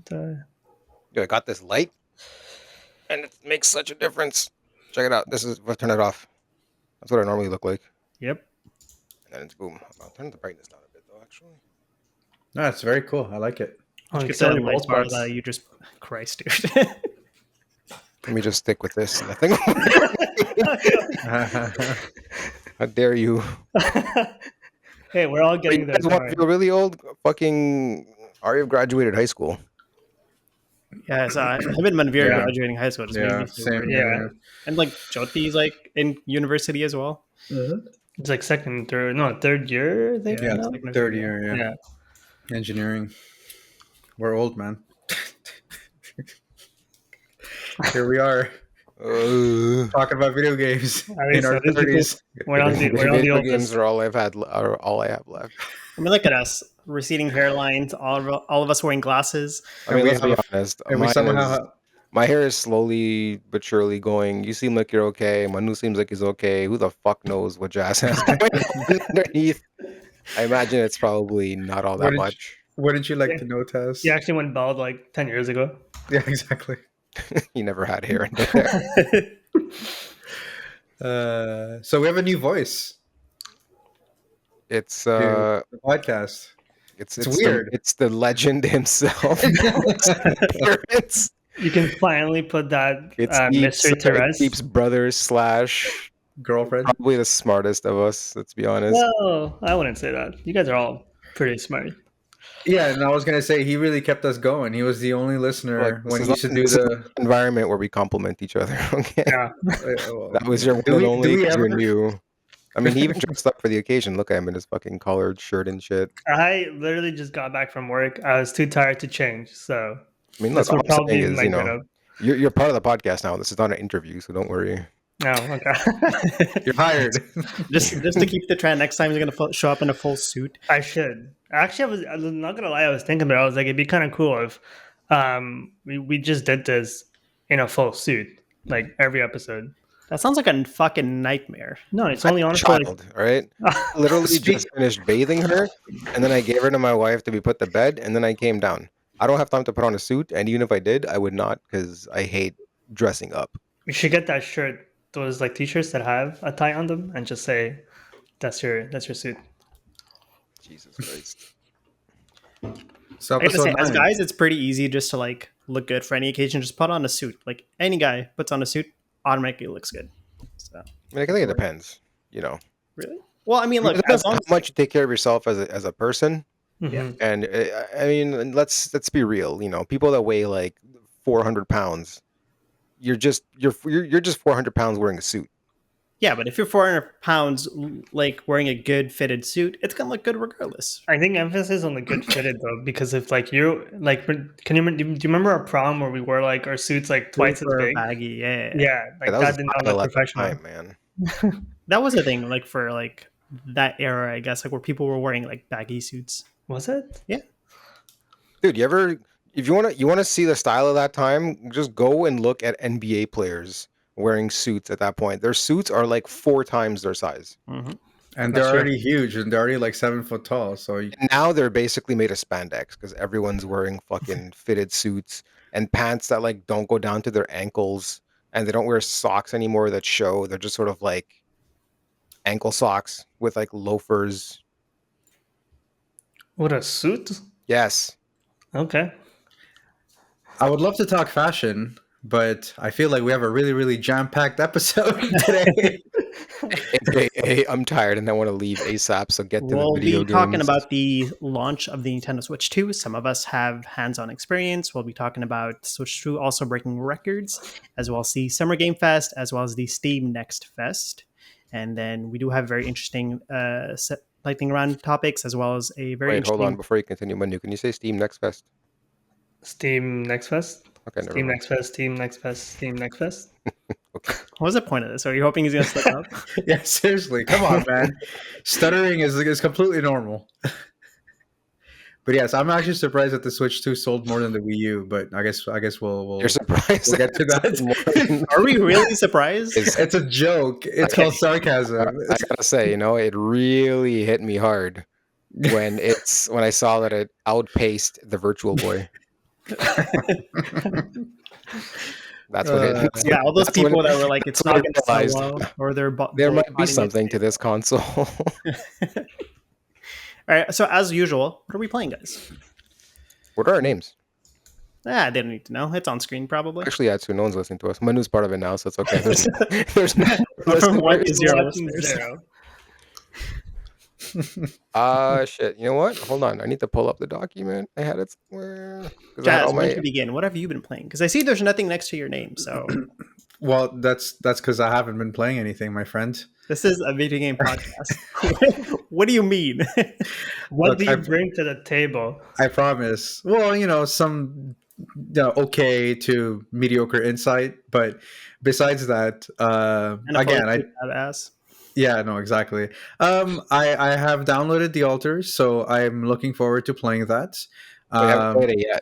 Dude, I got this light, and it makes such a difference. Check it out. This is. Let's turn it off. That's what I normally look like. Yep. And then it's boom. I'll turn the brightness down a bit though. Actually. No, it's very cool. I like it. Oh, You you get so said many light bald bar spots. that you just Christ, dude. Let me just stick with this. Nothing. How dare you? Hey, we're all Wait, getting you there. guys want to feel really old? Fucking Arya graduated high school. Yes, him and Manveer Yeah. graduating high school just made Yeah, me feel same. weird. Yeah. And like Jyoti's like in university as well. It's like third year, I think. Yeah, now? Second or third year. Yeah. Yeah. Engineering. We're old, man. Here we are talking about video games I mean, in our so these people- 30s. We're not the Video oldest. games are all I've had. Are all I have left. I mean, look at us, receding hairlines, all of us wearing glasses. I mean, And we let's be have- honest. And we somehow My hair is slowly but surely going. You seem like you're okay. Manu seems like he's okay. Who the fuck knows what Jazz has going on underneath? I imagine it's probably not all that much. What did you like to know, Taz? He actually went bald like 10 years ago. Yeah, exactly. He never had hair under there. So we have a new voice. It's to the podcast. it's weird. It's the legend himself. Parents. You can finally put that It's mystery to it rest. keeps brothers / Girlfriend. probably the smartest of us. Let's be honest. Well, I wouldn't say that. You guys are all pretty smart. Yeah, and I was gonna say he really kept us going. He was the only listener Look, when this he is used to not- do this is the. an environment where we compliment each other. Okay, Yeah. that was your one Do and we- only do we because you're ever- new. I mean, he even dressed up for the occasion. Look at him in his fucking collared shirt and shit. I literally just got back from work. I was too tired to change. So I mean, this look, all will I'm probably saying is, make it up. you're part of the podcast now. This is not an interview, so don't worry. No, okay. You're hired. just to keep the trend, next time he's gonna show up in a full suit. I should. Actually, I was not gonna lie. I was thinking about it. I was like, it'd be kind of cool if we just did this in a full suit, like every episode. That sounds like a fucking nightmare. No, it's only on for like Child, right? Literally just finished bathing her, and then I gave her to my wife to be put to bed, and then I came down. I don't have time to put on a suit, and even if I did, I would not because I hate dressing up. we should get that shirt, those like t-shirts that have a tie on them, and just say that's your suit. Jesus Christ. So I gotta say, episode as 9. guys, it's pretty easy just to like look good for any occasion. Just put on a suit. Like any guy puts on a suit, automatically looks good. So I mean, I think it depends. really, well, I mean, It look, depends as long how as much you take care of yourself as a person. Mhm. And I mean, let's be real. People that weigh like 400 pounds, you're just 400 pounds wearing a suit. yeah, but if you're 400 pounds, like wearing a good fitted suit, it's gonna look good regardless. I think emphasis on the good fitted though, because if like you like, do you remember our prom where we wore like our suits like twice as Super big? baggy, yeah. Yeah, like Yeah, that did not style look at the professional. time, man. That was a thing, like for like that era, I guess, like where people were wearing like baggy suits. Was it? Dude, if you want to see the style of that time, just go and look at NBA players wearing suits at that point. Their suits are like 4 times their size. Mm-hmm. And That's they're true. already huge, and they're already like 7 foot tall. So you, And now they're basically made of spandex because everyone's wearing fucking fitted suits and pants that like don't go down to their ankles, and they don't wear socks anymore that show. They're just sort of like ankle socks with like loafers. What, a suit? Yes. Okay. I would love to talk fashion, but I feel like we have a really, really jam-packed episode today. AKA, I'm tired and I want to leave ASAP, so get to We'll the video be talking games. about the launch of the Nintendo Switch 2. Some of us have hands-on experience. We'll be talking about Switch 2 also breaking records, as well as the Summer Game Fest, as well as the Steam Next Fest. And then we do have very interesting lightning round topics, as well as a very Wait, hold interesting... on. Before you continue, Manu, can you say Steam Next Fest? Steam Next Fest. Okay, never Steam mind. Next Fest. Steam Next Fest. Steam Next Fest. Okay. What was the point of this? Are you hoping he's going to slip up? Yeah, seriously, come on, man. Stuttering is completely normal. But yes, I'm actually surprised that the Switch 2 sold more than the Wii U. But I guess we'll You're surprised. we'll get to that. Are we really surprised? It's a joke. It's Okay. called sarcasm. I gotta say, it really hit me hard when I saw that it outpaced the Virtual Boy. That's when it. Yeah, all those That's when people that were like, that's it's when not I going to sell realized well, or they're there might be boycotting it. something to this console. All right, so as usual, what are we playing, guys? What are our names? Ah, they don't need to know. It's on screen, probably. Actually, yeah, too. No one's listening to us. Manu's part of it now, so it's okay. There's no From 1 to listeners. 0 Watching listeners. zero. Shit. You know what? Hold on. I need to pull up the document. I had it somewhere because I had Jazz, all why don't my. you begin? What have you been playing? Because I see there's nothing next to your name, so Well, that's because I haven't been playing anything, my friend. this is a video game podcast. What do you mean? What Look, do you bring to the table? I promise. Well, some okay to mediocre insight, but besides that, And a again, fully badass. yeah, no, exactly. I have downloaded the altars, so I'm looking forward to playing that. We haven't Um, played it yet.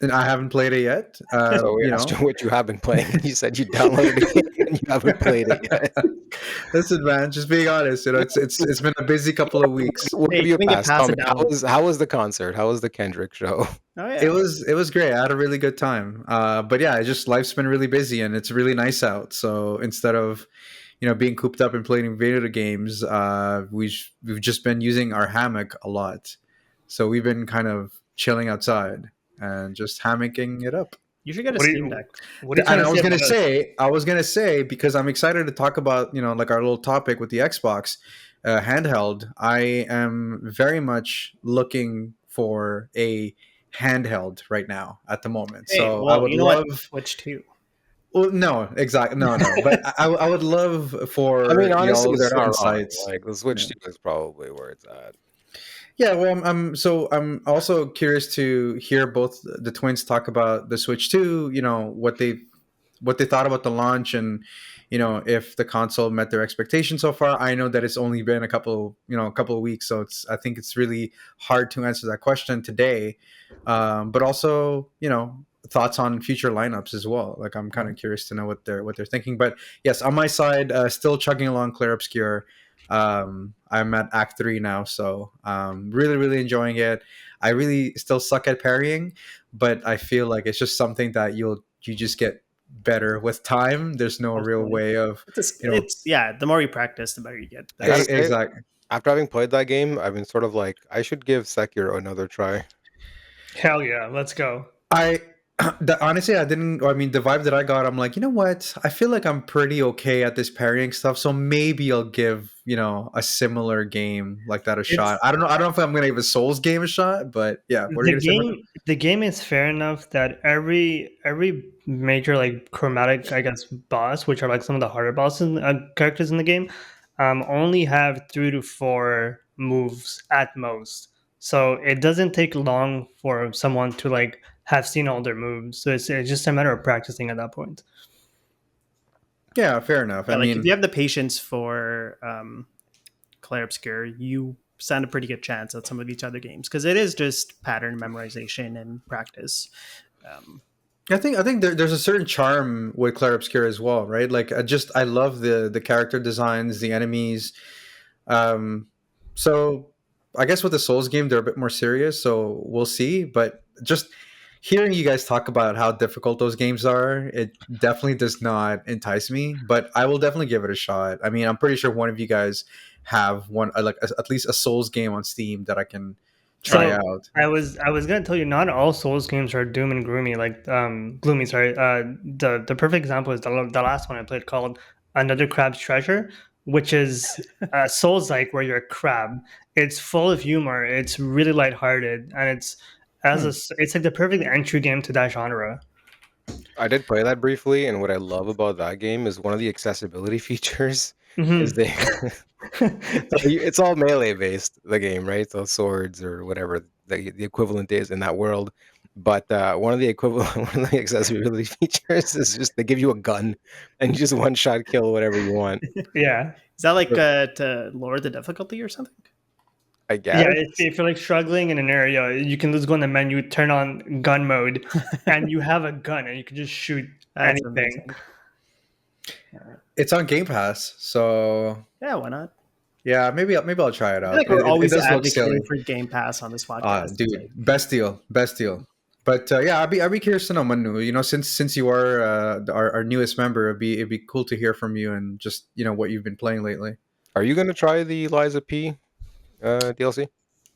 and I haven't played it yet. So we asked you what you have been playing. You said you downloaded it and you haven't played it yet. Listen, man, just being honest, it's been a busy couple of weeks. We'll Hey, give you a can we get pass. past Tell me, it down? how was the concert? How was the Kendrick show? Oh yeah, It was great. I had a really good time. But yeah, it's just life's been really busy and it's really nice out. So instead of being cooped up and playing video games, we've just been using our hammock a lot. So we've been kind of chilling outside and just hammocking it up. you should get a What are Steam you, Deck. what are you And trying to say? I was gonna say because I'm excited to talk about like our little topic with the Xbox handheld. I am very much looking for a handheld right now at the moment. Hey, So I well, would you know what? love. Switch 2. Well, no, exactly, no, but I would love for I mean, honestly, y'all's they're not wrong. insights. Like the Switch Yeah. 2 is probably where it's at. Yeah, well, I'm also curious to hear both the twins talk about the Switch 2. What they thought about the launch, and if the console met their expectations so far. I know that it's only been a couple of weeks, so I think it's really hard to answer that question today. But also, thoughts on future lineups as well. Like I'm kind of curious to know what they're thinking. But yes, on my side, still chugging along Clair Obscure. I'm at Act 3 now, so really, really enjoying it. I really still suck at parrying, but I feel like it's just something that you just get better with time. There's no real Hopefully. way of It's yeah. The more you practice, the better you get. I gotta That's- say, exactly. after having played that game, I've been sort of like, I should give Sekiro another try. Hell yeah, let's go. Honestly, I didn't. I mean, the vibe that I got, I'm like, you know what? I feel like I'm pretty okay at this parrying stuff, so maybe I'll give a similar game like that a shot. I don't know. I don't know if I'm gonna give a Souls game a shot, but yeah. What are you The gonna say? game, the game is fair enough that every major like chromatic, I guess, boss, which are like some of the harder bosses characters in the game, only have 3 to 4 moves at most. So it doesn't take long for someone to like have seen all their moves. So it's just a matter of practicing at that point. Yeah, fair enough. yeah, I like if mean, you have the patience for Clair Obscure, you stand a pretty good chance at some of these other games because it is just pattern memorization and practice. I think there's a certain charm with Clair Obscure as well, right? Like I love the character designs, the enemies. So I guess with the Souls game, they're a bit more serious, so we'll see. But just hearing you guys talk about how difficult those games are, it definitely does not entice me. But I will definitely give it a shot. I mean, I'm pretty sure one of you guys have at least a Souls game on Steam that I can try So, out. I was gonna tell you, not all Souls games are doom and gloomy. Like gloomy, sorry. The perfect example is the last one I played called Another Crab's Treasure, which is Souls like where you're a crab. It's full of humor. It's really lighthearted, and it's it's like the perfect entry game to that genre. I did play that briefly, and what I love about that game is one of the accessibility features is Mhm. they. It's all melee based, the game, right? So swords or whatever the equivalent is in that world. But one of the accessibility features is just they give you a gun and you just one shot kill whatever you want. Yeah. Is that like to lower the difficulty or something? I guess. Yeah, if you're like struggling in an area, you can just go in the menu, turn on gun mode, and you have a gun and you can just shoot That's anything. amazing. It's on Game Pass, so Yeah, why not? yeah, maybe I'll try it I out. feel like we're It always does look silly. advocating for Game Pass on this podcast. Dude, best deal. But yeah, I'd be curious to know, Manu. Since you are our newest member, it'd be cool to hear from you and just what you've been playing lately. Are you gonna try the Liza P DLC?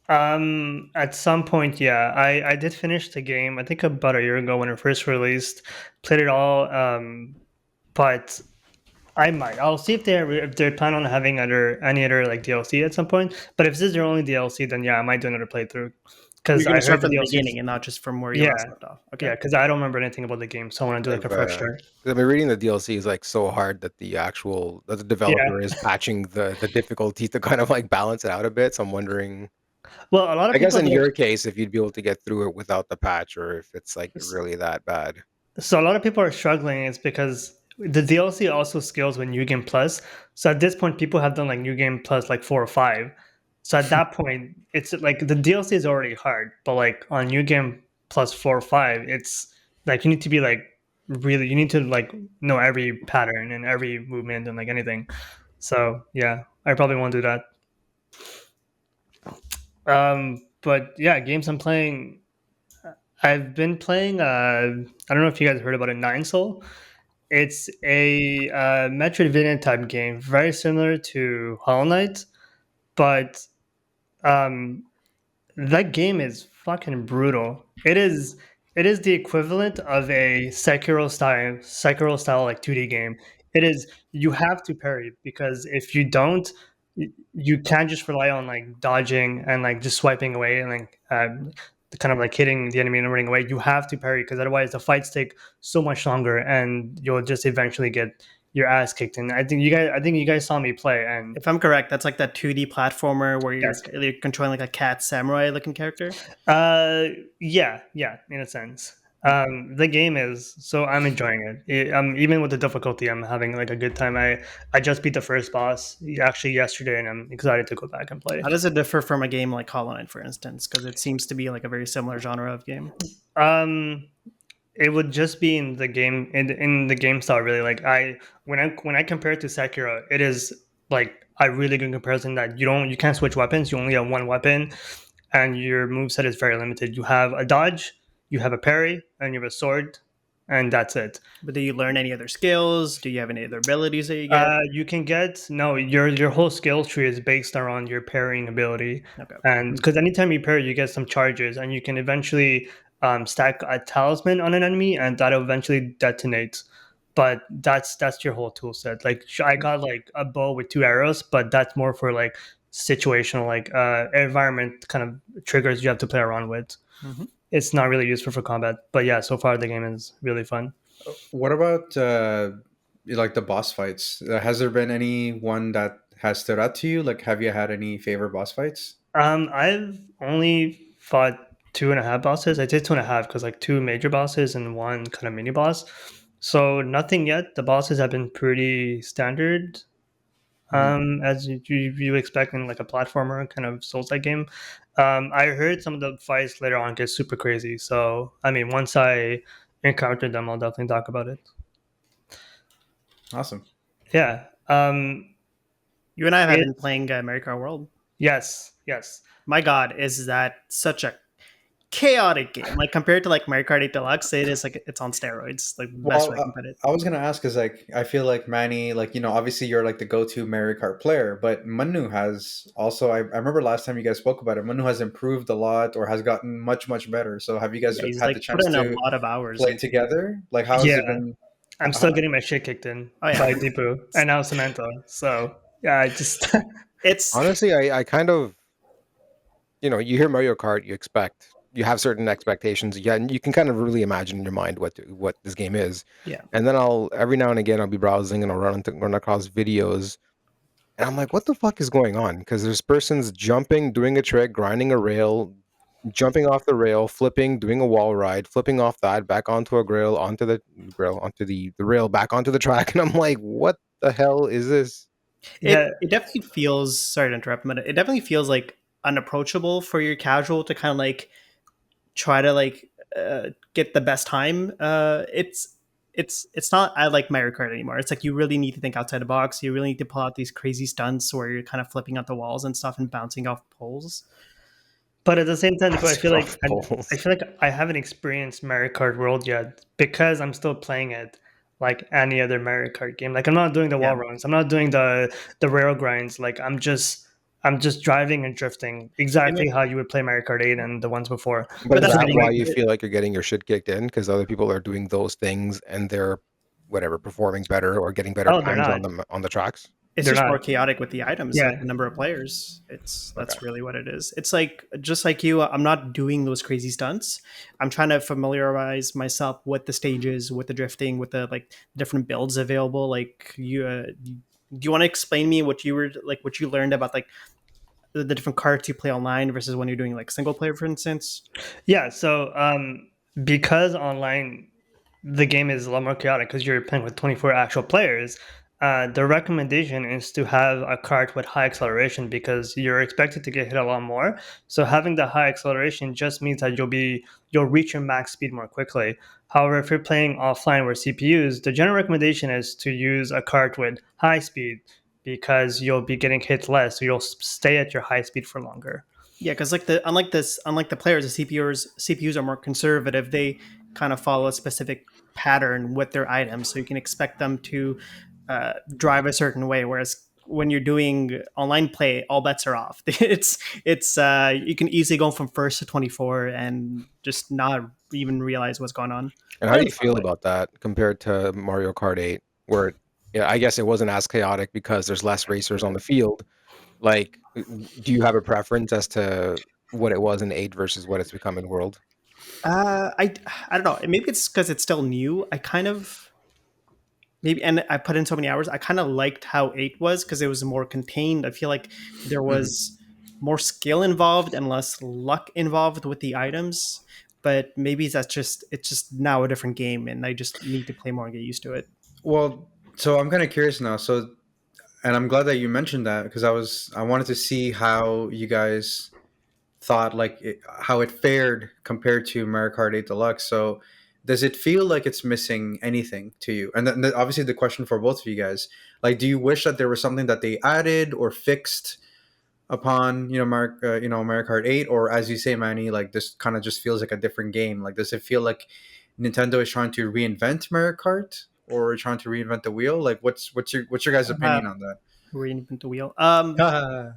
At some point, yeah, I did finish the game. I think about a year ago when it first released. Played it all, but I might. I'll see if they plan on having any other like DLC at some point. But if this is their only DLC, then yeah, I might do another playthrough because You're going I to start heard the from the DLC. beginning and not just from where you last Yeah, left off. Okay. yeah, because I don't remember anything about the game, so I want to do like a fresh start. I mean, reading the DLC is like so hard that the developer Yeah. is patching the difficulty to kind of like balance it out a bit. So I'm wondering, Well, a lot I of guess people in don't. your case, if you'd be able to get through it without the patch, or if it's like really that bad. So a lot of people are struggling is because the DLC also scales with New Game Plus. So at this point, people have done like New Game Plus like 4 or 5. So at that point, it's like the DLC is already hard, but like on New Game Plus 4 or 5, it's like you need to be like really, you need to like know every pattern and every movement and like anything. So yeah, I probably won't do that. But yeah, games I'm playing. I've been playing. I don't know if you guys heard about it. Nine Soul. It's a Metroidvania type game, very similar to Hollow Knight, but um, that game is fucking brutal. It is the equivalent of a Sekiro style like 2D game. It is you have to parry because if you don't, you can't just rely on like dodging and like just swiping away and like kind of like hitting the enemy and running away. You have to parry because otherwise the fights take so much longer and you'll just eventually get your ass kicked. And I think you guys saw me play and If I'm correct, that's like that 2D platformer where yes. you're controlling like a cat samurai looking character. Uh, yeah, in a sense. The game is so I'm enjoying it. Even with the difficulty, I'm having like a good time. I just beat the first boss actually yesterday, and I'm excited to go back and play. How does it differ from a game like Hollow Knight, for instance? Because it seems to be like a very similar genre of game. Um, it would just be in the game style. Really, like when I compare it to Sekiro, it is like a really good comparison that you can't switch weapons. You only have one weapon, and your moveset is very limited. You have a dodge, you have a parry, and you have a sword, and that's it. But do you learn any other skills? Do you have any other abilities that you get? You can get no. Your whole skill tree is based around your parrying ability, Okay. and because anytime you parry, you get some charges, and you can eventually stack a talisman on an enemy, and that'll eventually detonate. But that's your whole tool set. Like I got like a bow with 2 arrows, but that's more for like situational, like environment kind of triggers you have to play around with. Mm-hmm. It's not really useful for combat, but yeah, so far the game is really fun. What about like the boss fights? Has there been any one that has stood out to you? Like, have you had any favorite boss fights? I've only fought 2.5 bosses. I did 2.5 because like two major bosses and one kind of mini boss. So nothing yet. The bosses have been pretty standard, Mhm. as you expect in like a platformer kind of Souls-like game. I heard some of the fights later on get super crazy. So I mean, once I encounter them, I'll definitely talk about it. Awesome. Yeah. You and I have been It's playing Mario Kart World. yes. My God, is that such a chaotic game? Like compared to like Mario Kart 8 Deluxe, it is like it's on steroids. Like best Well, way I can put it. I was gonna ask is like I feel like Manny, like obviously you're like the go-to Mario Kart player, but Manu has also. I remember last time you guys spoke about it. Manu has improved a lot or has gotten much better. So have you guys Yeah, he's had like the put chance in a to lot of hours. play together? Like, how has Yeah. it been? I'm still getting my shit kicked in Oh yeah, by Deepu and now Samantha. So yeah, I just it's Honestly, I kind of, you hear Mario Kart, you have certain expectations. Yeah, and you can kind of really imagine in your mind what this game is. yeah. And then every now and again I'll be browsing and I'll run across videos, and I'm like, what the fuck is going on? Because there's persons jumping, doing a trick, grinding a rail, jumping off the rail, flipping, doing a wall ride, flipping off that, back onto a grill, onto the rail, back onto the track, and I'm like, what the hell is this? yeah, It definitely feels sorry to interrupt, but it definitely feels like unapproachable for your casual to kind of like try to like get the best time. It's not I like Mario Kart anymore. It's like you really need to think outside the box. You really need to pull out these crazy stunts where you're kind of flipping out the walls and stuff and bouncing off poles. But at the same time, I feel like Soft balls. I haven't experienced Mario Kart World yet because I'm still playing it like any other Mario Kart game. Like I'm not doing the Yeah. wall runs. I'm not doing the rail grinds. Like I'm just driving and drifting I mean, exactly how you would play Mario Kart 8 and the ones before. But but is that's the that thing. why Like, you feel like you're getting your shit kicked in? Because other people are doing those things and they're whatever performing better or getting better Oh, they're times not. on the tracks. it's They're just not. more chaotic with the items, like Yeah. the number of players. It's Okay. That's really what it is. It's like just like you, I'm not doing those crazy stunts. I'm trying to familiarize myself with the stages, with the drifting, with the like different builds available. Like do you want to explain me what you were like, what you learned about like the different cards you play online versus when you're doing like single player, for instance? Yeah. So because online the game is a lot more chaotic because you're playing with 24 actual players. The recommendation is to have a cart with high acceleration because you're expected to get hit a lot more. So having the high acceleration just means that you'll reach your max speed more quickly. However, if you're playing offline with CPUs, the general recommendation is to use a cart with high speed because you'll be getting hit less, so you'll stay at your high speed for longer. Yeah, because like unlike the players, the CPUs are more conservative. They kind of follow a specific pattern with their items, so you can expect them to drive a certain way. Whereas when you're doing online play, all bets are off. It's you can easily go from first to 24 and just not even realize what's going on. And how But do it you was fun feel play. about that compared to Mario Kart 8, where yeah, I guess it wasn't as chaotic because there's less racers on the field. Like, do you have a preference as to what it was in 8 versus what it's become in World? Uh, I I don't know. Maybe it's because it's still new. I kind of maybe and I put in so many hours. I kind of liked how 8 was because it was more contained. I feel like there Mhm. was more skill involved and less luck involved with the items. But maybe it's just now a different game, and I just need to play more and get used to it. Well, so I'm kind of curious now. So, and I'm glad that you mentioned that because I wanted to see how you guys thought how it fared compared to Mario Kart 8 Deluxe. So, does it feel like it's missing anything to you? And then obviously the question for both of you guys, like, do you wish that there was something that they added or fixed upon Mario Kart 8, or as you say, Manny, like this kind of just feels like a different game? Like, does it feel like Nintendo is trying to reinvent Mario Kart or trying to reinvent the wheel? Like, what's your guys' Uh, opinion on that? Reinvent the wheel. Ah,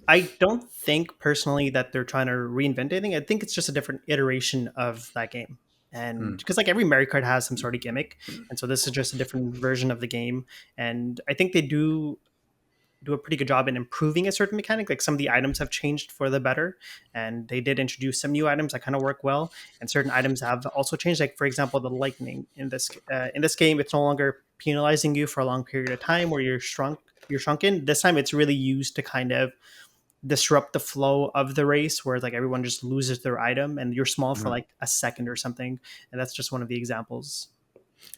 I don't think personally that they're trying to reinvent anything. I think it's just a different iteration of that game. And hmm. because like every Mario Kart has some sort of gimmick, and so this is just a different version of the game. And I think they do a pretty good job in improving a certain mechanic. Like some of the items have changed for the better, and they did introduce some new items that kind of work well. And certain items have also changed. Like for example, the lightning in this game, it's no longer penalizing you for a long period of time where you're shrunken. This time, it's really used to kind of disrupt the flow of the race where like everyone just loses their item and you're small for Mhm. like a second or something, and that's just one of the examples.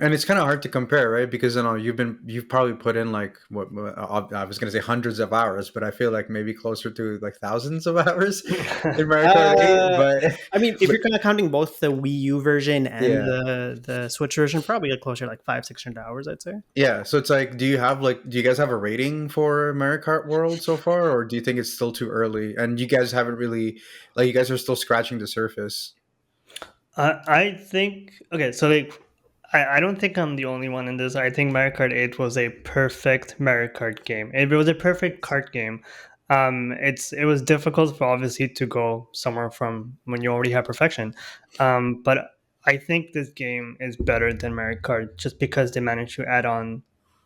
And it's kind of hard to compare, right? Because you've probably put in like I was going to say hundreds of hours, but I feel like maybe closer to like thousands of hours in Mario Kart 8. uh I mean, if But you're kind of counting both the Wii U version and yeah, the Switch version, probably like closer to like 500-600 hours, I'd say. yeah. So it's like, do you guys have a rating for Mario Kart World so far, or do you think it's still too early? And you guys haven't really, like, you guys are still scratching the surface. I think okay, so like I don't think I'm the only one in this. I think Mario Kart 8 was a perfect Mario Kart game. It was a perfect kart game. It was difficult for obviously to go somewhere from when you already have perfection. But I think this game is better than Mario Kart just because they managed to add on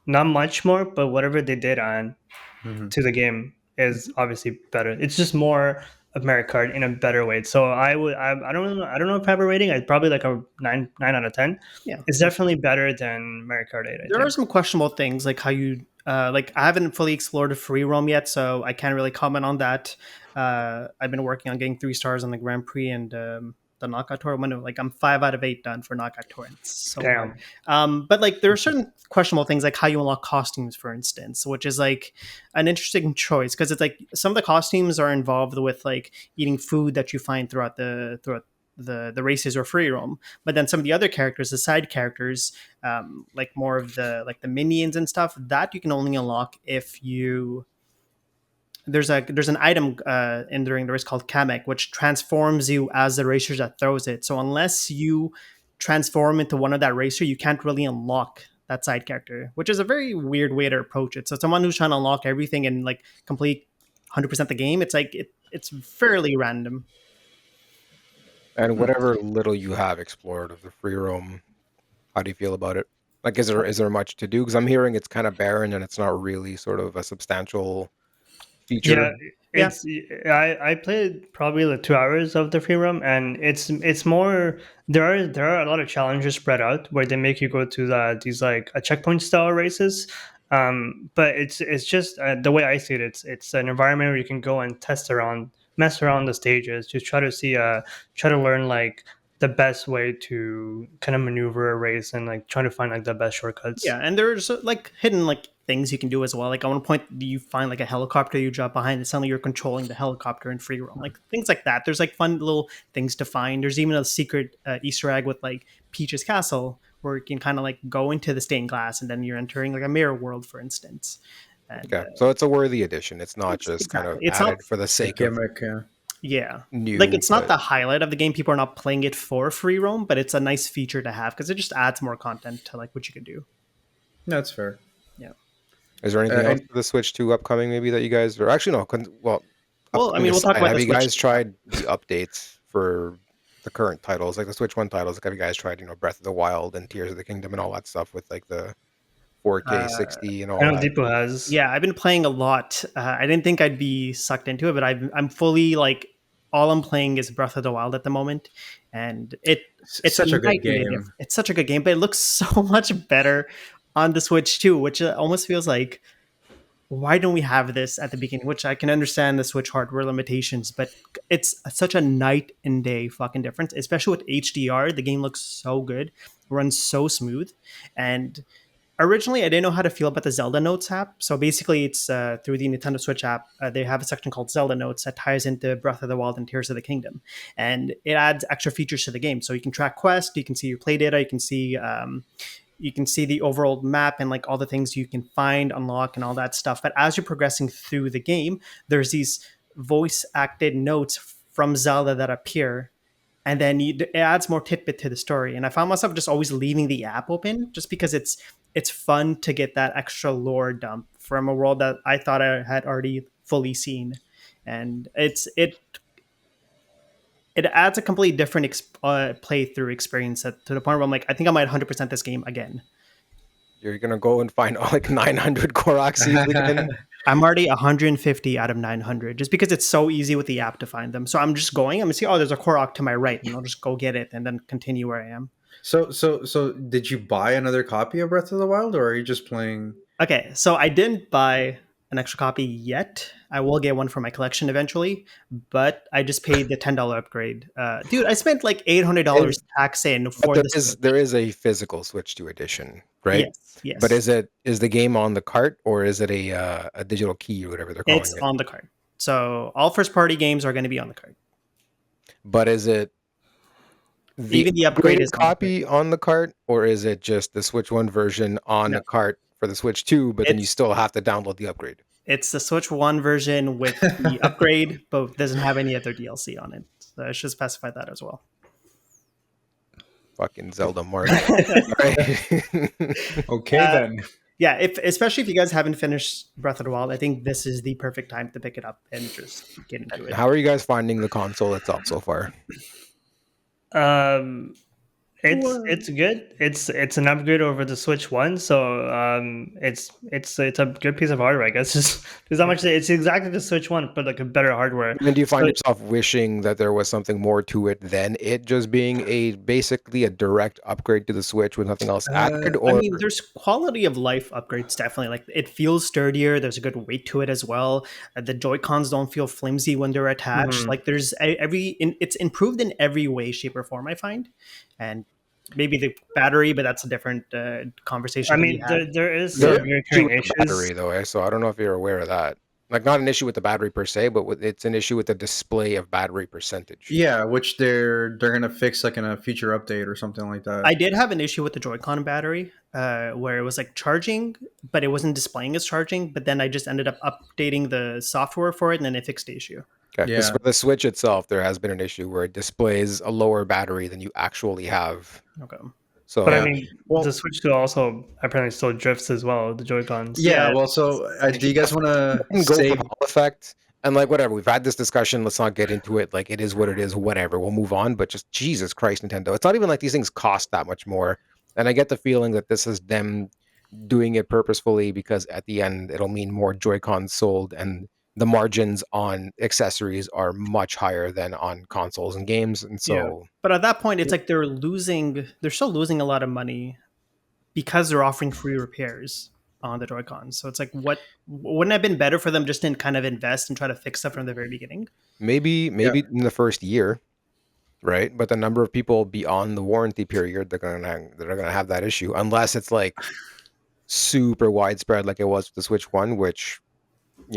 not much more, but whatever they did on Hmm. to the game is obviously better. It's just more of Mario Kart in a better way. So I don't know if I have a rating. I'd probably like a 9 out of 10. Yeah, It's definitely better than Mario Kart 8, I there are think. some questionable things like how you like I haven't fully explored a free roam yet, so I can't really comment on that. I've been working on getting 3 stars on the Grand Prix and the knockout tour. When like I'm 5 out of 8 done for knockout tour, and it's so hard. Damn. But like there are certain questionable things like how you unlock costumes, for instance, which is like an interesting choice because it's like some of the costumes are involved with like eating food that you find throughout the races or free roam, but then some of the other characters, the side characters, like more of the like the minions and stuff, that you can only unlock if you there's an item in during the race called Kamek, which transforms you as the racer that throws it. So unless you transform into one of that racer, you can't really unlock that side character, which is a very weird way to approach it. So someone who's trying to unlock everything and like complete 100% the game, it's like it's fairly random. And whatever little you have explored of the free roam, how do you feel about it? Like, is there much to do? Because I'm hearing it's kind of barren and it's not really sort of a substantial Yeah, feature. Yeah, I played probably like 2 hours of the free roam, and it's more, there are a lot of challenges spread out where they make you go to these like a checkpoint style races. But it's just the way I see it. It's an environment where you can go and test around, mess around the stages, just try to learn like the best way to kind of maneuver a race and like trying to find like the best shortcuts. yeah, and there's like hidden like things you can do as well. Like at one point, you find like a helicopter, you drop behind, and suddenly you're controlling the helicopter in free roam, like things like that. There's like fun little things to find. There's even a secret Easter egg with like Peach's castle, where you can kind of like go into the stained glass, and then you're entering like a mirror world, for instance. And Okay, so it's a worthy addition. It's not it's just kind exactly, of it's not, added for the The sake of gimmick, yeah. yeah, like new, it's not but the highlight of the game. People are not playing it for free roam, but it's a nice feature to have because it just adds more content to like what you can do. That's fair. Yeah. is there anything else And for the Switch 2 upcoming maybe that you guys, or actually no, well, Well, I upcoming mean, we'll talk aside, about have the you Switch. guys tried the updates for the current titles, like the Switch 1 titles? Like, have you guys tried, Breath of the Wild and Tears of the Kingdom and all that stuff with like the 4K Uh, 60 and I all know that? Deepo has. Yeah, I've been playing a lot. I didn't think I'd be sucked into it, but I'm fully like all I'm playing is Breath of the Wild at the moment, and it's a such a good night and day game. It's such a good game, but it looks so much better on the Switch too, which almost feels like why don't we have this at the beginning? Which I can understand the Switch hardware limitations, but it's such a night and day fucking difference, especially with HDR. The game looks so good, runs so smooth, and originally I didn't know how to feel about the Zelda Notes app. So basically, it's through the Nintendo Switch app. They have a section called Zelda Notes that ties into Breath of the Wild and Tears of the Kingdom, and it adds extra features to the game. So you can track quests, you can see your play data, you can see the overall map and like all the things you can find, unlock, and all that stuff. But as you're progressing through the game, there's these voice acted notes from Zelda that appear, and then it adds more tidbit to the story. And I found myself just always leaving the app open just because it's fun to get that extra lore dump from a world that I thought I had already fully seen, and it adds a completely different playthrough experience to the point where I'm like, I think I might 100% this game again. You're gonna go and find all like 900 Korok seeds again? I'm already 150 out of 900 just because it's so easy with the app to find them. So I'm just going, I'm gonna see, oh, there's a Korok to my right, and I'll just go get it and then continue where I am. So did you buy another copy of Breath of the Wild, or are you just playing? Okay, so I didn't buy an extra copy yet. I will get one for my collection eventually, but I just paid the $10 upgrade. Dude, I spent like $800 tax in But for this. there is a physical Switch 2 edition, right? Yes, yes. But is the game on the cart, or is it a digital key or whatever they're calling It's it? on the card. So all first party games are going to be on the card. But is it the Even the upgrade upgraded is copy on the cart, or is it just the Switch 1 version on No, the cart for the Switch 2, but then you it's still have to download the upgrade? it's the Switch One version with the upgrade, but doesn't have any other DLC on it. So I should specify that as well. Fucking Zelda Mark. Right. Okay, Uh, then. Yeah, especially if you guys haven't finished Breath of the Wild, I think this is the perfect time to pick it up and just get into it. How are you guys finding the console itself so far? Um, it's good. It's an upgrade over the Switch One, so it's a good piece of hardware. I guess there's not much. It's exactly the Switch One, but like a better hardware. And do you find So, yourself wishing that there was something more to it than it just being basically a direct upgrade to the Switch with nothing else added? I Or mean, there's quality of life upgrades definitely. Like it feels sturdier. There's a good weight to it as well. The Joy Cons don't feel flimsy when they're attached. mhm. Like there's it's improved in every way, shape, or form. I find, and maybe the battery, but that's a different conversation I to be mean, had. there is there some is an issue recurring with the issues. battery though, so I don't know if you're aware of that. Like, not an issue with the battery per se, but it's an issue with the display of battery percentage. Yeah, which they're gonna fix like in a future update or something like that. I did have an issue with the Joy-Con battery, where it was like charging, but it wasn't displaying as charging. But then I just ended up updating the software for it, and then it fixed the issue. Okay, because Yeah. for the Switch itself, there has been an issue where it displays a lower battery than you actually have. Okay. So, But I Yeah. mean, Well- the Switch 2 also apparently still drifts as well. The Joy Cons. Yeah. Yeah. Well, so do you guys want to go for save? the Hall effect and like whatever. We've had this discussion. Let's not get into it. Like, it is what it is. Whatever. We'll move on. But just Jesus Christ, Nintendo. It's not even like these things cost that much more. And I get the feeling that this is them doing it purposefully because at the end it'll mean more Joy-Cons sold, and the margins on accessories are much higher than on consoles and games. And so, But at that point, it's like they're still losing a lot of money because they're offering free repairs on the Joy-Cons. So it's like, wouldn't it have been better for them just to kind of invest and try to fix stuff from the very beginning? maybe in the first year, right? But the number of people beyond the warranty period that are gonna have that issue, unless it's like super widespread like it was with the Switch One, which,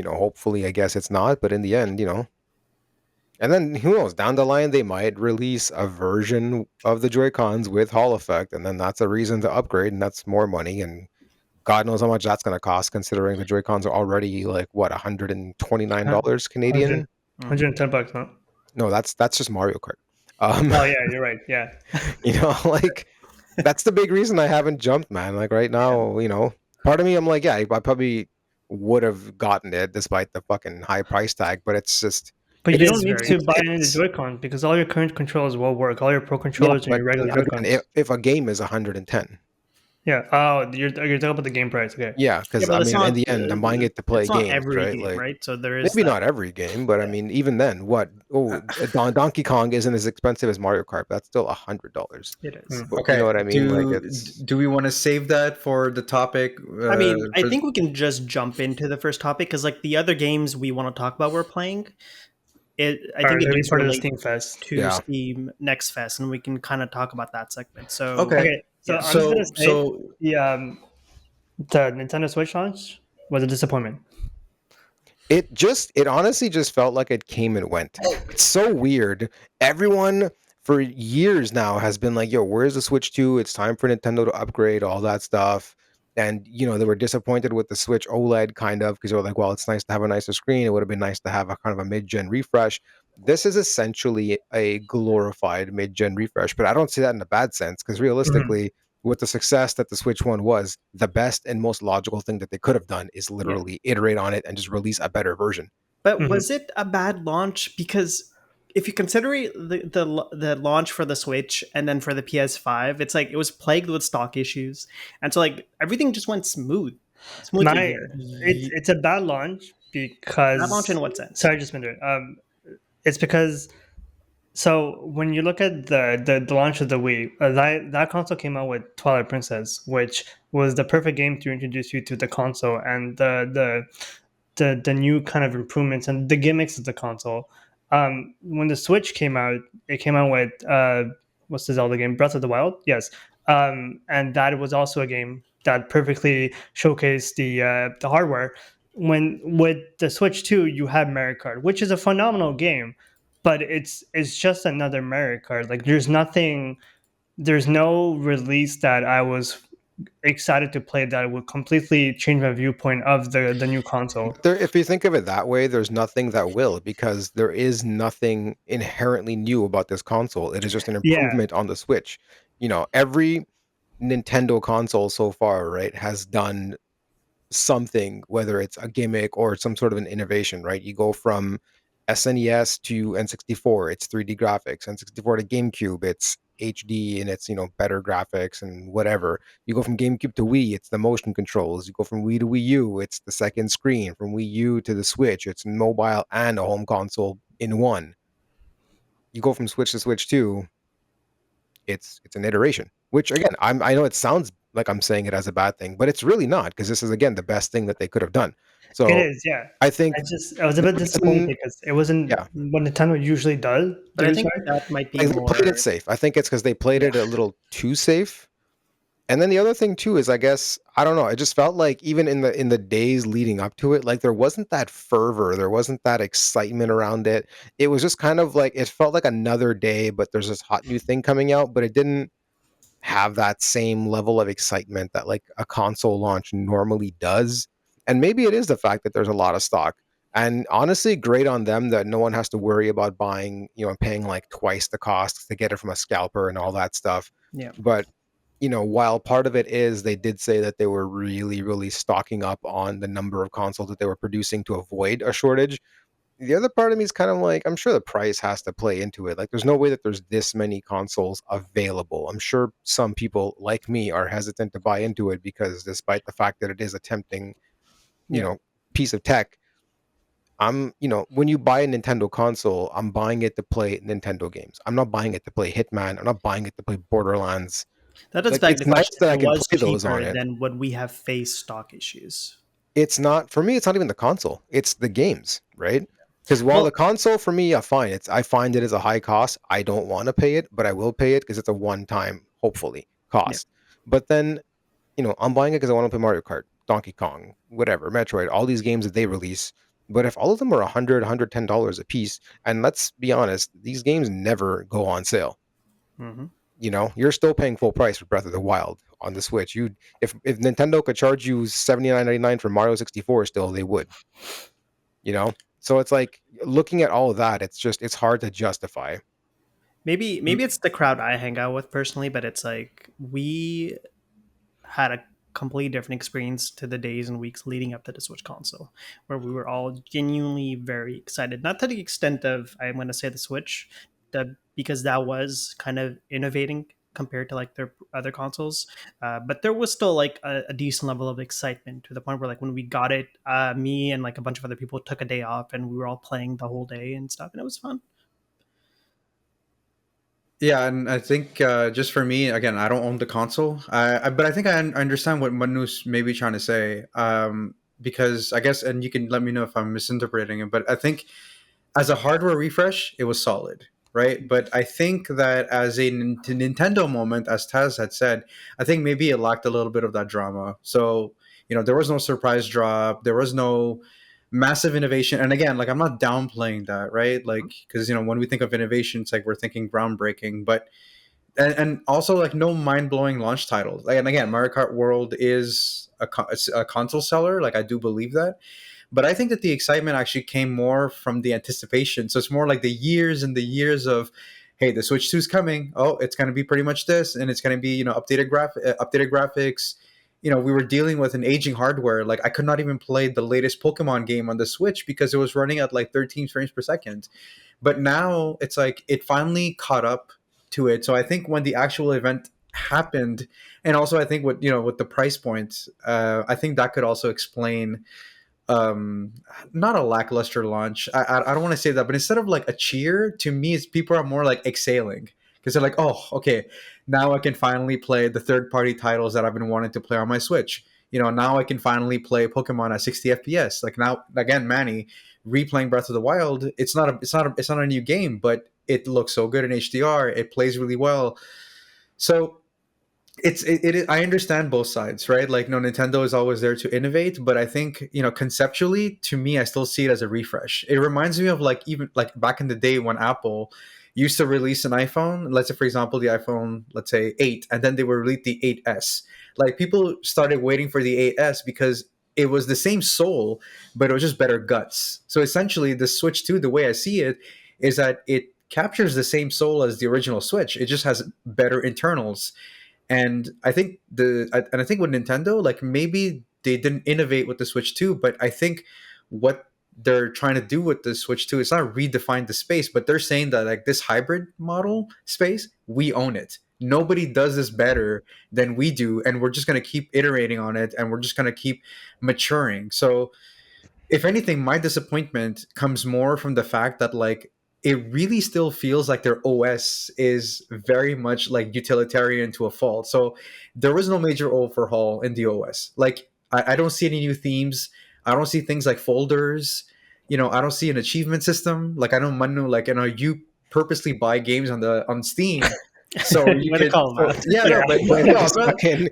hopefully, I guess it's not. But in the end, and then who knows? Down the line, they might release a version of the Joy-Cons with Hall effect, and then that's a reason to upgrade, and that's more money. And God knows how much that's going to cost, considering the Joy-Cons are already like what, $129 Canadian. 110 bucks, no? No, that's just Mario Kart. Oh yeah, you're right. Yeah. Like that's the big reason I haven't jumped, man. Like right now, part of me, I'm like, yeah, I probably would have gotten it despite the fucking high price tag, but it's just. But It you is don't need very to buy any of the intense. Joy-Con because all your current controllers will work. All your Pro controllers and your regular again, Joy-Cons. if a game is 110. Yeah. Oh, you're talking about the game price. Okay. Yeah, because but I it's mean, in not, the end, I'm buying it to play it's not games, every right? game, Like, right? So there is maybe that. not every game, but I mean, even then, what? Oh, Donkey Kong isn't as expensive as Mario Kart. That's still $100. It is. Okay. You know what I mean? Like, Do we want to save that for the topic? I mean, I think we can just jump into the first topic because, like, the other games we want to talk about we're playing, I think it does part of the relate Steam Fest. to Yeah. Steam Next Fest, and we can kind of talk about that segment. So, Okay. So Yeah. I'm just gonna say So the Nintendo Switch launch was a disappointment. it honestly just felt like it came and went. It's so weird. Everyone for years now has been like, yo, where's the Switch 2? It's time for Nintendo to upgrade, all that stuff. And they were disappointed with the Switch OLED kind of, because they were like, well, it's nice to have a nicer screen. It would have been nice to have a kind of a mid-gen refresh. This is essentially a glorified mid-gen refresh, but I don't see that in a bad sense, because realistically, with the success that the Switch One was, the best and most logical thing that they could have done is literally iterate on it and just release a better version. but Mhm. was it a bad launch? Because if you consider the launch for the Switch and then for the PS5, it's like it was plagued with stock issues, and so like everything just went smoothly here. It's a bad launch because Bad launch in what sense? Sorry, just minute. It's because when you look at the launch of the Wii, that console came out with Twilight Princess, which was the perfect game to introduce you to the console and the new kind of improvements and the gimmicks of the console. When the Switch came out, it came out with what's the Zelda game? Breath of the Wild, yes, and that was also a game that perfectly showcased the hardware. When with the Switch 2, you have Mario Kart, which is a phenomenal game, but it's just another Mario Kart. Like there's no release that I was excited to play that would completely change my viewpoint of the new console. If you think of it that way, there's nothing that will, because there is nothing inherently new about this console. It is just an improvement on the Switch. Every Nintendo console so far, right, has done something, whether it's a gimmick or some sort of an innovation, right? You go from SNES to N64, it's 3D graphics. N64 to GameCube, it's HD and it's better graphics and whatever. You go from GameCube to Wii, it's the motion controls. You go from Wii to Wii U, it's the second screen. From Wii U to the Switch, it's mobile and a home console in one. You go from Switch to Switch 2, it's an iteration. Which again, I know it sounds like I'm saying it as a bad thing, but it's really not, because this is again the best thing that they could have done. So it is, yeah. I think I was a bit disappointed because it wasn't what Nintendo usually does. But I think that might be they more. played it safe. I think it's because they played it a little too safe, And then the other thing too is, I guess, I don't know, I just felt like even in the days leading up to it, like there wasn't that fervor, there wasn't that excitement around it. It was just kind of like it felt like another day, but there's this hot new thing coming out, but it didn't have that same level of excitement that like a console launch normally does. And maybe it is the fact that there's a lot of stock. And honestly, great on them that no one has to worry about buying, and paying like twice the cost to get it from a scalper and all that stuff. Yeah. But while part of it is they did say that they were really, really stocking up on the number of consoles that they were producing to avoid a shortage, the other part of me is kind of like, I'm sure the price has to play into it. Like, there's no way that there's this many consoles available. I'm sure some people like me are hesitant to buy into it because despite the fact that it is a tempting, you Yeah. know, piece of tech, when you buy a Nintendo console, I'm buying it to play Nintendo games. I'm not buying it to play Hitman. I'm not buying it to play Borderlands. That does Like, beg it's the nice question: if that I it can was play those on cheaper, it. then would we have faced stock issues? It's not, for me, it's not even the console, it's the games, right? Because while the Well, console for me, I find it as a high cost. I don't want to pay it, but I will pay it because it's a one time, hopefully, yeah. cost. But then, I'm buying it because I want to play Mario Kart, Donkey Kong, whatever, Metroid, all these games that they release. But if all of them are $110 a piece, and let's be honest, these games never go on sale. Hmm. You're still paying full price for Breath of the Wild on the Switch. If Nintendo could charge you $79.99 for Mario 64, still they would. So it's like looking at all of that, it's hard to justify. Maybe it's the crowd I hang out with personally, but it's like we had a completely different experience to the days and weeks leading up to the Switch console, where we were all genuinely very excited. Not to the extent of I'm going to say the Switch, because that was kind of innovating compared to like their other consoles, but there was still like a decent level of excitement to the point where like when we got it, me and like a bunch of other people took a day off and we were all playing the whole day and stuff, and it was fun. Yeah, and I think just for me, again, I don't own the console, but I think understand what Manu's maybe trying to say. Because I guess, and you can let me know if I'm misinterpreting it, but I think as a hardware refresh, it was solid, right? But I think that as a Nintendo moment, as Taz had said, I think maybe it lacked a little bit of that drama. So, there was no surprise drop, there was no massive innovation. And again, like I'm not downplaying that, right? Like, because, when we think of innovation, it's like we're thinking groundbreaking, but and also like no mind-blowing launch titles. Like, and again, Mario Kart World is it's a console seller, like I do believe that, but I think that the excitement actually came more from the anticipation. So it's more like the years and the years of, hey, the Switch 2 is coming. Oh, it's going to be pretty much this, and it's going to be updated graphics. We were dealing with an aging hardware. Like I could not even play the latest Pokemon game on the Switch because it was running at like 13 frames per second. But now it's like it finally caught up to it. So I think when the actual event happened, and also I think with the price point, I think that could also explain um not a lackluster launch. I don't want to say that, but instead of like a cheer, to me it's people are more like exhaling because they're like, oh, okay, now I can finally play the third party titles that I've been wanting to play on my Switch. Now I can finally play Pokemon at 60 FPS. Like now again, Manny replaying Breath of the Wild, it's not a new game, but it looks so good in HDR, it plays really well. So I understand both sides, right? Like, no, Nintendo is always there to innovate, but I think, conceptually, to me, I still see it as a refresh. It reminds me of like even like back in the day when Apple used to release an iPhone, let's say for example the iPhone, let's say 8, and then they would release the 8S. Like people started waiting for the 8S because it was the same soul, but it was just better guts. So essentially the Switch 2, the way I see it, is that it captures the same soul as the original Switch. It just has better internals. And I think with Nintendo, like maybe they didn't innovate with the Switch 2, but I think what they're trying to do with the Switch 2 is not redefine the space, but they're saying that like this hybrid model space, we own it. Nobody does this better than we do, and we're just going to keep iterating on it, and we're just going to keep maturing. So if anything, my disappointment comes more from the fact that like it really still feels like their OS is very much like utilitarian to a fault. So there was no major overhaul in the OS. Like I don't see any new themes. I don't see things like folders. I don't see an achievement system. Like I know Manu, like you purposely buy games on Steam So you Way to could, call him so, out. yeah, no, but no, Just bro. fucking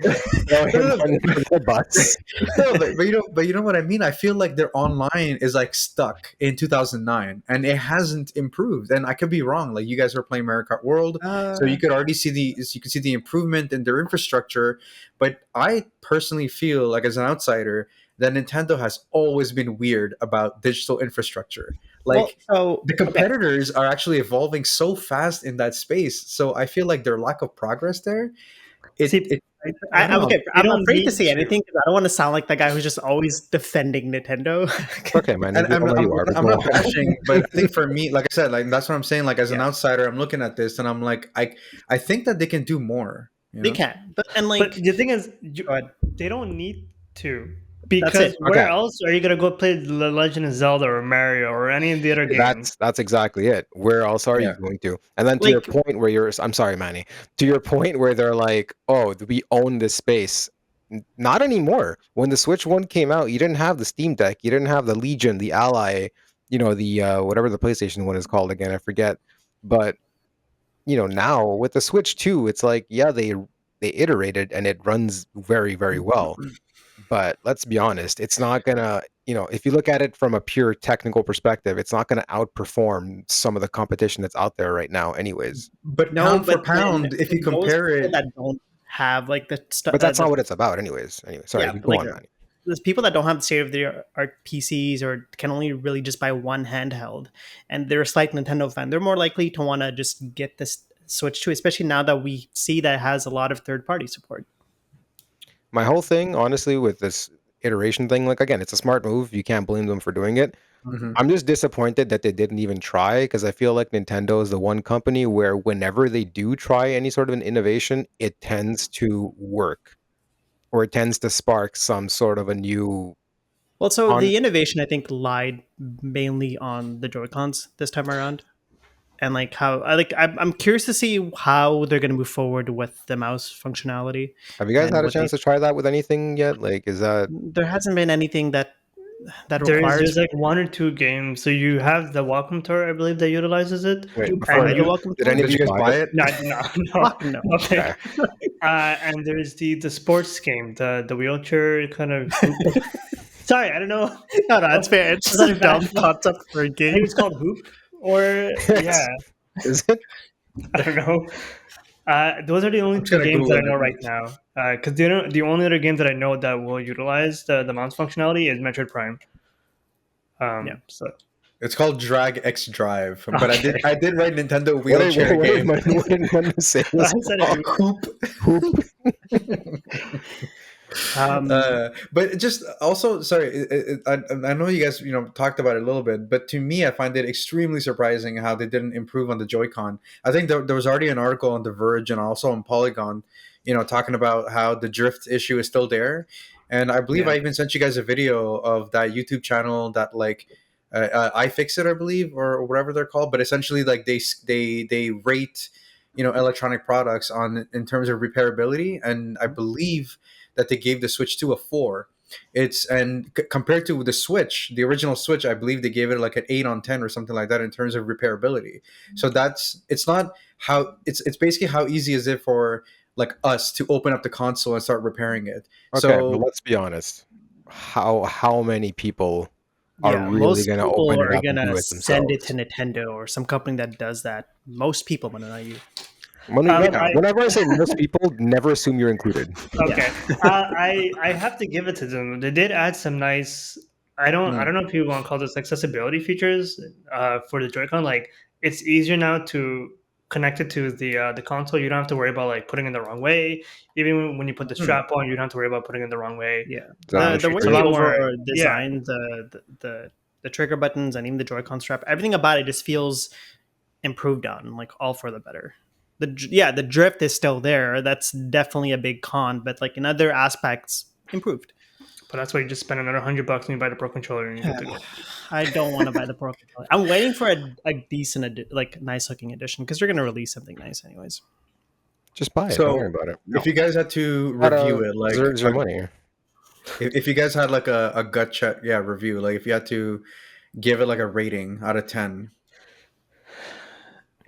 throw him No, no, under the bus. no, but you know what I mean. I feel like their online is like stuck in 2009, and it hasn't improved. And I could be wrong. Like you guys were playing Mario Kart World, so you could already see the improvement in their infrastructure. But I personally feel like as an outsider that Nintendo has always been weird about digital infrastructure. Well, Like so the okay. competitors are actually evolving so fast in that space. So I feel like their lack of progress there. See, It I don't I'm know. okay. you I'm don't afraid to need say to. anything because I don't want to sound like the guy who's just always defending Nintendo. Okay, man. And We all know you are. But I'm go not on. bashing, but I think for me, like I said, like that's what I'm saying. Like as an Yeah. outsider, I'm looking at this and I'm like, I think that they can do more. You They know? can, but and But like, the thing is, go ahead. they don't need to. That's Because it. where Okay, else are you gonna go play The Legend of Zelda or Mario or any of the other games? that's exactly it. Where else are you Yeah. going to? And then to your Like, point where I'm sorry, Manny. To your point where they're like, oh, we own this space. Not anymore. When the Switch One came out, you didn't have the Steam Deck, you didn't have the Legion, the Ally, the whatever the PlayStation one is called again, I forget. But now with the Switch 2, it's like, yeah, they iterated and it runs very, very well. But let's be honest, it's not gonna, if you look at it from a pure technical perspective, it's not gonna outperform some of the competition that's out there right now, anyways. But no, pound for but then pound, if you those compare people it, that don't have like the stuff, But that's not what it's about, anyways. Anyway, sorry, yeah, go like on, Manny. there's people that don't have the state of the art PCs or can only really just buy one handheld, and they're a slight Nintendo fan. They're more likely to want to just get this Switch 2, especially now that we see that it has a lot of third party support. My whole thing, honestly, with this iteration thing, like again, it's a smart move. You can't blame them for doing it. Mhm. I'm just disappointed that they didn't even try because I feel like Nintendo is the one company where whenever they do try any sort of an innovation, it tends to work or it tends to spark some sort of a new Well, so on. the innovation I think lied mainly on the Joy Cons this time around, and like how I'm curious to see how they're going to move forward with the mouse functionality Have you guys and had a what they. chance to try that with anything yet? Like, is that There hasn't been anything that There's requires. like one or two games. So you have the Welcome Tour, I believe, that utilizes it. wait You before buy And the you welcome did tour? any of did you you guys buy buy it? it? no, no, no, Fuck no. okay. Okay. And there's the sports game, the wheelchair kind of. Sorry, I don't know. No, that's fair. It's Was just that a a dumb bad? concept for a I game. think it's called Hoop, or yeah, Is it? I don't know. Those are the only I'm just two gonna games that Google I know right it. now. Because the only other game that I know that will utilize the mouse functionality is Metroid Prime. Yeah. So It's called Drag X Drive, but okay, I did write Nintendo What did wheelchair game. what did Manu say? It I was said called? it. Hoop. Um, But just also, sorry, I know you guys talked about it a little bit, but to me, I find it extremely surprising how they didn't improve on the Joy-Con. I think there was already an article on The Verge and also on Polygon, talking about how the drift issue is still there, and I believe yeah. I even sent you guys a video of that YouTube channel that like. iFixit, I believe, or whatever they're called, but essentially, like they rate, electronic products on in terms of repairability, and I believe that they gave the Switch 2 a 4. It's and compared to the Switch, the original Switch, I believe they gave it like an 8 on 10 or something like that in terms of repairability. So it's not how it's basically how easy is it for like us to open up the console and start repairing it. Okay, but So let's be honest. How many people are Yeah, really most gonna people open it are up and gonna do it send it to themselves? Nintendo or some company that does that. Most people, but not you. Yeah, I whenever I say most people, never assume you're included. Yeah. okay. I have to give it to them. They did add some nice. I don't know if you want to call this accessibility features for the Joy-Con. Like it's easier now to connect it to the console. You don't have to worry about like putting it the wrong way. Even when you put the Hmm. strap on, you don't have to worry about putting it the wrong way. Yeah, Is that the way It's a they lot frustrating? more. over Yeah, designed the trigger buttons and even the Joy-Con strap, everything about it just feels improved on, like all for the better. The drift is still there. That's definitely a big con, but like in other aspects, improved. but that's why you just spend another $100 and you buy the Pro controller and you're good to go. I don't want to buy the Pro controller. I'm waiting for a decent, like nice looking edition because they're going to release something nice, anyways. Just buy it. Don't worry so about it. if you guys had to But, review it, like deserves your money. if you guys had like a gut check, yeah, review, like if you had to give it like a rating out of 10.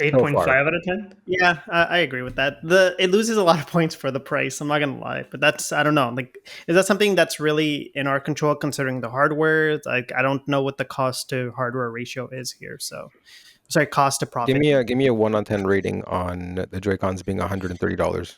So 8.5 far. out of 10. Yeah, I agree with that. It loses a lot of points for the price. I'm not gonna lie, but that's I don't know. Like, is that something that's really in our control considering the hardware? Like, I don't know what the cost to hardware ratio is here. So, sorry, cost to Give profit. me a 1 on 10 rating on the Joy-Cons being $130.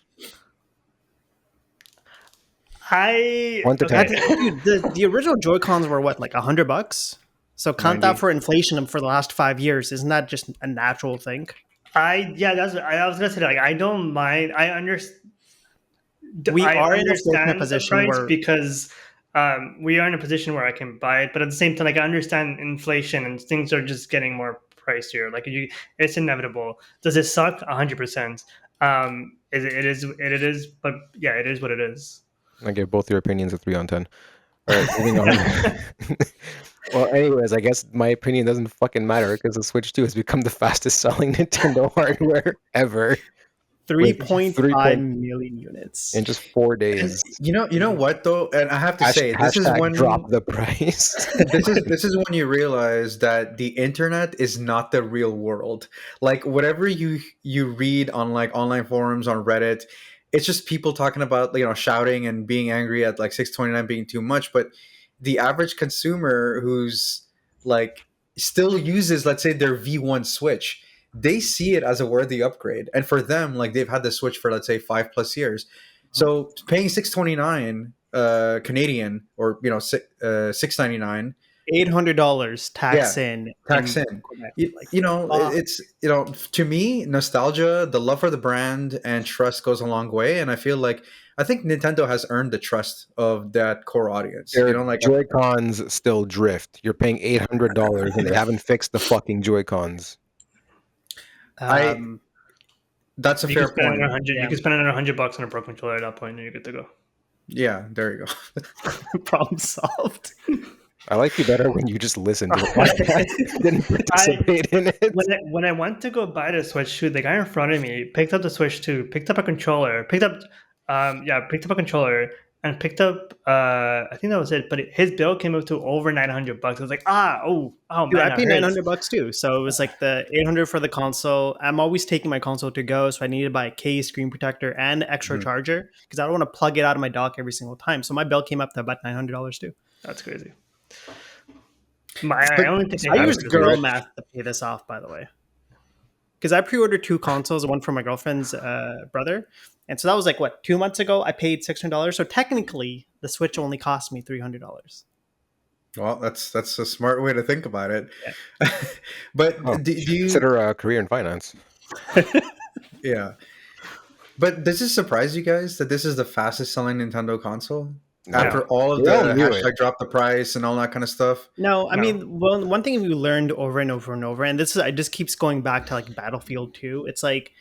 I 1 to 10. okay. Dude, the original Joy Cons were what, like $100? So count that 90. for inflation for the last 5 years. Isn't that just a natural thing? I was gonna say like I don't mind. We I are in a fortunate understand the position price where because we are in a position where I can buy it, but at the same time, like I understand inflation and things are just getting more pricier. Like it's inevitable. Does it suck? 100%. It is, but yeah, it is what it is. I give both your opinions a 3 on 10. All right, moving on. Well, anyways, I guess my opinion doesn't fucking matter because the Switch 2 has become the fastest selling Nintendo hardware ever with 3 3.5 point million units. in just 4 days. You know what though, and I have to say, this is Hashtag when drop the price. this is when you realize that the internet is not the real world. Like whatever you read on like online forums on Reddit, it's just people talking about, shouting and being angry at like 629 being too much. But the average consumer who's like still uses, let's say, their V1 Switch, they see it as a worthy upgrade, and for them, like they've had the Switch for, let's say, 5+ years. So paying 629 Canadian, or 699, $800 yeah, tax in tax in. Quebec. You, Like, you know, fuck. it's to me, nostalgia, the love for the brand, and trust goes a long way. And I think Nintendo has earned the trust of that core audience. Their Like Joy-Cons still drift. You're paying $800 and they haven't fixed the fucking Joy-Cons. I Um, That's a You can fair spend point. another 100. You yeah, can spend another $100 on a Pro Controller at that point, and you're good to go. Yeah, there you go. problem solved. I like you better when you just listen to the podcast, didn't participate in it. When I went to go buy the Switch 2, the guy in front of me picked up the Switch 2, picked up a controller, picked up a controller, and picked up I think that was it. But his bill came up to over $900. I was like, oh Dude, man, I that paid hurts. $900 too. So it was like the 800 for the console. I'm always taking my console to go, so I needed to buy a case, screen protector, and extra Mhm. charger because I don't want to plug it out of my dock every single time. So my bill came up to about $900 too. That's crazy. I But only think I I have used it. girl rich. math to pay this off, by the way, because I pre-ordered 2 consoles, one for my girlfriend's brother, and so that was like what 2 months ago. I paid $600, so technically the Switch only cost me $300. well, that's a smart way to think about it. Yeah. But Oh, do you should you? consider a career in finance. Yeah. But does this surprise you guys that this is the fastest selling Nintendo console No. after all of We all the knew it. hashtag drop the price and all that kind of stuff? No, I No. mean, well, one thing we learned over and over and over, and this is, I just keeps going back to like Battlefield 2. It's like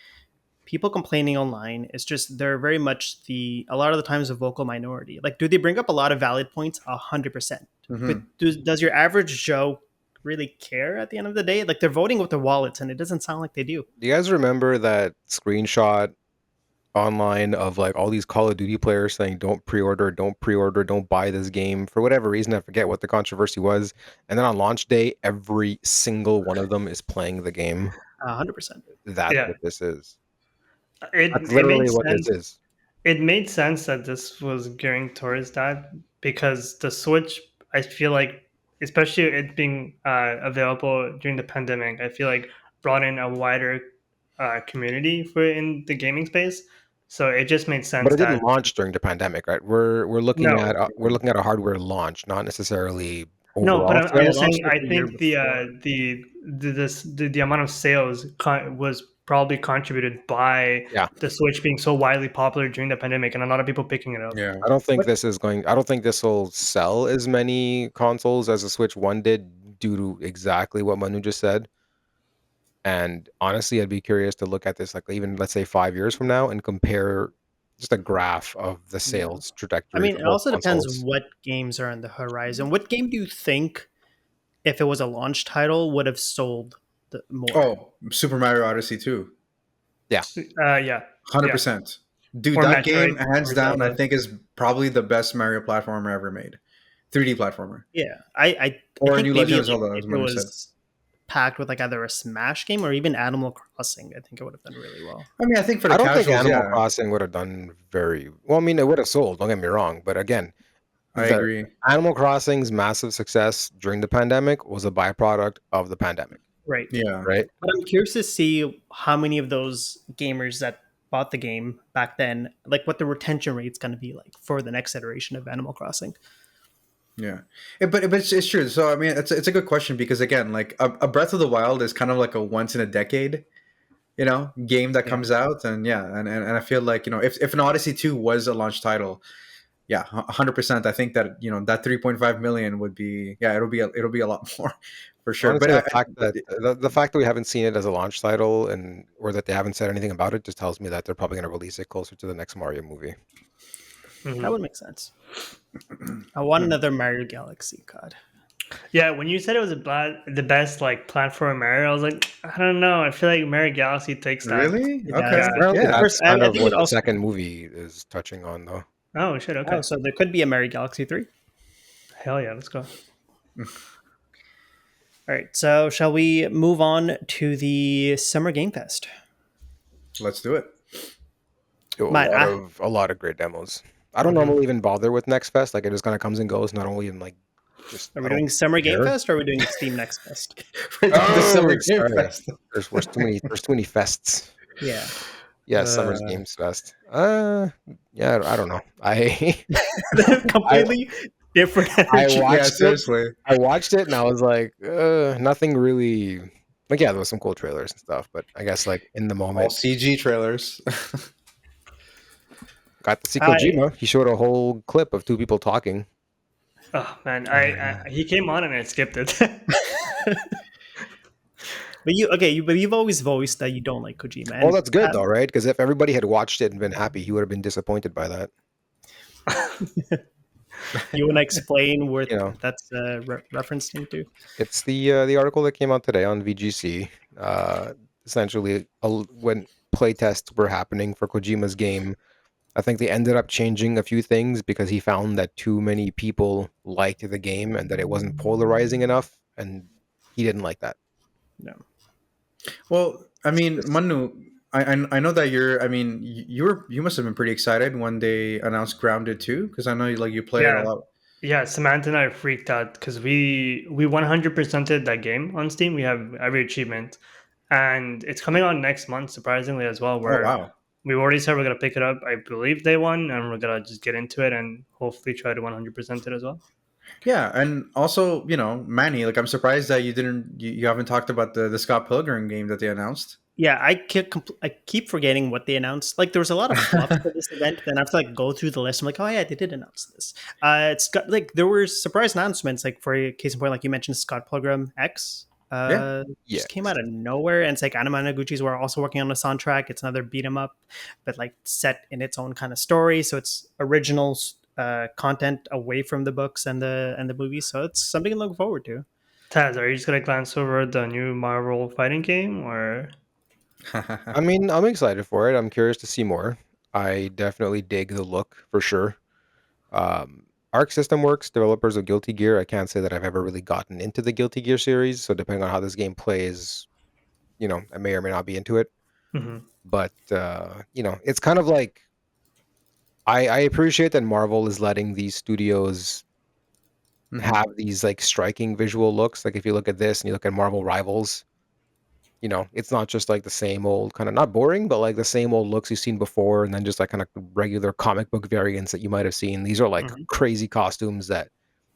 people complaining online. It's just they're very much a lot of the times a vocal minority. Like, do they bring up a lot of valid points? 100%. But Hmm. does your average Joe really care at the end of the day? Like, they're voting with their wallets, and it doesn't sound like they do. Do you guys remember that screenshot online of like all these Call of Duty players saying don't pre-order, don't buy this game for whatever reason? I forget what the controversy was. And then on launch day, every single one of them is playing the game. 100%. That's Yeah, what this is. That's it made literally what this sense. is. It made sense that this was gearing towards that because the Switch, I feel like, especially it being available during the pandemic, I feel like brought in a wider community for in the gaming space. So it just made But sense it that didn't launch during the pandemic, right? We're looking no, at a hardware launch, not necessarily no, but overall Yeah, I'm it sales. launched saying like I the year think before. the amount of sales was probably contributed by Yeah. the Switch being so widely popular during the pandemic and a lot of people picking it up. Yeah. I don't think this will sell as many consoles as the Switch 1 did due to exactly what Manu just said. And honestly, I'd be curious to look at this like even let's say 5 years from now and compare just a graph of the Yeah. sales I trajectory mean, for it both also depends consoles. what games are on the horizon. What game do you think, if it was a launch title, would have sold more? Oh, Super Mario Odyssey 2. Yeah. Yeah, 100%. Dude, or that Metroid game, hands or down, I Zelda. think is probably the best Mario platformer ever made. 3D platformer. Yeah, I Or a think new maybe Legend of like Zelda, if as it Manu said. was packed with like either a Smash game or even Animal Crossing, I think it would have done really well. I mean, I think for the I don't think casuals, Animal yeah, Crossing would have done very well. I mean, it would have sold. Don't get me wrong, but again, I the agree. Animal Crossing's massive success during the pandemic was a byproduct of the pandemic, Right. Yeah. right? But I'm curious to see how many of those gamers that bought the game back then, like what the retention rate's going to be like for the next iteration of Animal Crossing. Yeah, but it's true. So I mean, it's a good question because again, like a Breath of the Wild is kind of like a once in a decade, game that Yeah. comes out, and yeah, and I feel like if an Odyssey 2 was a launch title, yeah, 100%. I think that that 3.5 million would be, yeah, it'll be a lot more for sure. But Honestly, the fact that we haven't seen it as a launch title and or that they haven't said anything about it just tells me that they're probably going to release it closer to the next Mario movie. That would make sense. I want another Mario Galaxy. God. Yeah, when you said it was the best like platform Mario, I was like, I don't know. I feel like Mario Galaxy takes that. really, It okay, does. Apparently, yeah. that's I kind of think it what the also. second movie is touching on, though. Oh shit. Okay. Oh, so there could be a Mario Galaxy 3. Hell yeah. Let's go. All right. So shall we move on to the Summer Game Fest? Let's do it. A Matt, a lot of great demos. I don't Mhm. normally even bother with Next Fest. Like it just kind of comes and goes. Not only in like just. are I we don't doing Summer Game care. Fest or are we doing Steam Next Fest? The Summer Oh, Game sorry. Fest. There's too many. There's too many fests. Yeah. Yeah, Summer's Uh, Games Fest. Yeah, I don't know. I Completely different I energy. yeah, watched it. seriously. I watched it and I was like, nothing really. Like, yeah, there was some cool trailers and stuff, but I guess like in the All moment, CG trailers. got to see I Kojima. He showed a whole clip of two people talking. Oh man, I he came on and I skipped it. but you've always voiced that you don't like Kojima. Well, And that's good though, right? Because if everybody had watched it and been happy, he would have been disappointed by that. you want to explain where You know, that's referencing to? it's the article that came out today on VGC. Essentially, when playtests were happening for Kojima's game, I think they ended up changing a few things because he found that too many people liked the game and that it wasn't polarizing enough, and he didn't like that. No. Well, I mean, Just- Manu, I know that you're. I mean, you must have been pretty excited when they announced Grounded 2, because I know you played it a Yeah. lot. Yeah, Samantha and I freaked out because we 100%ed that game on Steam. We have every achievement, and it's coming out next month, surprisingly as well. Oh Where wow. we already said we're gonna pick it up. I believe day one, and we're gonna just get into it and hopefully try to 100% it as well. Yeah, and also, Manny, like I'm surprised that you haven't talked about the Scott Pilgrim game that they announced. Yeah, I keep forgetting what they announced. Like there was a lot of fluff for this event. Then I have to like go through the list. I'm like, oh yeah, they did announce this. It's got like there were surprise announcements. Like for case in point, like you mentioned, Scott Pilgrim X. Yeah. Just came out of nowhere, and it's like Anima Noguchi's were also working on a soundtrack. It's another beat 'em up, but like set in its own kind of story. So it's original content away from the books and the movies. So it's something to look forward to. Taz, are you just gonna glance over the new Marvel fighting game, or I mean, I'm excited for it. I'm curious to see more. I definitely dig the look for sure. Arc System Works, developers of Guilty Gear. I can't say that I've ever really gotten into the Guilty Gear series, so depending on how this game plays, I may or may not be into it. Mhm. But it's kind of like I appreciate that Marvel is letting these studios Mhm. have these like striking visual looks. Like if you look at this and you look at Marvel Rivals, it's not just like the same old kind of not boring, but like the same old looks you've seen before, and then just like kind of regular comic book variants that you might have seen. These are like Mhm. crazy costumes that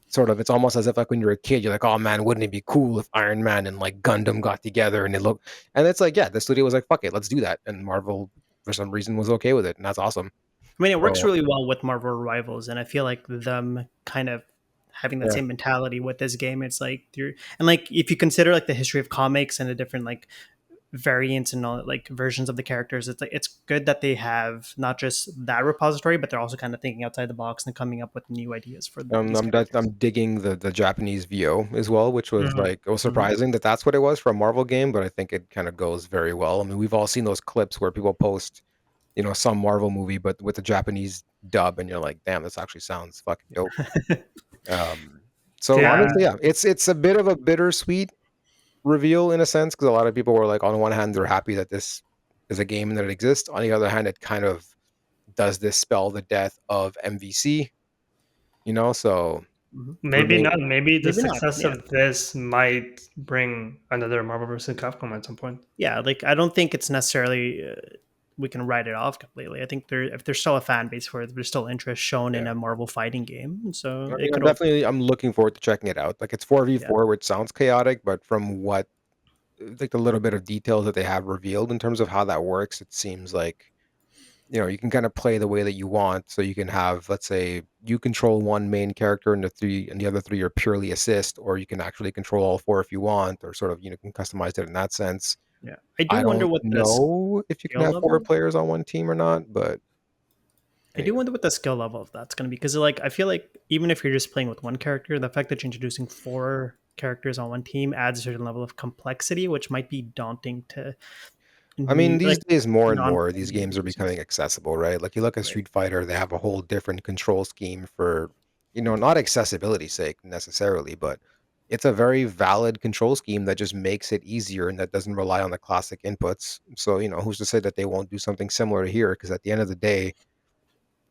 sort of it's almost as if like when you're a kid, you're like, oh man, wouldn't it be cool if Iron Man and like Gundam got together and and it's like, yeah, the studio was like, fuck it, let's do that. And Marvel for some reason was okay with it, and that's awesome. I mean, it works So really well with Marvel Rivals, and I feel like them kind of having that yeah. same mentality with this game. It's like and like if you consider like the history of comics and the different like variants and all like versions of the characters, it's like it's good that they have not just that repository, but they're also kind of thinking outside the box and coming up with new ideas for these characters. I'm digging the Japanese VO as well, which was Mhm. like it was Mhm. surprising that that's what it was for a Marvel game, but I think it kind of goes very well. I mean, we've all seen those clips where people post, some Marvel movie, but with the Japanese dub, and you're like, damn, this actually sounds fucking dope. Um, so Yeah. honestly, yeah, it's a bit of a bittersweet reveal in a sense, because a lot of people were like, on one hand, they're happy that this is a game and that it exists. On the other hand, it kind of does this spell the death of MVC, So Mhm. Maybe remain. not. Maybe the Maybe not. success Yeah. of this might bring another Marvel vs. Capcom at some point. Yeah, like I don't think it's necessarily we can write it off completely. I think if there's still a fan base for it, there's still interest shown in Yeah. a Marvel fighting game, so I it mean, could. I'm looking forward to checking it out. Like it's 4v4, which sounds chaotic, but from what like the little bit of details that they have revealed in terms of how that works, it seems like you can kind of play the way that you want. So you can have, let's say, you control one main character and the other three are purely assist, or you can actually control all four if you want, or sort of can customize it in that sense. Yeah, I do I wonder don't what the know if you can skill have four level. players on one team or not, but I do wonder what the skill level of that's going to be, because like I feel like even if you're just playing with one character, the fact that you're introducing four characters on one team adds a certain level of complexity, which might be daunting to I mean, new these like days, more and more, these non-playing games are users. becoming accessible, right? Like you look at Right. Street Fighter, they have a whole different control scheme for, not accessibility's sake necessarily, but it's a very valid control scheme that just makes it easier and that doesn't rely on the classic inputs. So, who's to say that they won't do something similar here? Because at the end of the day,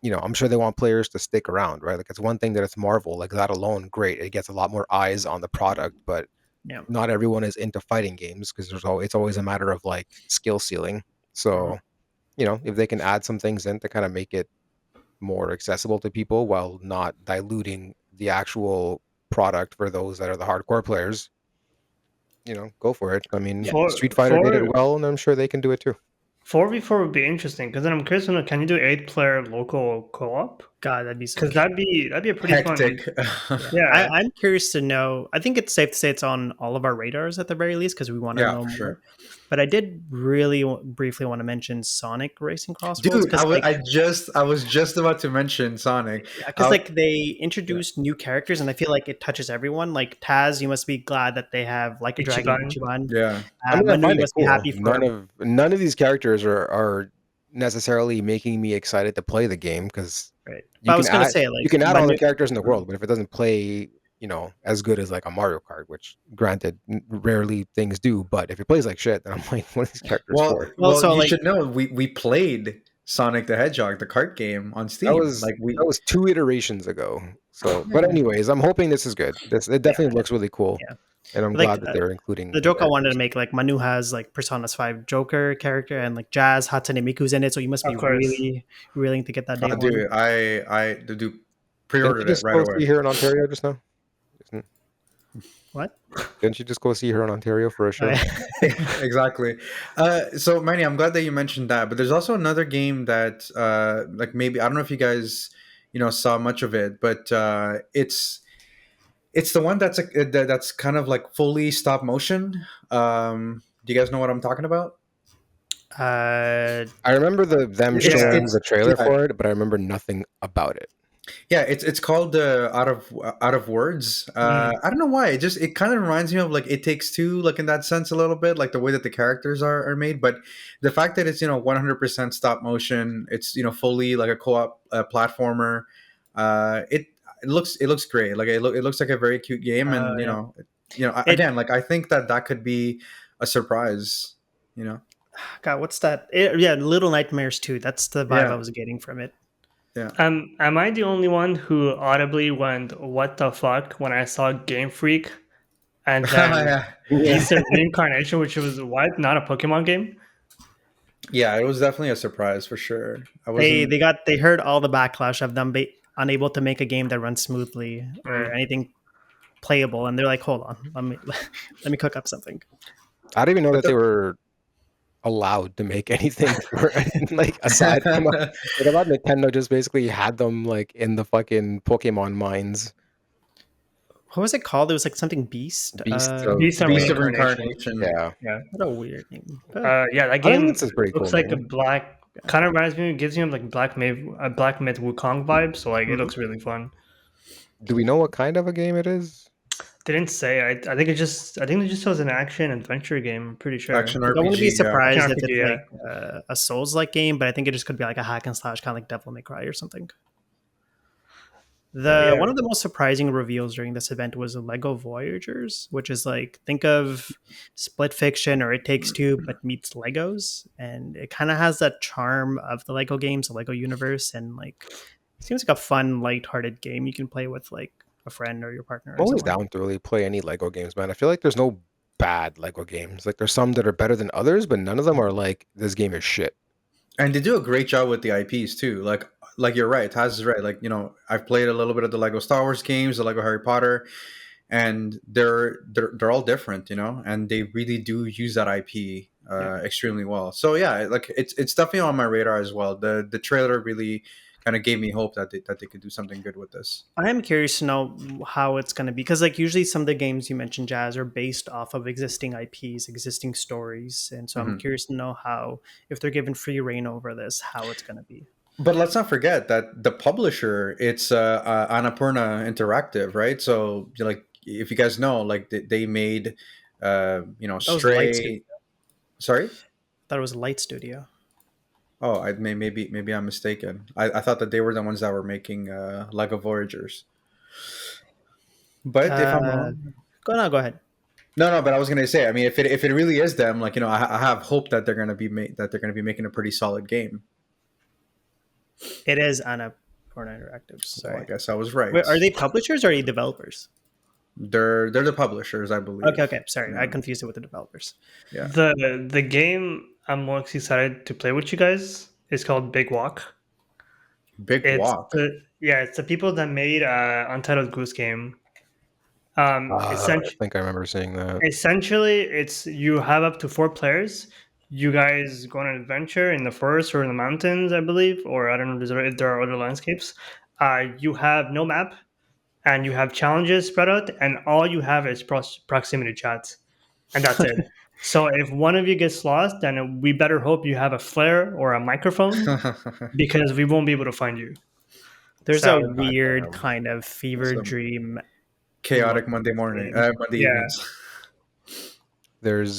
I'm sure they want players to stick around, right? Like it's one thing that it's Marvel, like that alone, great. It gets a lot more eyes on the product, but Yeah. not everyone is into fighting games because it's always a matter of like skill ceiling. So, if they can add some things in to kind of make it more accessible to people while not diluting the actual product for those that are the hardcore players, go for it. I mean, Yeah. Street For Fighter did it for well, and I'm sure they can do it too. 4v4 would be interesting because then I'm curious to know, can you do 8-player local co-op? God, that'd be so. Because that'd be a pretty fun. Hectic. Yeah. I'm curious to know. I think it's safe to say it's on all of our radars at the very least, because we want to Yeah, know for more. sure. But I did really briefly want to mention Sonic Racing Crossroads, Dude, because I was just about to mention Sonic. like they introduced new characters, and I feel like it touches everyone. Like Taz, you must be glad that they have like a dragon Ichiban. Ichiban. Yeah. I mean, I Manu, you find it must be cool. happy for. None of these characters are necessarily making me excited to play the game because Right. you But I can was gonna add say you like can add all the Manu. characters in the world, but if it doesn't play, as good as like a Mario Kart, which granted rarely things do, but if it plays like shit, then I'm like, what are these characters Well, for? Well, well, so you like should know we played Sonic the Hedgehog, the cart game on That Steam. was that was 2 iterations ago. So, but anyways, I'm hoping this is good. It yeah, definitely looks really cool, yeah. and I'm Like glad that they're including the new joke I wanted to characters. make, like Manu has like Persona's 5 Joker character, and like Jazz Hatsune Miku's in it, so you must be Of course. really willing to get that day one. Dude, I do Didn't you pre-ordered it just right go away. see her in Ontario just now? What? Didn't you just go see her in Ontario for a show? Exactly. So Manny, I'm glad that you mentioned that. But there's also another game that, like maybe I don't know if you guys, saw much of it, but it's the one that's kind of like fully stop motion. Do you guys know what I'm talking about? Uh, I remember them It's showing it's the trailer yeah, for it, but I remember nothing about it. yeah, it's called out of words. I don't know why. It kind of reminds me of like It Takes Two, like in that sense a little bit, like the way that the characters are made. But the fact that it's 100% stop motion, it's fully like a co-op platformer. It looks great. Like it looks like a very cute game, and yeah. It again, like I think that could be a surprise. You know, God, what's that? Yeah, Little Nightmares 2. That's the vibe I yeah, was getting from it. yeah. Am I the only one who audibly went, "What the fuck" when I saw Game Freak and then Yeah. Yeah. Beast of Reincarnation, which was what? Not a Pokemon game? Yeah, it was definitely a surprise for sure. I They wasn't. they heard all the backlash of them unable to make a game that runs smoothly or anything playable, and they're like, hold on, let me cook up something. I didn't even know But that they were allowed to make anything for like aside from like I thought Nintendo just basically had them like in the fucking Pokemon mines. What was it called? It was like something Beast. Beasts of Beast of Beast of Reincarnation. Reincarnation. Yeah. Yeah. What a weird name. Yeah, that I think game this is pretty cool. looks like a Man. black. Kind of reminds me, gives you like Black Myth, a Black Myth Wukong vibe. So like, it Mhm. looks really fun. Do we know what kind of a game it is? They didn't say. I think I think it just was an action adventure game. I'm pretty sure. Action I wouldn't be RPG. Yeah. surprised Action if it's RPG, yeah. like a Souls-like game, but I think it just could be like a hack and slash, kind of like Devil May Cry or something. The Yeah. one of the most surprising reveals during this event was the Lego Voyagers, which is like think of Split Fiction or It Takes Two, but meets Legos, and it kind of has that charm of the Lego games, the Lego universe, and like it seems like a fun, light-hearted game you can play with like a friend or your partner I'm or always someone. down to really play any Lego games, man. I feel like there's no bad Lego games. Like there's some that are better than others, but none of them are like this game is shit. And they do a great job with the IPs too. Like you're right, Taz is right. Like, I've played a little bit of the Lego Star Wars games, the Lego Harry Potter, and they're all different, and they really do use that IP Yeah. extremely well. So yeah, like it's definitely on my radar as well. The trailer really kind of gave me hope that they could do something good with this. I am curious to know how it's going to be because, like, usually some of the games you mentioned, Jazz, are based off of existing IPs, existing stories, and so I'm Mhm. curious to know how, if they're given free reign over this, how it's going to be. But let's not forget that the publisher, it's Annapurna Interactive, right? So like, if you guys know, like they made, That was Light Studio. Stray. Sorry. That was Light Studio. Oh, maybe I'm mistaken. I thought that they were the ones that were making Lego Voyagers. But if I'm Uh, wrong, go ahead. no. But I was gonna say, I mean, if it really is them, like, I have hope that they're gonna be making a pretty solid game. It is Annapurna Interactive. Well, I Sorry. guess I was right. Wait, are they publishers or are they developers? They're the publishers, I believe. Okay. Sorry, I Yeah. confused it with the developers. Yeah. The game I'm most excited to play with you guys is called Big Walk. Big Walk. It's the people that made Untitled Goose Game. I think I remember seeing that. Essentially, it's you have up to 4 players. You guys go on an adventure in the forest or in the mountains, I believe, or I don't know if there are other landscapes. You have no map, and you have challenges spread out, and all you have is proximity chat, and that's it. So if one of you gets lost, then we better hope you have a flare or a microphone because we won't be able to find you. There's So a weird Goddamn. kind of fever Some dream. Chaotic look Monday to this morning, game. Monday Yeah. evenings. There's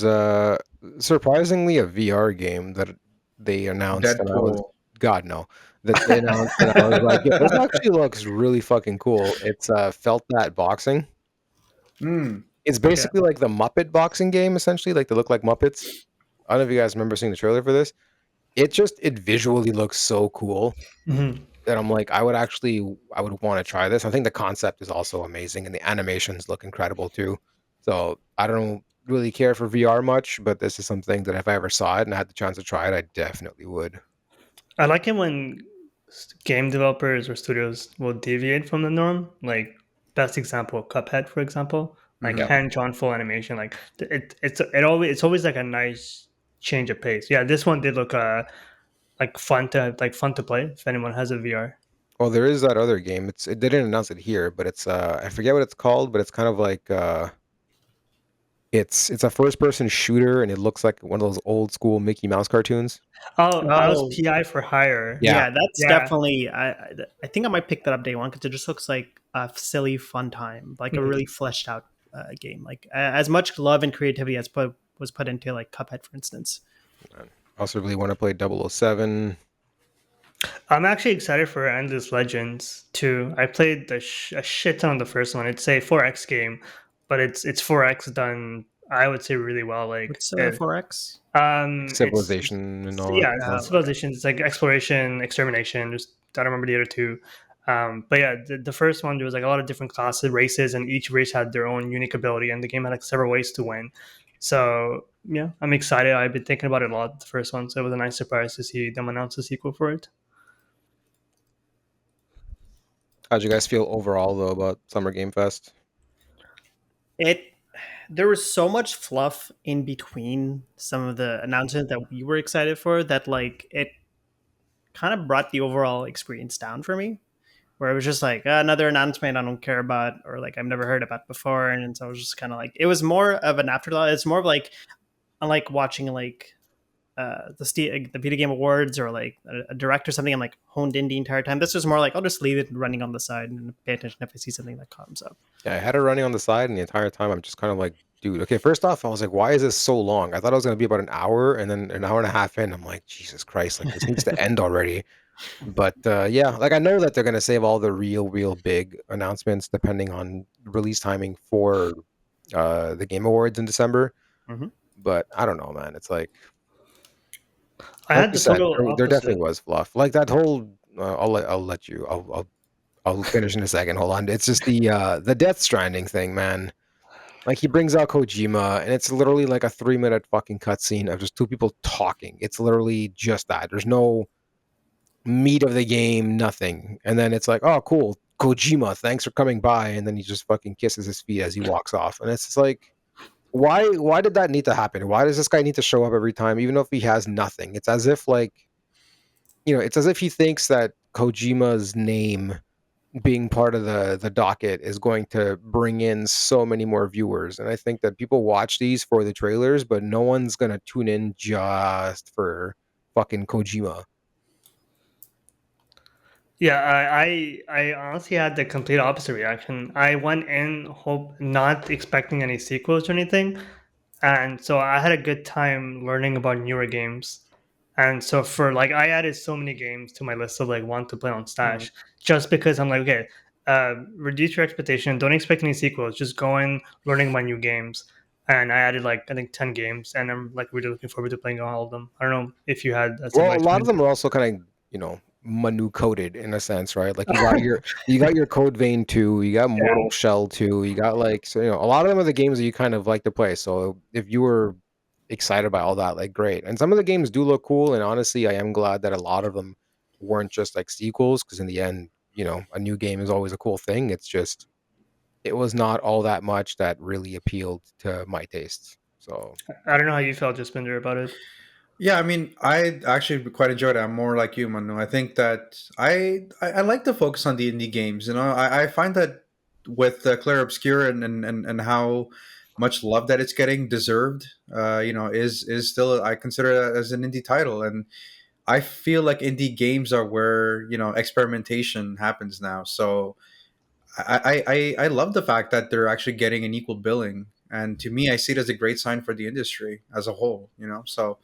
surprisingly a VR game that they announced, and I was Deadpool. no, that they announced, and I was like, yo, this actually looks really fucking cool. It's Felt That Boxing. Mm. It's basically like the Muppet boxing game, essentially. Like they look like Muppets. I don't know if you guys remember seeing the trailer for this. It visually looks so cool Mhm. that I'm like, I would want to try this. I think the concept is also amazing, and the animations look incredible too. So I don't really care for VR much, but this is something that if I ever saw it and I had the chance to try it, I definitely would. I like it when game developers or studios will deviate from the norm. Like best example, Cuphead, for example, like Mhm. hand-drawn full animation. Like it's always like a nice change of pace. Yeah, this one did look like fun to play if anyone has a VR. Well, there is that other game. They didn't announce it here, but it's I forget what it's called, but it's kind of like it's a first person shooter and it looks like one of those old school Mickey Mouse cartoons. Oh, I was Oh, PI for hire. Yeah. yeah, that's Yeah. definitely. I think I might pick that up day one because it just looks like a silly fun time, like a Mhm. really fleshed out game. Like as much love and creativity as was put into like Cuphead, for instance. I also really want to play 007. I'm actually excited for Endless Legends too. I played a shit ton of the first one. It's a 4X game, but it's 4X done, I would say, really well. Like What's 4X? Civilization and all that stuff. Civilization. It's like exploration, extermination. Just I don't remember the other two. But yeah, the first one there was like a lot of different classes, races, and each race had their own unique ability, and the game had like several ways to win. So yeah, I'm excited. I've been thinking about it a lot. The first one, so it was a nice surprise to see them announce a sequel for it. How'd you guys feel overall though about Summer Game Fest? There was so much fluff in between some of the announcements that we were excited for that like it kind of brought the overall experience down for me, where it was just like another announcement I don't care about or like I've never heard about before, and so I was just kind of like it was more of an afterthought. It's more of like unlike watching like the video game awards or like a direct or something. I'm like honed in the entire time. This was more like I'll just leave it running on the side and pay attention if I see something that comes up. Yeah, I had it running on the side, and the entire time I'm just kind of like, dude, okay, first off, I was like, why is this so long? I thought it was going to be about an hour, and then an hour and a half in, I'm like, Jesus Christ, like this needs to end already. But yeah, like I know that they're gonna save all the real big announcements depending on release timing for the Game Awards in December. Mhm. But I don't know, man. It's I like had you the said, total there opposite. definitely was fluff. Like that whole. I'll let you. I'll finish in a second. Hold on. It's just the Death Stranding thing, man. Like he brings out Kojima, and it's literally like a 3 minute fucking cutscene of just two people talking. It's literally just that. There's no meat of the game, nothing. And then it's like, oh, cool, Kojima, thanks for coming by. And then he just fucking kisses his feet as he walks off. And it's just like, why did that need to happen? Why does this guy need to show up every time, even if he has nothing? It's as if like, it's as if he thinks that Kojima's name being part of the docket is going to bring in so many more viewers. And I think that people watch these for the trailers, but no one's gonna tune in just for fucking Kojima. Yeah, I honestly had the complete opposite reaction. I went in not expecting any sequels or anything, and so I had a good time learning about newer games. And so for like, I added so many games to my list of like want to play on Mhm. Stash, just because I'm like, okay, reduce your expectation. Don't expect any sequels. Just go in learning my new games. And I added like I think 10 games, and I'm like really looking forward to playing all of them. I don't know if you had a Well, similar a lot of experience. them are also kind of, Manu coded in a sense, right? Like you got your Code Vein 2, you got Mortal Yeah. Shell 2, you got like so a lot of them are the games that you kind of like to play. So if you were excited by all that, like great. And some of the games do look cool, and honestly, I am glad that a lot of them weren't just like sequels, because in the end, a new game is always a cool thing. It's just it was not all that much that really appealed to my tastes. So I don't know how you felt, Jaspinder, about it. Yeah, I mean, I actually quite enjoyed it. I'm more like you, Manu. I think that I like to focus on the indie games. I find that with Claire Obscure and how much love that it's getting deserved, is still, I consider that as an indie title. And I feel like indie games are where experimentation happens now. So I love the fact that they're actually getting an equal billing. And to me, I see it as a great sign for the industry as a whole. So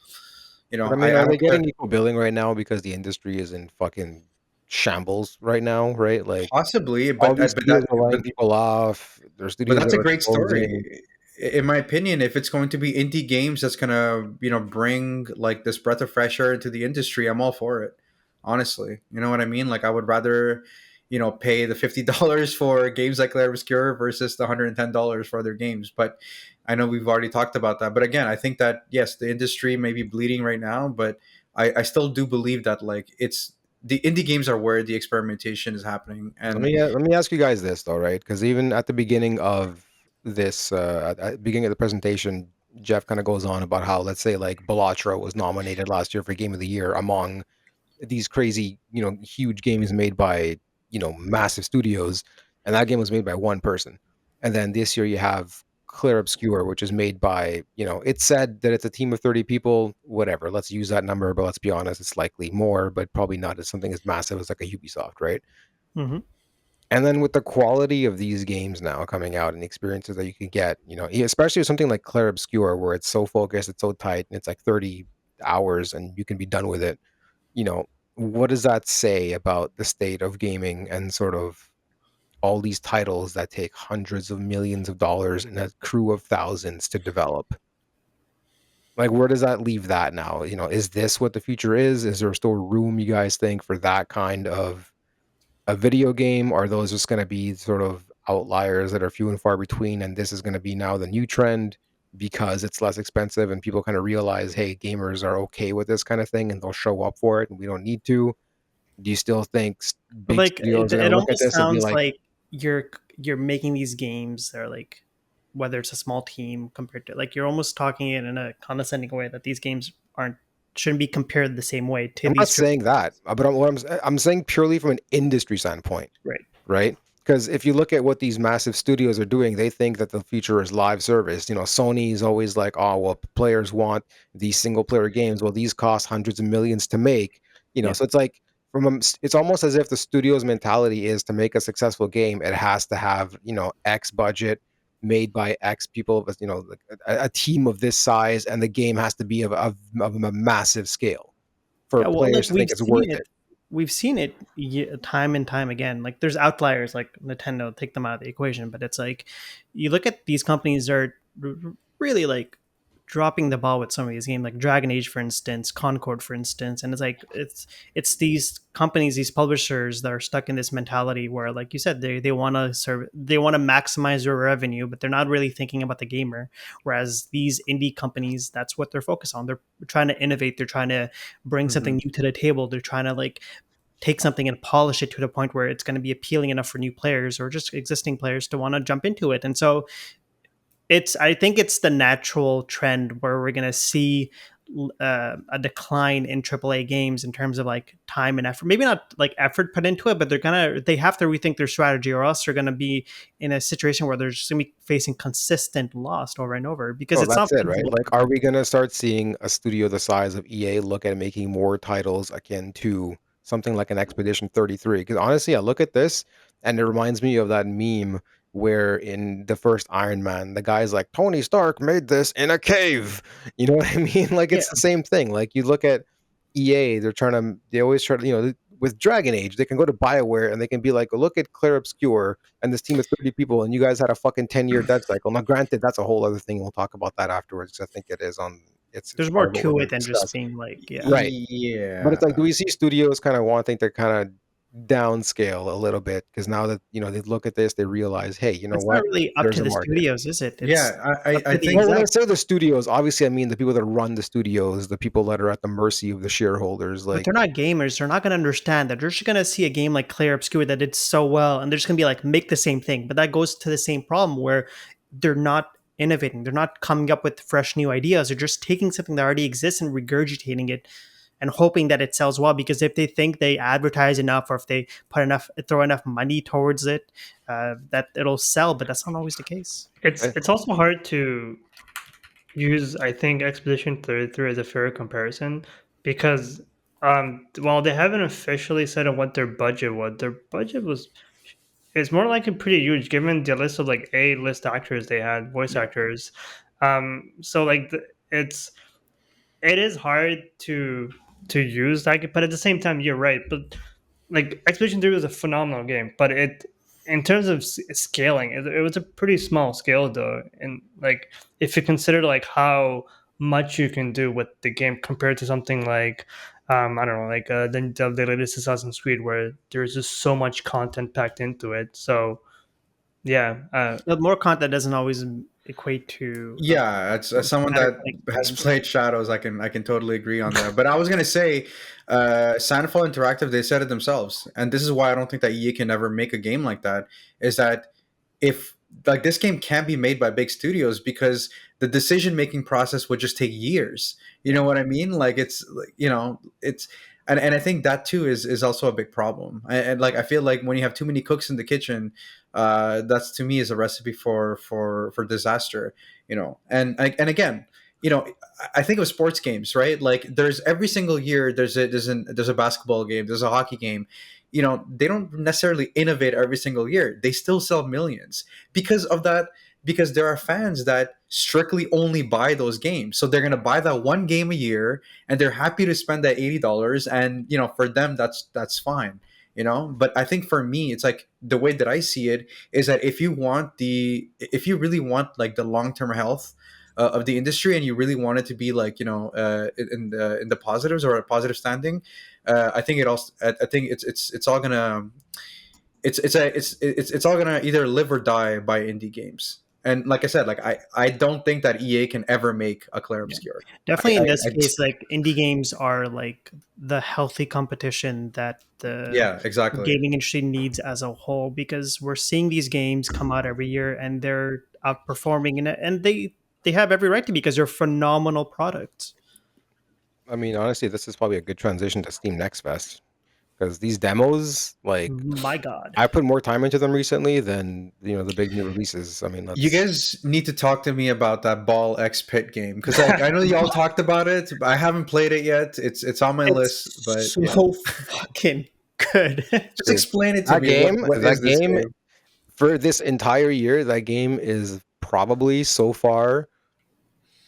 but I I mean, are hope they that. getting equal billing right now because the industry is in fucking shambles right now, right? Like Possibly, all these but that studios are laying people off. There's but studios that's that a are great closing. story, in my opinion. If it's going to be indie games that's gonna bring like this breath of fresh air into the industry, I'm all for it. Honestly, you know what I mean. Like I would rather pay the $50 for games like Clair Obscure versus the $110 for other games. But I know we've already talked about that. But again, I think that yes, the industry may be bleeding right now, but I still do believe that like it's the indie games are where the experimentation is happening. And Let me ask you guys this though, right? Because even at the beginning of this, at the beginning of the presentation, Jeff kind of goes on about how, let's say, like Balatro was nominated last year for Game of the Year among these crazy, huge games made by, massive studios, and that game was made by one person. And then this year you have Clair Obscure, which is made by, it said that it's a team of 30 people, whatever. Let's use that number, but let's be honest, it's likely more, but probably not as something as massive as like a Ubisoft, right? Mhm. And then with the quality of these games now coming out and the experiences that you can get, especially with something like Clair Obscure, where it's so focused, it's so tight, and it's like 30 hours and you can be done with it, you know, what does that say about the state of gaming and sort of all these titles that take hundreds of millions of dollars and a crew of thousands to develop? Like, where does that leave that now? Is this what the future is? Is there still room, you guys think, for that kind of a video game? Or are those just going to be sort of outliers that are few and far between? And this is going to be now the new trend because it's less expensive and people kind of realize, hey, gamers are okay with this kind of thing and they'll show up for it and we don't need to. Do you still think But big like studios are going it to look at almost this and be sounds like, like you're making these games that are like, whether it's a small team compared to, like, you're almost talking it in a condescending way that these games aren't shouldn't be compared the same way to I'm not these saying triple that, A's. but I'm saying purely from an industry standpoint, Right. right? Because if you look at what these massive studios are doing, they think that the future is live service. Sony is always like, oh, well, players want these single player games. Well, these cost hundreds of millions to make. Yeah. So it's like it's almost as if the studio's mentality is to make a successful game, it has to have X budget, made by X people, like a team of this size, and the game has to be of a massive scale for Yeah, well, like players to we've think it's seen worth it. it. we've seen it time and time again. Like there's outliers like Nintendo, take them out of the equation, but it's like you look at these companies that are really like dropping the ball with some of these games, like Dragon Age, for instance, Concord, for instance, and it's like it's these companies, these publishers that are stuck in this mentality where, like you said, they want to serve, they want to maximize their revenue, but they're not really thinking about the gamer. Whereas these indie companies, that's what they're focused on. They're trying to innovate. They're trying to bring something new to the table. They're trying to like take something and polish it to the point where it's going to be appealing enough for new players or just existing players to want to jump into it. And so I think it's the natural trend where we're going to see a decline in AAA games in terms of like time and effort. Maybe not like effort put into it, but they have to rethink their strategy, or else they're gonna be in a situation where they're just gonna be facing consistent loss over and over because Well, it's not that's it, right? feasible. Like, are we gonna start seeing a studio the size of EA look at making more titles akin to something like an Expedition 33? Because honestly, I look at this and it reminds me of that meme where in the first Iron Man, the guy's like, Tony Stark made this in a cave. You know what I mean? Like, Yeah, it's the same thing. Like, you look at EA, they always try to, with Dragon Age, they can go to BioWare and they can be like, look at Claire Obscure and this team of 30 people, and you guys had a fucking 10-year dev cycle. Now, granted, that's a whole other thing. We'll talk about that afterwards. I think it is on. It's there's part more of what we're to going it to than just discuss. being like, yeah. Right, but Yeah. it's like, do we see studios kind of wanting to kind of downscale a little bit because now that they look at this, they realize, hey, you know It's not what? really up There's to a the market. studios, is it? It's Yeah, I up to the think Well, when I execs. say the studios, obviously I mean the people that run the studios, the people that are at the mercy of the shareholders. But Like, they're not gamers. They're not going to understand that. They're just going to see a game like Clair Obscur that did so well, and they're just going to be like, make the same thing. But that goes to the same problem where they're not innovating. They're not coming up with fresh new ideas. They're just taking something that already exists and regurgitating it and hoping that it sells well. Because if they think they advertise enough, or if they throw enough money towards it, that it'll sell. But that's not always the case. I, It's also hard to use, I think, Expedition 33 as a fair comparison because while they haven't officially said on what their budget was, it's more likely pretty huge given the list of like A-list actors they had, voice actors. So like it is hard to use that, but at the same time, you're right. But like Expedition 3 was a phenomenal game, but it in terms of scaling, it was a pretty small scale though, and like if you consider like how much you can do with the game compared to something like I don't know, like the latest Assassin's Creed, where there's just so much content packed into it. So yeah, But more content doesn't always equate to yeah, it's as someone better that has experience. played Shadows, I can totally agree on that. But I was gonna say, Sanfall Interactive, they said it themselves, and this is why I don't think that EA can ever make a game like that. Is that if like this game can't be made by big studios because the decision making process would just take years. You know what I mean? Like it's like, it's and I think that too is also a big problem. And like I feel like when you have too many cooks in the kitchen, that's to me is a recipe for disaster. And again, I think of sports games, right? Like there's every single year there's a basketball game, there's a hockey game. They don't necessarily innovate every single year. They still sell millions because of that, because there are fans that strictly only buy those games. So they're going to buy that one game a year and they're happy to spend that $80, and for them that's fine. But I think for me it's like the way that I see it is that if you really want like the long-term health of the industry, and you really want it to be like in the positives or a positive standing, I think it also I think it's all gonna it's all gonna either live or die by indie games. And like I said, like I don't think that EA can ever make a Clair Yeah. Obscur. Definitely in this case, like indie games are like the healthy competition that the Yeah, exactly. gaming industry needs as a whole, because we're seeing these games come out every year and they're outperforming in it, and they have every right to, because they're phenomenal products. I mean, honestly, this is probably a good transition to Steam Next Fest because these demos, like, My God. I put more time into them recently than the big new releases. I mean, You that's guys need to talk to me about that Ball X Pit game, because like I know y'all talked about it, but I haven't played it yet. It's on my list, but It's yeah, so fucking good. just dude, explain it to that me. What game. what That is this game game? for this entire year, that game is probably so far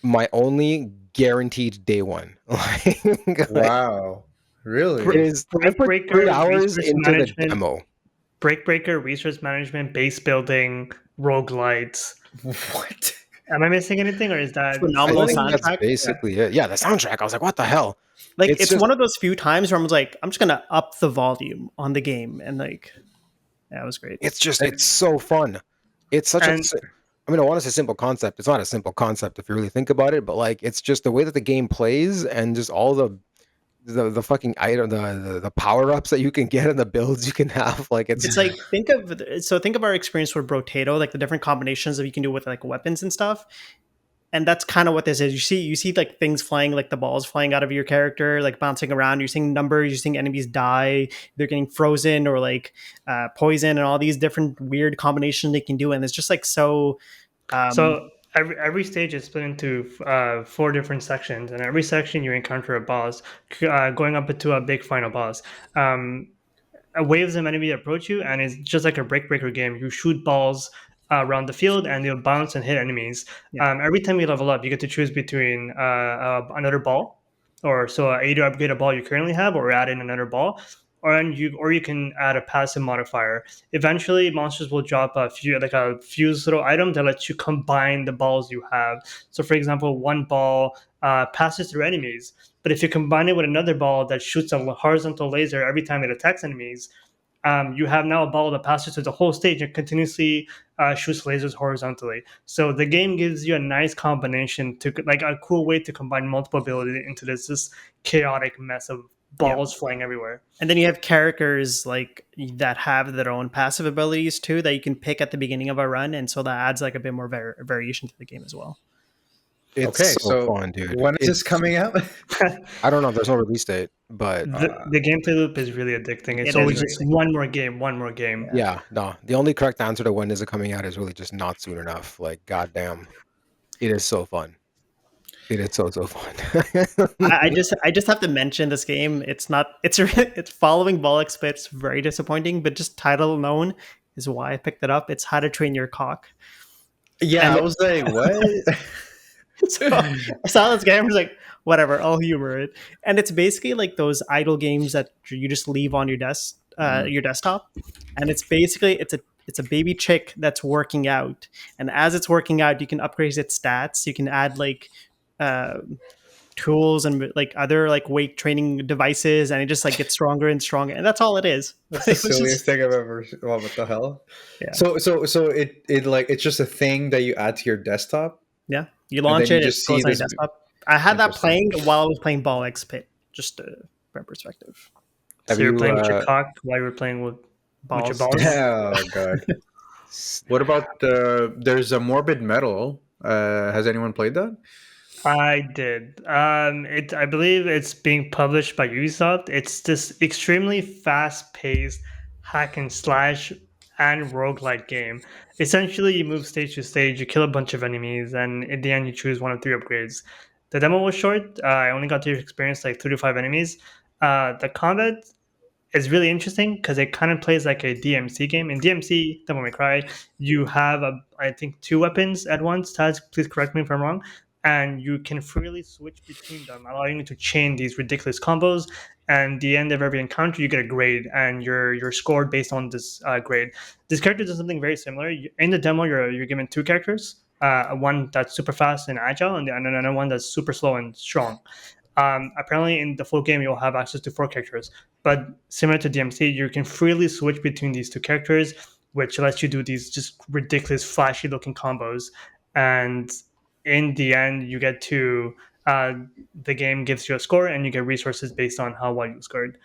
my only guaranteed day one. like, Wow. It Really? is. I put 3 Breakbreaker, hours resource into the management, demo. Breakbreaker, resource management, base building, roguelites. What? Am I missing anything, or is that I Phenomenal think something? that's soundtrack. basically it. Yeah, the soundtrack. I was like, what the hell? Like It's it's just one of those few times where I was like, I'm just gonna up the volume on the game, and like, yeah, it was great. it's so fun. It's such a And I mean, I want to say simple concept. It's not a simple concept if you really think about it, but like it's just the way that the game plays and just all the fucking item the power-ups that you can get and the builds you can have. Like It's like think of our experience with Brotato, like the different combinations that you can do with like weapons and stuff. And that's kind of what this is. You see like things flying, like the balls flying out of your character, like bouncing around. You're seeing numbers. You're seeing enemies die. They're getting frozen or like poison, and all these different weird combinations they can do. And it's just like so. Um, so every stage is split into 4 different sections, and every section you encounter a boss, going up into a big final boss. Waves of enemy approach you, and it's just like a breaker game. You shoot balls around the field, and they'll bounce and hit enemies. yeah, Every time you level up, you get to choose between another ball, or so either upgrade a ball you currently have, or add in another ball, or you can add a passive modifier. Eventually, monsters will drop a fuse little item that lets you combine the balls you have. So, for example, one ball passes through enemies, but if you combine it with another ball that shoots a horizontal laser every time it attacks enemies, you have now a ball that passes through the whole stage and continuously shoots lasers horizontally. So the game gives you a nice combination to like a cool way to combine multiple abilities into this chaotic mess of yeah. balls flying everywhere. And then you have characters like that have their own passive abilities too that you can pick at the beginning of a run, and so that adds like a bit more variation to the game as well. it's Okay, so so fun, dude. when is this It's coming out? I don't know. There's no release date, but The gameplay loop is really addicting. It's It is always really just addicting. one more game, one more game. Yeah. yeah, no. The only correct answer to when is it coming out is really just not soon enough. Like, goddamn, it is so fun. It is so fun. I just have to mention this game. It's not. It's following Bollock's, but it's very disappointing. But just title alone is why I picked it up. It's How to Train Your Cock. Yeah, And I was like, what? so I saw this game. I was like, whatever, I'll humor it. And it's basically like those idle games that you just leave on your desktop. And it's basically it's a baby chick that's working out, and as it's working out, you can upgrade its stats. You can add like uh, tools and like other like weight training devices, and it just like gets stronger and stronger. And that's all it is. That's But the it was silliest just thing I've ever. Well, what the hell? Yeah. So it like it's just a thing that you add to your desktop. yeah. You And launch then you it, it just see goes on your this. desktop. I had that Interesting. playing while I was playing Ball X Pit, just for perspective. Have So you're you playing with your cock while you're playing with your Balls. balls. Oh god. What about there's a Morbid Metal? Has anyone played that? I did. I believe it's being published by Ubisoft. It's this extremely fast-paced hack and slash and roguelike game. Essentially, you move stage to stage, you kill a bunch of enemies, and in the end, you choose one of 3 upgrades. The demo was short. I only got to experience like 3 to 5 enemies. The combat is really interesting because it kind of plays like a DMC game. In DMC, Devil May Cry, you have I think 2 weapons at once. Taz, please correct me if I'm wrong. And you can freely switch between them, allowing you to chain these ridiculous combos. And the end of every encounter, you get a grade, and you're scored based on this grade. This character does something very similar. In the demo, you're given 2 characters. One that's super fast and agile, and another one that's super slow and strong. Apparently, in the full game, you'll have access to 4 characters. But similar to DMC, you can freely switch between these 2 characters, which lets you do these just ridiculous, flashy looking combos. And in the end, you get to the game gives you a score, and you get resources based on how well you scored.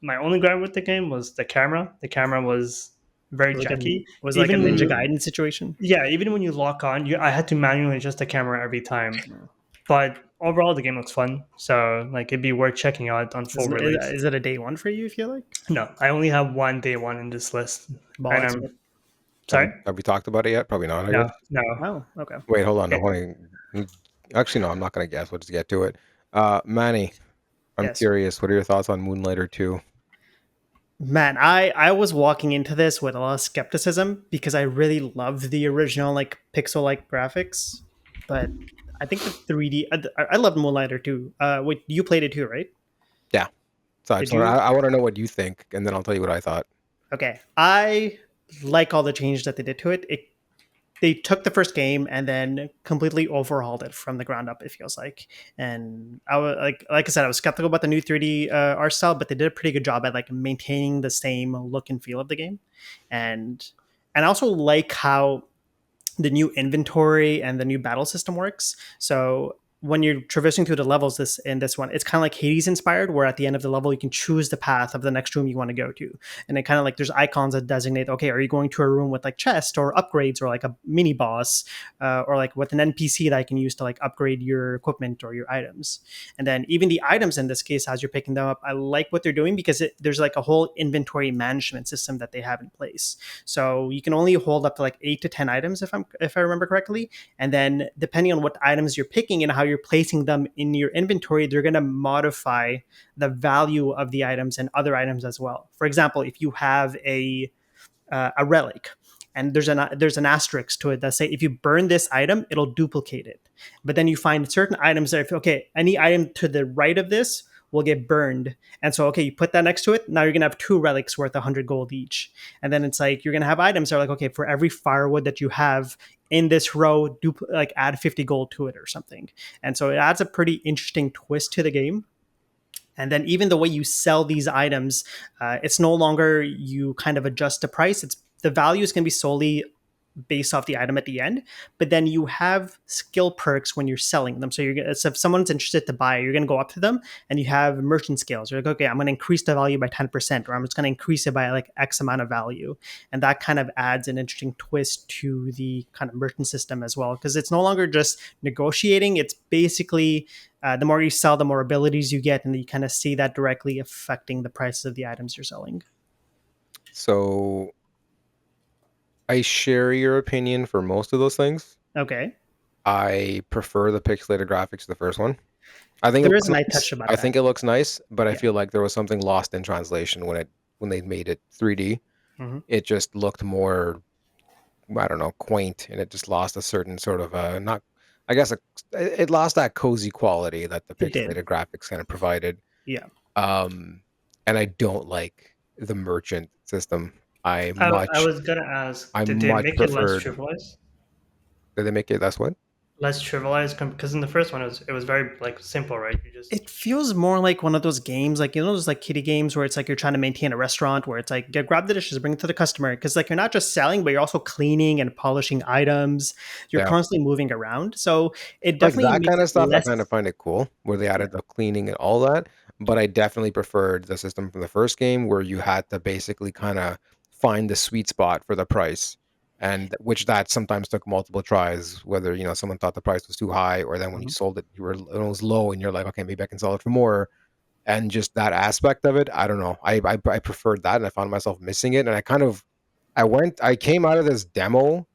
My only gripe with the game was the camera. The camera was very Like a, janky. was it like a Even when Ninja you, Gaiden situation. yeah, even when you lock on, I had to manually adjust the camera every time. But overall, the game looks fun, so like it'd be worth checking out on full release. Is it a day one for you? You feel like No, I only have one day one in this list, Ball and X I'm Pit? sorry. have we talked about it yet? Probably not. I No, guess. no. Oh, okay. Wait, hold on. I Okay. want to. Actually, no. I'm not gonna guess. We'll just get to it. Manny, I'm Yes. curious. What are your thoughts on Moonlighter 2? Man, I was walking into this with a lot of skepticism because I really loved the original like pixel like graphics, but I think the 3D. I love Moonlighter too. Wait, you played it too, right? So Did you? I want to know what you think, and then I'll tell you what I thought. Okay, I like all the changes that they did to it. They took the first game and then completely overhauled it from the ground up. It feels like, and I was like I said, I was skeptical about the new 3D art style, but they did a pretty good job at like maintaining the same look and feel of the game, and I also like how the new inventory and the new battle system works. So when you're traversing through the levels this one, it's kind of like Hades inspired, where at the end of the level you can choose the path of the next room you want to go to, and it kind of like there's icons that designate, okay, are you going to a room with like chest or upgrades or like a mini boss, or like with an NPC that I can use to like upgrade your equipment or your items. And then even the items in this case, as you're picking them up, I like what they're doing because there's like a whole inventory management system that they have in place. So you can only hold up to like 8 to 10 items if I remember correctly, and then depending on what items you're picking and how you're placing them in your inventory, they're going to modify the value of the items and other items as well. For example, if you have a relic and there's an asterisk to it that say if you burn this item it'll duplicate it, but then you find certain items that if, okay, any item to the right of this will get burned, and so okay, you put that next to it, now you're gonna have 2 relics worth 100 gold each. And then it's like you're gonna have items that are like, okay, for every firewood that you have in this row, like add 50 gold to it or something. And so it adds a pretty interesting twist to the game. And then even the way you sell these items, it's no longer you kind of adjust the price. It's the value is going to be solely based off the item at the end, but then you have skill perks when you're selling them. So so if someone's interested to buy, you're going to go up to them and you have merchant skills. You're like, okay, I'm going to increase the value by 10%, or I'm just going to increase it by like X amount of value. And that kind of adds an interesting twist to the kind of merchant system as well, because it's no longer just negotiating. It's basically the more you sell, the more abilities you get, and you kind of see that directly affecting the prices of the items you're selling. So I share your opinion for most of those things. Okay. I prefer the pixelated graphics to the first one. I think it There looks is a nice nice. touch about I that. think it looks nice, but I Yeah. feel like there was something lost in translation when they made it 3D. Mhm. It just looked more, I don't know, quaint, and it just lost a certain sort of not. I guess it lost that cozy quality that the It did. pixelated graphics kind of provided. Yeah. Um, and I don't like the merchant system. I was gonna ask, I did they much make it less preferred. trivialized? Did they make it? That's what. Less trivialized because in the first one it was very like simple, right? You just It feels more like one of those games, like, you know, those like kiddie games where it's like you're trying to maintain a restaurant where it's like, grab the dishes, bring it to the customer. Cause like you're not just selling, but you're also cleaning and polishing items. You're Yeah. constantly moving around. So it Like definitely that makes kind it of stuff, I less. kind of find it cool where they Yeah. added the cleaning and all that. But I definitely preferred the system from the first game where you had to basically kind of find the sweet spot for the price, and which that sometimes took multiple tries. Whether someone thought the price was too high, or then when you Mhm. sold it, it was low, and you're like, okay, maybe I can sell it for more. And just that aspect of it, I don't know. I preferred that, and I found myself missing it. And I came out of this demo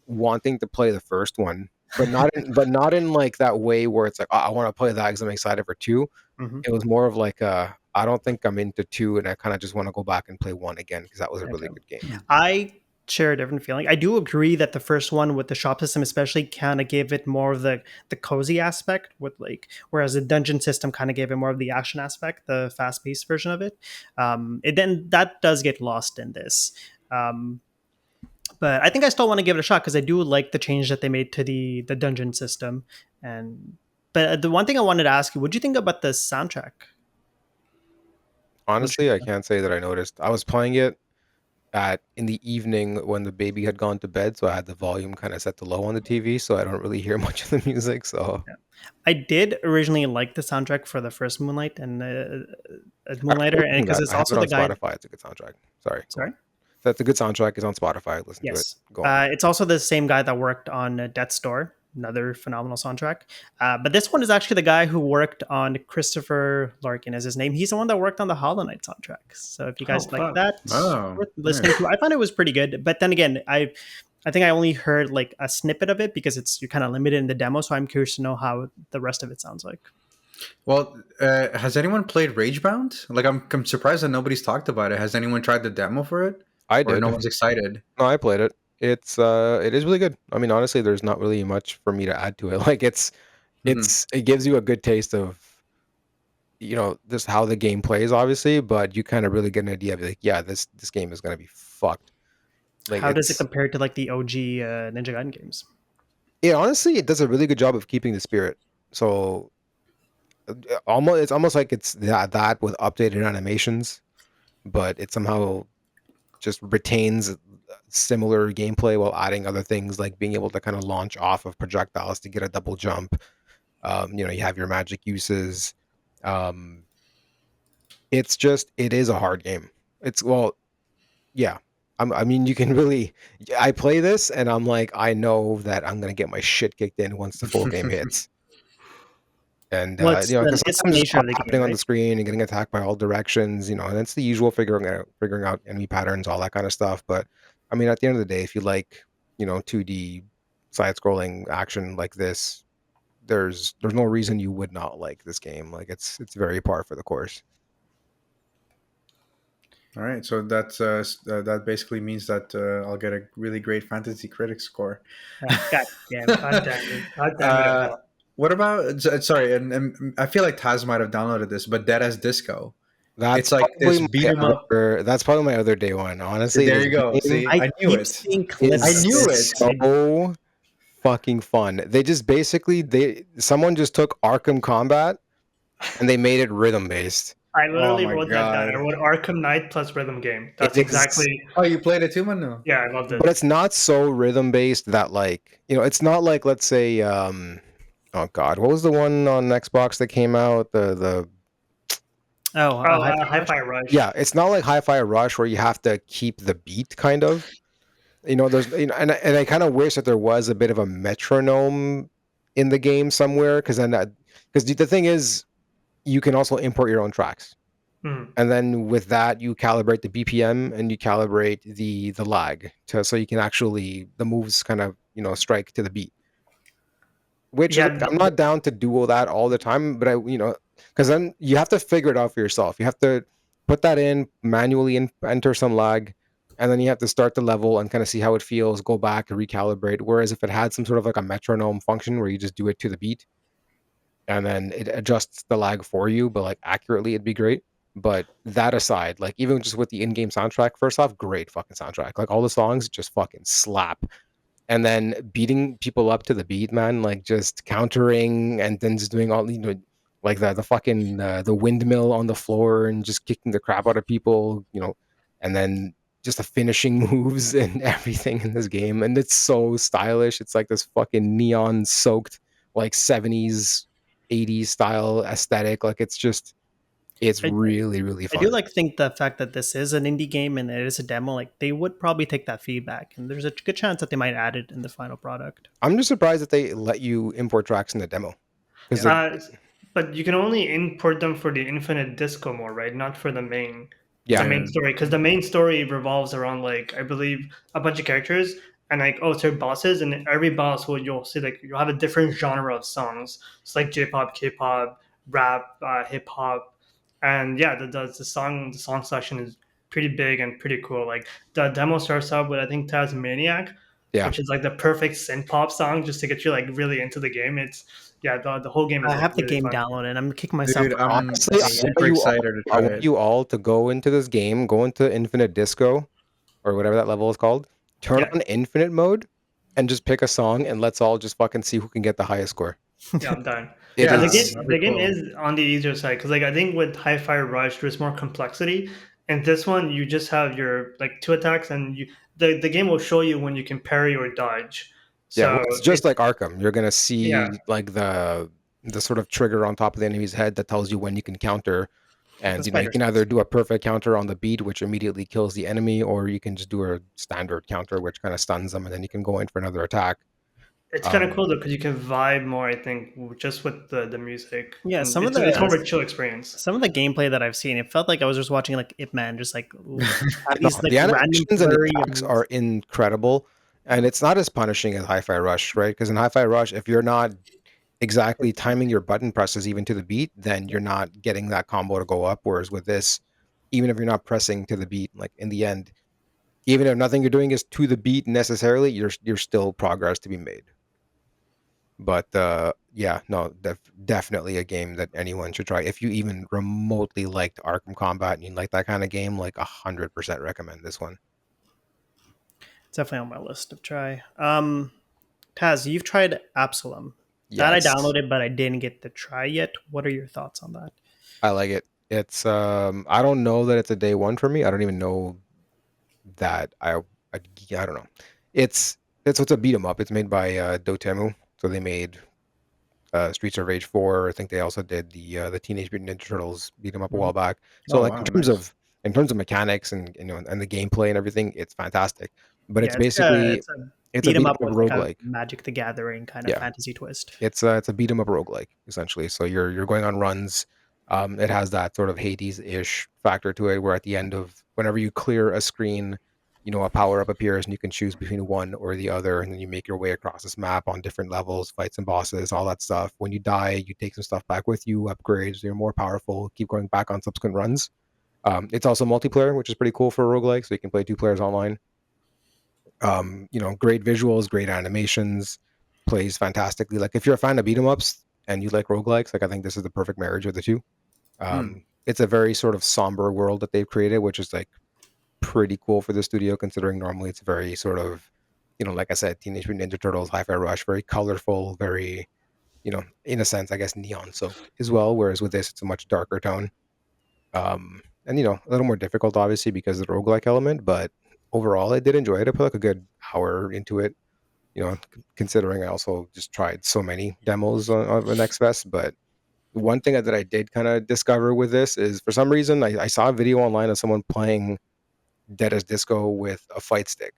wanting to play the first one, but not in like that way where it's like, oh, I want to play that because I'm excited for two. Mhm. It was more of like I don't think I'm into two, and I kind of just want to go back and play one again because that was a really Okay. good game. I share a different feeling. I do agree that the first one with the shop system, especially, kind of gave it more of the cozy aspect with like, whereas the dungeon system kind of gave it more of the action aspect, the fast paced version of it. It then that does get lost in this. Um, but I think I still want to give it a shot because I do like the change that they made to the dungeon system. And but the one thing I wanted to ask you, what do you think about the soundtrack? What's Honestly, your I can't say that I noticed. I was playing it at in the evening when the baby had gone to bed, so I had the volume kind of set to low on the TV, so I don't really hear much of the music. So I did originally like the soundtrack for the first Moonlight and I Moonlighter, and listened to because that. it's I have also it the on guy. Spotify. It's a good soundtrack. Sorry, go on. Sorry. That's a good soundtrack. It's on Spotify. Listen to it. Yes. Go on. It's also the same guy that worked on Death's Door, another phenomenal soundtrack. But this one is actually the guy who worked on Christopher Larkin, is his name. He's the one that worked on the Hollow Knight soundtrack. So if you oh guys like fuck. that, Oh, worth listening nice. to. I thought it was pretty good. But then again, I think I only heard like a snippet of it because you're kind of limited in the demo. So I'm curious to know how the rest of it sounds like. Well, has anyone played Ragebound? Like, I'm surprised that nobody's talked about it. Has anyone tried the demo for it, I or no did. one's excited? No, I played it. It is really good. I mean, honestly, there's not really much for me to add to it. Like Hmm. it gives you a good taste of this how the game plays, obviously, but you kind of really get an idea of like, yeah, this game is gonna be fucked. Like How does it it's compare to like the OG Ninja Gaiden games? honestly, it does a really good job of keeping the spirit. So it's almost like it's that with updated animations, but it somehow just retains similar gameplay while adding other things like being able to kind of launch off of projectiles to get a double jump. You have your magic uses. Um, it is a hard game. It's well, yeah. I mean, you can really. I play this and I'm like, I know that I'm gonna get my shit kicked in once the full game hits. And Well, because it's the sometimes it's nature of the game, happening on the right? screen and getting attacked by all directions, and it's the usual figuring out enemy patterns, all that kind of stuff. But I mean, at the end of the day, if you like, 2D side scrolling action like this, there's no reason you would not like this game. Like it's very par for the course. All right, so that basically means that I'll get a really great fantasy critic score. God damn it. God damn it, uh, Abdul. what about? Sorry, and I feel like Taz might have downloaded this, but Dead as Disco. That's It's like probably this beat 'em up. that's probably my other day one. Honestly, There this you go. game See, I I knew keep it. seeing I clips of knew this. is it. so fucking fun. They just basically someone just took Arkham Combat and they made it rhythm based. I Oh literally my wrote that down. god. I wrote Arkham Knight plus rhythm game. It That's exactly. is, Oh, you played it too, Manu? Yeah, I loved it. but it's not so rhythm based that it's not like, let's say, oh god, what was the one on Xbox that came out? The Oh, Oh, Hi-Fi Rush? Hi-Fi Rush. Yeah, it's not like Hi-Fi Rush where you have to keep the beat kind of. There's and I kind of wish that there was a bit of a metronome in the game somewhere because the thing is you can also import your own tracks. Mhm. And then with that, you calibrate the BPM and you calibrate the lag so you can actually the moves kind of strike to the beat. Which is Yeah, like, I'm not down to do all that all the time, but because then you have to figure it out for yourself. You have to put that in manually and enter some lag, and then you have to start the level and kind of see how it feels. Go back and recalibrate. Whereas if it had some sort of like a metronome function where you just do it to the beat, and then it adjusts the lag for you, but like accurately, it'd be great. But that aside, like even just with the in-game soundtrack, first off, great fucking soundtrack. Like all the songs just fucking slap. And then beating people up to the beat, man, like just countering and then just doing all like the fucking the windmill on the floor and just kicking the crap out of people, and then just the finishing moves and everything in this game, and it's so stylish. It's like this fucking neon soaked like 70s 80s style aesthetic. Like it's I, really really I do fun. like think the fact that this is an indie game and it is a demo, like they would probably take that feedback, and there's a good chance that they might add it in the final product. I'm just surprised that they let you import tracks in the demo because but you can only import them for the Infinite Disco mode, right? Not for the main. The yeah. main story, because the main story revolves around like I believe a bunch of characters and like so bosses, and every boss you'll see like you'll have a different genre of songs. It's like J-pop, K-pop, rap, hip hop, and yeah, the song section is pretty big and pretty cool. Like the demo starts out with I think Taz Maniac, Yeah. which is like the perfect synth pop song just to get you like really into the game. It's yeah, the whole game is I like have the really game fun. downloaded. I'm kicking myself Dude, for not I'm Honestly, playing it. super excited to I try want it. you all to go into this game, go into Infinite Disco or whatever that level is called, turn Yeah, on Infinite mode, and just pick a song, and let's all just fucking see who can get the highest score. yeah, I'm done. It Because Yeah, the is game that'd be the game cool. is on the easier side. Because like I think with Hi-Fi Rush, there's more complexity, and this one you just have your like two attacks, and the game will show you when you can parry or dodge. yeah, well, So it's just it's like Arkham. You're gonna yeah, see like the sort of trigger on top of the enemy's head that tells you when you can counter. The And you spider can either sense. do a perfect counter on the beat, which immediately kills the enemy, or you can just do a standard counter, which kind of stuns them, and then you can go in for another attack. it's kind of Um, cool though because you can vibe more. I think just with the music, Yeah, and it's more of a chill experience. some of the gameplay that I've seen, it felt like I was just watching like Ip Man, just like have No, these like the random animations and the flurry of attacks are moves. incredible, and it's not as punishing as Hi-Fi Rush, right? Because in Hi-Fi Rush, if you're not exactly timing your button presses even to the beat, then you're not getting that combo to go up. Whereas with this, even if you're not pressing to the beat, like in the end, even if nothing you're doing is to the beat necessarily, you're still progress to be made. But yeah, no, definitely a game that anyone should try. If you even remotely liked Arkham Combat and you like that kind of game, like 100% recommend this one. It's definitely on my list to try. Taz, you've tried Absalom. That I Yes, downloaded, but I didn't get to try yet. What are your thoughts on that? I like it. It's I don't know that it's a day one for me. I don't even know that I don't know. It's it's a beat 'em up. It's made by Dotemu. So they made Streets of Rage 4. I think they also did the Teenage Mutant Ninja Turtles beat 'em up a Mhm. while back. So Oh like wow, nice. in terms of mechanics and and the gameplay and everything, it's fantastic. But Yeah, it's it's a it's a beat 'em beat 'em up up with like a roguelike. Magic the Gathering kind of Yeah. fantasy twist. It's a beat 'em up roguelike, essentially. So you're going on runs. It has that sort of Hades-ish factor to it, where at the end of whenever you clear a screen, a power up appears and you can choose between one or the other, and then you make your way across this map on different levels, fights and bosses, all that stuff. When you die, you take some stuff back with you, upgrades, you're more powerful, keep going back on subsequent runs. It's also multiplayer, which is pretty cool for a roguelike, so you can play two players online. Great visuals, great animations, plays fantastically. Like if you're a fan of beat 'em ups and you like roguelikes, like I think this is the perfect marriage of the two. Hmm. It's a very sort of somber world that they've created, which is like pretty cool for the studio, considering normally it's very sort of, like I said, Teenage Mutant Ninja Turtles, Hi-Fi Rush, very colorful, very, in a sense, I guess neon soaked as well. Whereas with this, it's a much darker tone. And a little more difficult, obviously, because of the roguelike element, but overall, I did enjoy it. I put like a good hour into it, considering I also just tried so many demos on the Next Fest. But one thing that I did kind of discover with this is for some reason, I saw a video online of someone playing Dead as Disco with a fight stick.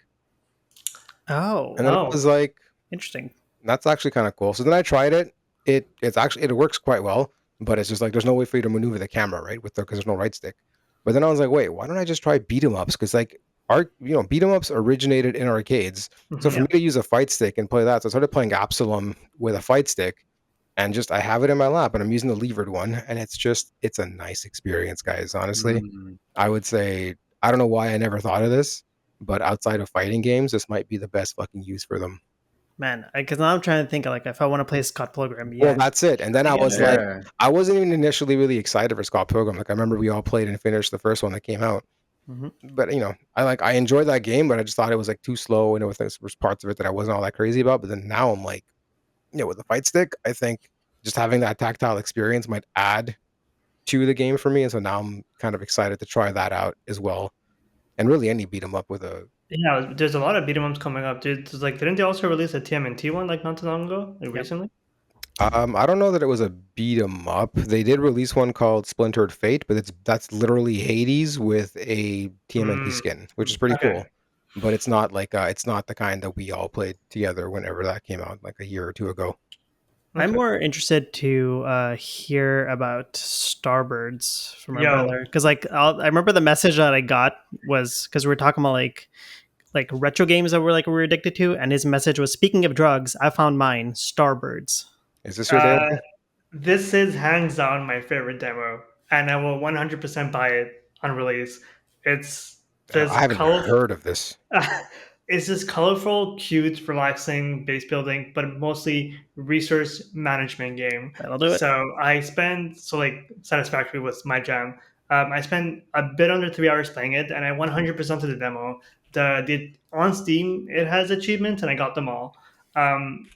Oh, And then I Oh, was like, interesting. that's actually kind of cool. So then I tried it. It works quite well, but it's just like there's no way for you to maneuver the camera, right? Because there's no right stick. But then I was like, wait, why don't I just try beat 'em ups? Because like beat 'em ups originated in arcades. So for mhm. me to use a fight stick and play that, so I started playing Absalom with a fight stick, and just I have it in my lap, and I'm using the levered one, and it's a nice experience, guys. Honestly, Mm. I would say I don't know why I never thought of this, but outside of fighting games, this might be the best fucking use for them. Man, because now I'm trying to think like if I want to play Scott Pilgrim, Well, yeah, that's it. And then I yeah, was like, Yeah. I wasn't even initially really excited for Scott Pilgrim. Like I remember we all played and finished the first one that came out. hmm But I enjoyed that game, but I just thought it was like too slow, and there was parts of it that I wasn't all that crazy about. But then now I'm like, with the fight stick, I think just having that tactile experience might add to the game for me. And so now I'm kind of excited to try that out as well. And really any beat 'em up with a Yeah, there's a lot of beat 'em ups coming up, dude. There's like, didn't they also release a TMNT one like not too long ago, like yep. recently? I don't know that it was a beat 'em up. They did release one called Splintered Fate, but that's literally Hades with a TMNT Mm, skin, which is pretty okay. cool. But it's not like it's not the kind that we all played together whenever that came out, like a year or two ago. I'm Okay. more interested to hear about Starbirds from my Yo, brother because I remember the message that I got was because we were talking about like retro games that we're addicted to, and his message was, "Speaking of drugs, I found mine, Starbirds." Is this your day uh, one? this is hands down my favorite demo, and I will 100% buy it on release. It's this I haven't colorful. heard of this. It's this colorful, cute, relaxing base building, but mostly resource management game. That'll do it. So like Satisfactory was my jam. I spent a bit under 3 hours playing it, and I 100% to the demo. The on Steam it has achievements, and I got them all. Um,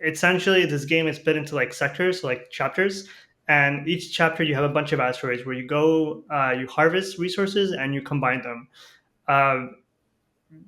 Essentially, this game is split into like sectors, so like chapters, and each chapter you have a bunch of asteroids where you go, you harvest resources and you combine them. Uh,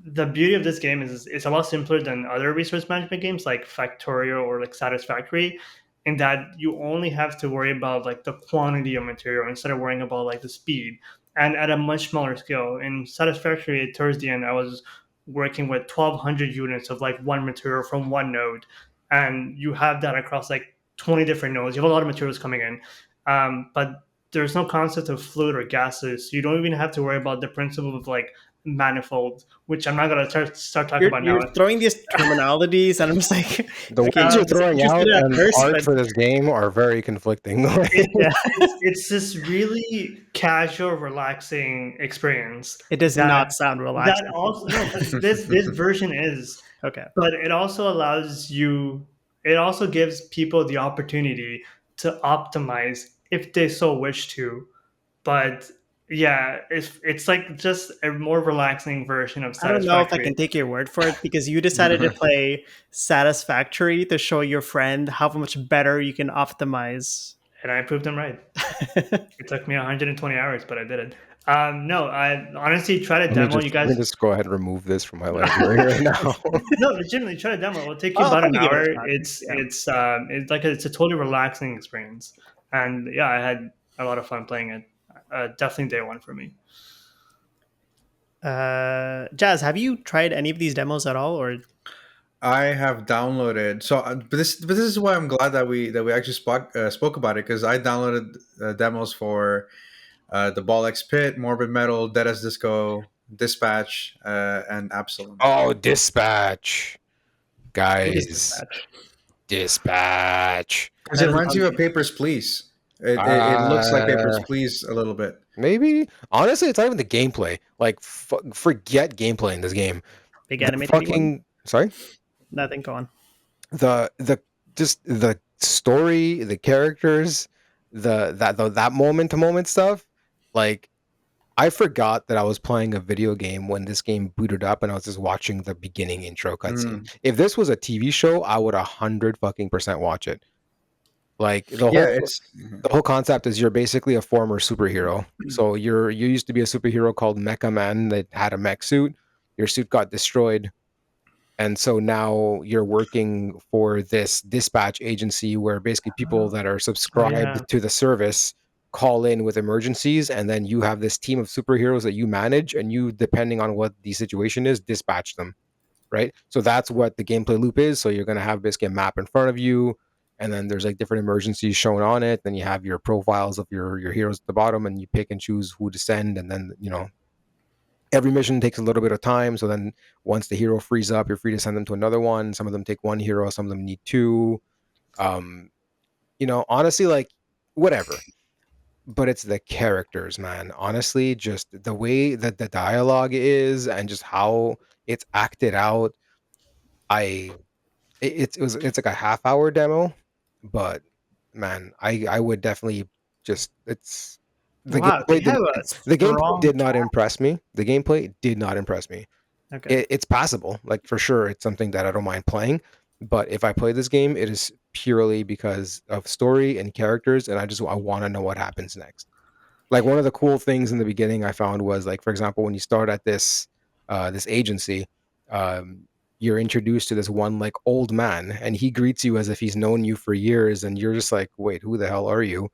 the beauty of this game is it's a lot simpler than other resource management games like Factorio or like Satisfactory, in that you only have to worry about like the quantity of material instead of worrying about like the speed, and at a much smaller scale. In Satisfactory, towards the end, I was working with 1,200 units of like one material from one node, and you have that across like 20 different nodes. You have a lot of materials coming in, but there's no concept of fluid or gases. So you don't even have to worry about the principle of like manifold, which I'm not gonna start talking about now. You're throwing these terminologies, and I'm just like, The okay, words I you're was throwing interested out at and first, art but for this game are very conflicting. yeah, It's this really casual, relaxing experience it does that not sound that relaxing. also no, but this version is, Okay, but it also allows you. it also gives people the opportunity to optimize if they so wish to. But yeah, it's like just a more relaxing version of I don't know if I Satisfactory. can take your word for it because you decided to play Satisfactory to show your friend how much better you can optimize. And I proved them right. It took me 120 hours, but I did it. No, I honestly try to demo. You let me guys, just go ahead and remove this from my library right now. no, legitimately try to demo. It'll take you I'll about an probably give it a hour. shot. Yeah. It's like it's a totally relaxing experience, and yeah, I had a lot of fun playing it. Definitely day one for me. Jazz, have you tried any of these demos at all, or I have downloaded. So, but this is why I'm glad that we actually spoke about it, because I downloaded demos for the Ball X Pit, Morbid Metal, Dead as Disco, Dispatch, and Absalom. Oh, Dispatch. what is Guys. Dispatch? Dispatch. Because That it doesn't reminds sound you of good. Papers, Please. It looks like Papers, Uh Please a little bit. maybe. Honestly, it's not even the gameplay. Like forget gameplay in this game. Big The animated one? fucking sorry? Nothing. Go on. The just the story, the characters, that moment to moment stuff. Like I forgot that I was playing a video game when this game booted up, and I was just watching the beginning intro cutscene. Mm. If this was a TV show, I would 100% watch it. Like Yeah, it's the whole concept is you're basically a former superhero. So you used to be a superhero called Mecha Man that had a mech suit. Your suit got destroyed, and so now you're working for this dispatch agency where basically people that are Oh yeah, subscribed to the service call in with emergencies, and then you have this team of superheroes that you manage, and you, depending on what the situation is, dispatch them, right? So that's what the gameplay loop is. So you're going to have basically a map in front of you, and then there's like different emergencies shown on it. Then you have your profiles of your heroes at the bottom, and you pick and choose who to send, and then every mission takes a little bit of time. So then once the hero frees up, you're free to send them to another one. Some of them take one hero, some of them need two. Um, honestly, like whatever. But it's the characters, man. Honestly, just the way that the dialogue is and just how it's acted out. I it's like a half hour demo, but man, I would definitely just it's the Wow, they gameplay have did a the gameplay strong. did not impress me. The gameplay did not impress me. Okay. It's passable, like for sure. It's something that I don't mind playing. But if I play this game, it is purely because of story and characters, and I want to know what happens next. Like one of the cool things in the beginning I found was like, for example, when you start at this agency, um, you're introduced to this one like old man, and he greets you as if he's known you for years, and you're just like, wait, who the hell are you?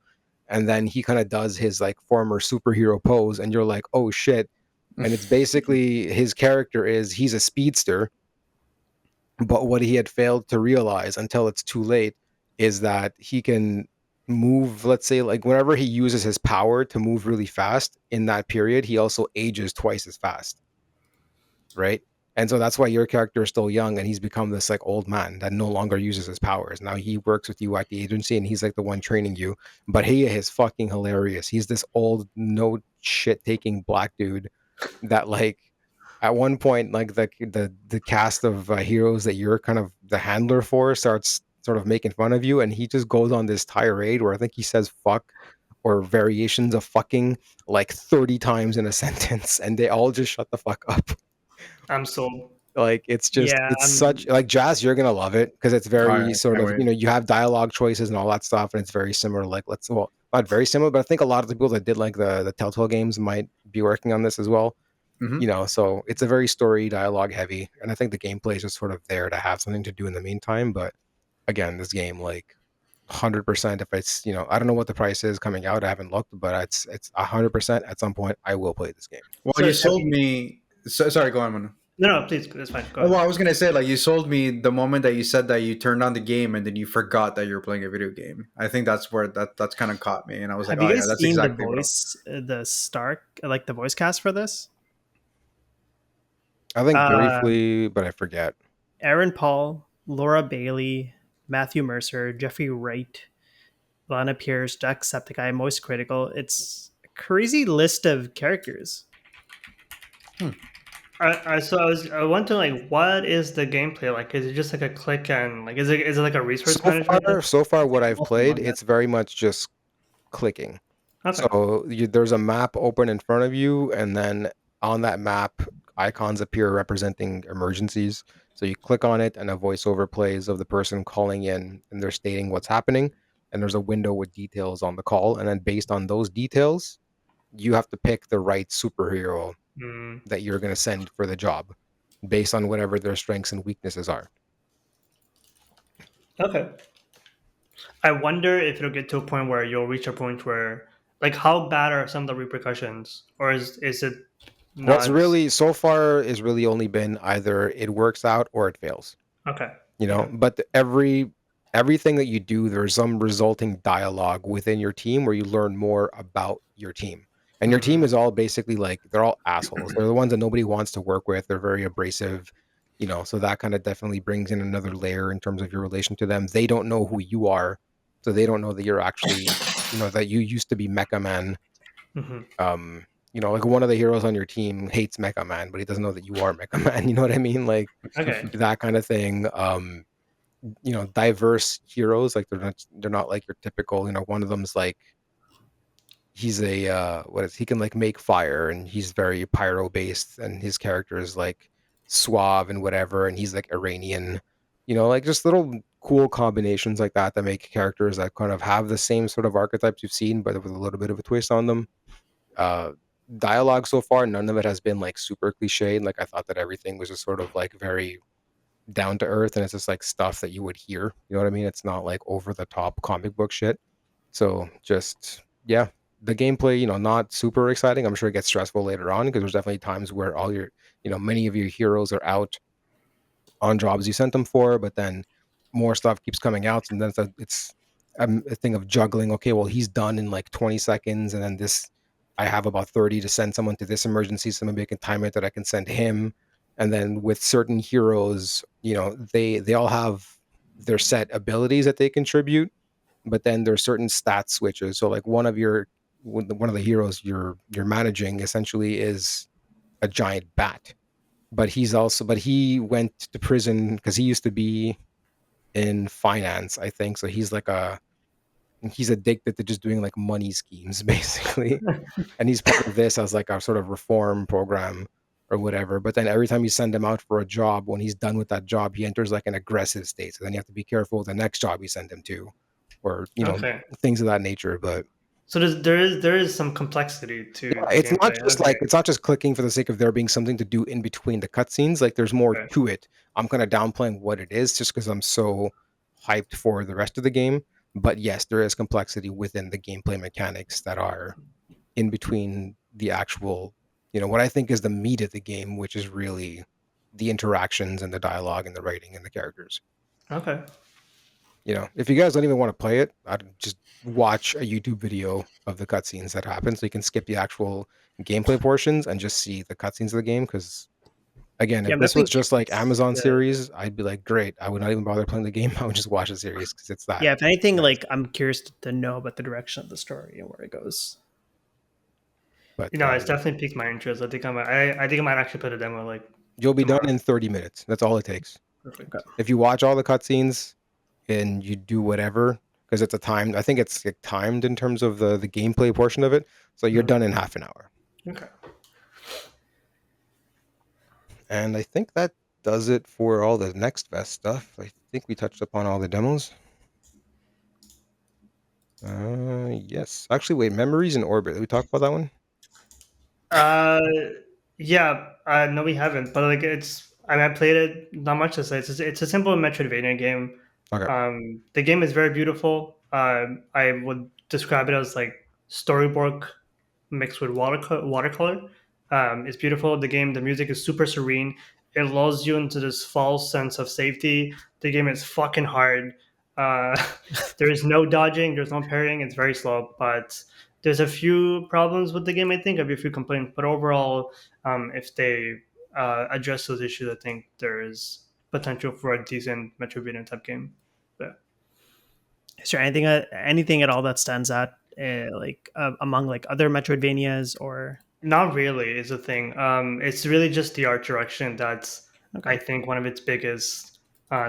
And then he kind of does his like former superhero pose, and you're like, oh shit. And it's basically his character is he's a speedster, but what he had failed to realize until it's too late is that he can move, let's say, like whenever he uses his power to move really fast in that period, he also ages twice as fast, right? And so that's why your character is still young, and he's become this like old man that no longer uses his powers. Now he works with you at the agency, and he's like the one training you. But he is fucking hilarious. He's this old, no shit taking black dude that like at one point, like the cast of heroes that you're kind of the handler for starts sort of making fun of you, and he just goes on this tirade where I think he says "fuck" or variations of "fucking" like 30 times in a sentence, and they all just shut the fuck up. I'm sold. Like Yeah, it's such like Jazz. You're gonna love it because it's all very right. sort Can't of wait. you have dialogue choices and all that stuff, and it's very similar. Like well, not very similar, but I think a lot of the people that did like the Telltale games might be working on this as well. Hmm. So it's a very story dialogue heavy, and I think the gameplay is just sort of there to have something to do in the meantime. But again, this game like 100%. If it's I don't know what the price is coming out. I haven't looked, but it's 100% at some point I will play this game. Well, So you have sold you? me. Sorry, go on, Manu. No, please. That's fine. Go Well, ahead. I was gonna say, like, you sold me the moment that you said that you turned on the game and then you forgot that you were playing a video game. I think that's where that's kind of caught me, and I was like, have you oh yeah, guys that's seen the exactly what. voice, the Stark, like the voice cast for this? I think Uh, briefly, but I forget. Aaron Paul, Laura Bailey, Matthew Mercer, Jeffrey Wright, Lana Pierce, Jacksepticeye, Most Critical. It's a crazy list of characters. Hmm. I went to like, what is the gameplay like? Is it just like a click and like, is it like a resource management thing? So far, what I've Also played, among that. it's very much just clicking. Okay. So there's a map open in front of you, and then on that map, icons appear representing emergencies. So you click on it, and a voiceover plays of the person calling in, and they're stating what's happening. And there's a window with details on the call, and then based on those details, you have to pick the right superhero Mm, that you're going to send for the job, based on whatever their strengths and weaknesses are. okay. I wonder if it'll get to a point where you'll reach a point where, like, how bad are some of the repercussions, or is it What's not? really so far is really only been either it works out or it fails. Okay. You know, Okay. but everything that you do, there's some resulting dialogue within your team where you learn more about your team. And your team Mm, is all basically like they're all assholes. They're the ones that nobody wants to work with. They're very abrasive, you know, so that kind of definitely brings in another layer in terms of your relation to them. They don't know who you are, so they don't know that you're actually, you know, that you used to be Mecha Man. hmm. um you know, like one of the heroes on your team hates Mecha Man, but he doesn't know that you are Mecha Man. You know what I mean? Like Okay. that kind of thing. You know, diverse heroes, like they're not like your typical, you know, one of them's like he's a what is he can like make fire, and he's very pyro based, and his character is like suave and whatever, and he's like Iranian. You know, like just little cool combinations like that that make characters that kind of have the same sort of archetypes you've seen, but with a little bit of a twist on them. uh Dialogue so far, none of it has been like super cliched. Like I thought that everything was just sort of like very down to earth, and it's just like stuff that you would hear. You know what I mean? It's not like over the top comic book shit. So just yeah, the gameplay, you know, not super exciting. I'm sure it gets stressful later on because there's definitely times where all your, you know, many of your heroes are out on jobs you sent them for, but then more stuff keeps coming out, and then it's a thing of juggling. Okay, well he's done in like 20 seconds, and then this I have about 30 to send someone to this emergency, so maybe I can time it that I can send him. And then with certain heroes, you know, they all have their set abilities that they contribute, but then there's certain stat switches. So like one of the heroes you're managing essentially is a giant bat, but he went to prison because he used to be in finance, I think. So he's addicted to just doing like money schemes basically. And he's part of this as like a sort of reform program or whatever. But then every time you send him out for a job, when he's done with that job, he enters like an aggressive state. So then you have to be careful with the next job you send him to, or you know, Okay. things of that nature. But So there is some complexity to yeah, the gameplay. Okay. it's not just clicking for the sake of there being something to do in between the cutscenes. Like there's more Okay. to it. I'm kind of downplaying what it is just because I'm so hyped for the rest of the game. But yes, there is complexity within the gameplay mechanics that are in between the actual, you know, what I think is the meat of the game, which is really the interactions and the dialogue and the writing and the characters. Okay. You know, if you guys don't even want to play it, I'd just watch a YouTube video of the cutscenes that happen, so you can skip the actual gameplay portions and just see the cutscenes of the game. Because again, Yeah, if I'm this was definitely just like curious. Amazon series, I'd be like, great. I would not even bother playing the game. I would just watch the series because it's that Yeah, if anything, nice. like I'm curious to know about the direction of the story and where it goes. But It's definitely piqued my interest. I think I might actually put a demo like you'll be done tomorrow. in 30 minutes. That's all it takes. Perfect. If you watch all the cutscenes and you do whatever, because it's a timed, I think it's like, timed in terms of the gameplay portion of it. So you're Mhm. done in half an hour. Okay. And I think that does it for all the next fest stuff. I think we touched upon all the demos. Yes. Actually, wait, Memories in Orbit. Did we talk about that one? Uh, yeah. No, we haven't. But like, I mean, I played it. Not much to say. It's a simple Metroidvania game. Okay. The game is very beautiful. I would describe it as like storyboard mixed with watercolor. It's beautiful. The music is super serene. It lulls you into this false sense of safety. The game is fucking hard. Uh, there is no dodging. There's no parrying. It's very slow, but there's a few problems with the game. I think a few complaints, but overall, if they address those issues, I think there is potential for a decent Metroidvania type game. But Is there anything at all that stands out, like among like other Metroidvanias or? Not really is the thing. It's really just the art direction that's Okay. I think one of its biggest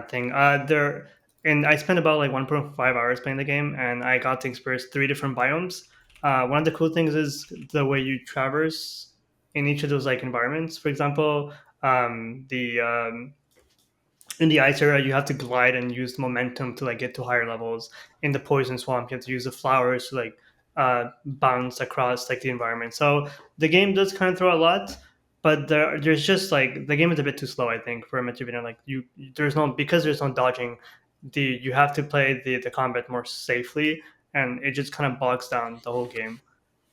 thing. There and I spent about like 1.5 hours playing the game, and I got to experience 3 different biomes. One of the cool things is the way you traverse in each of those like environments. For example, the in the ice area you have to glide and use the momentum to like get to higher levels. In the poison swamp you have to use the flowers to like bounce across like the environment. So the game does kind of throw a lot, but there's just like the game is a bit too slow, I think, for a Metroidvania. Like there's no, because there's no dodging, you have to play the combat more safely, and it just kind of bogs down the whole game.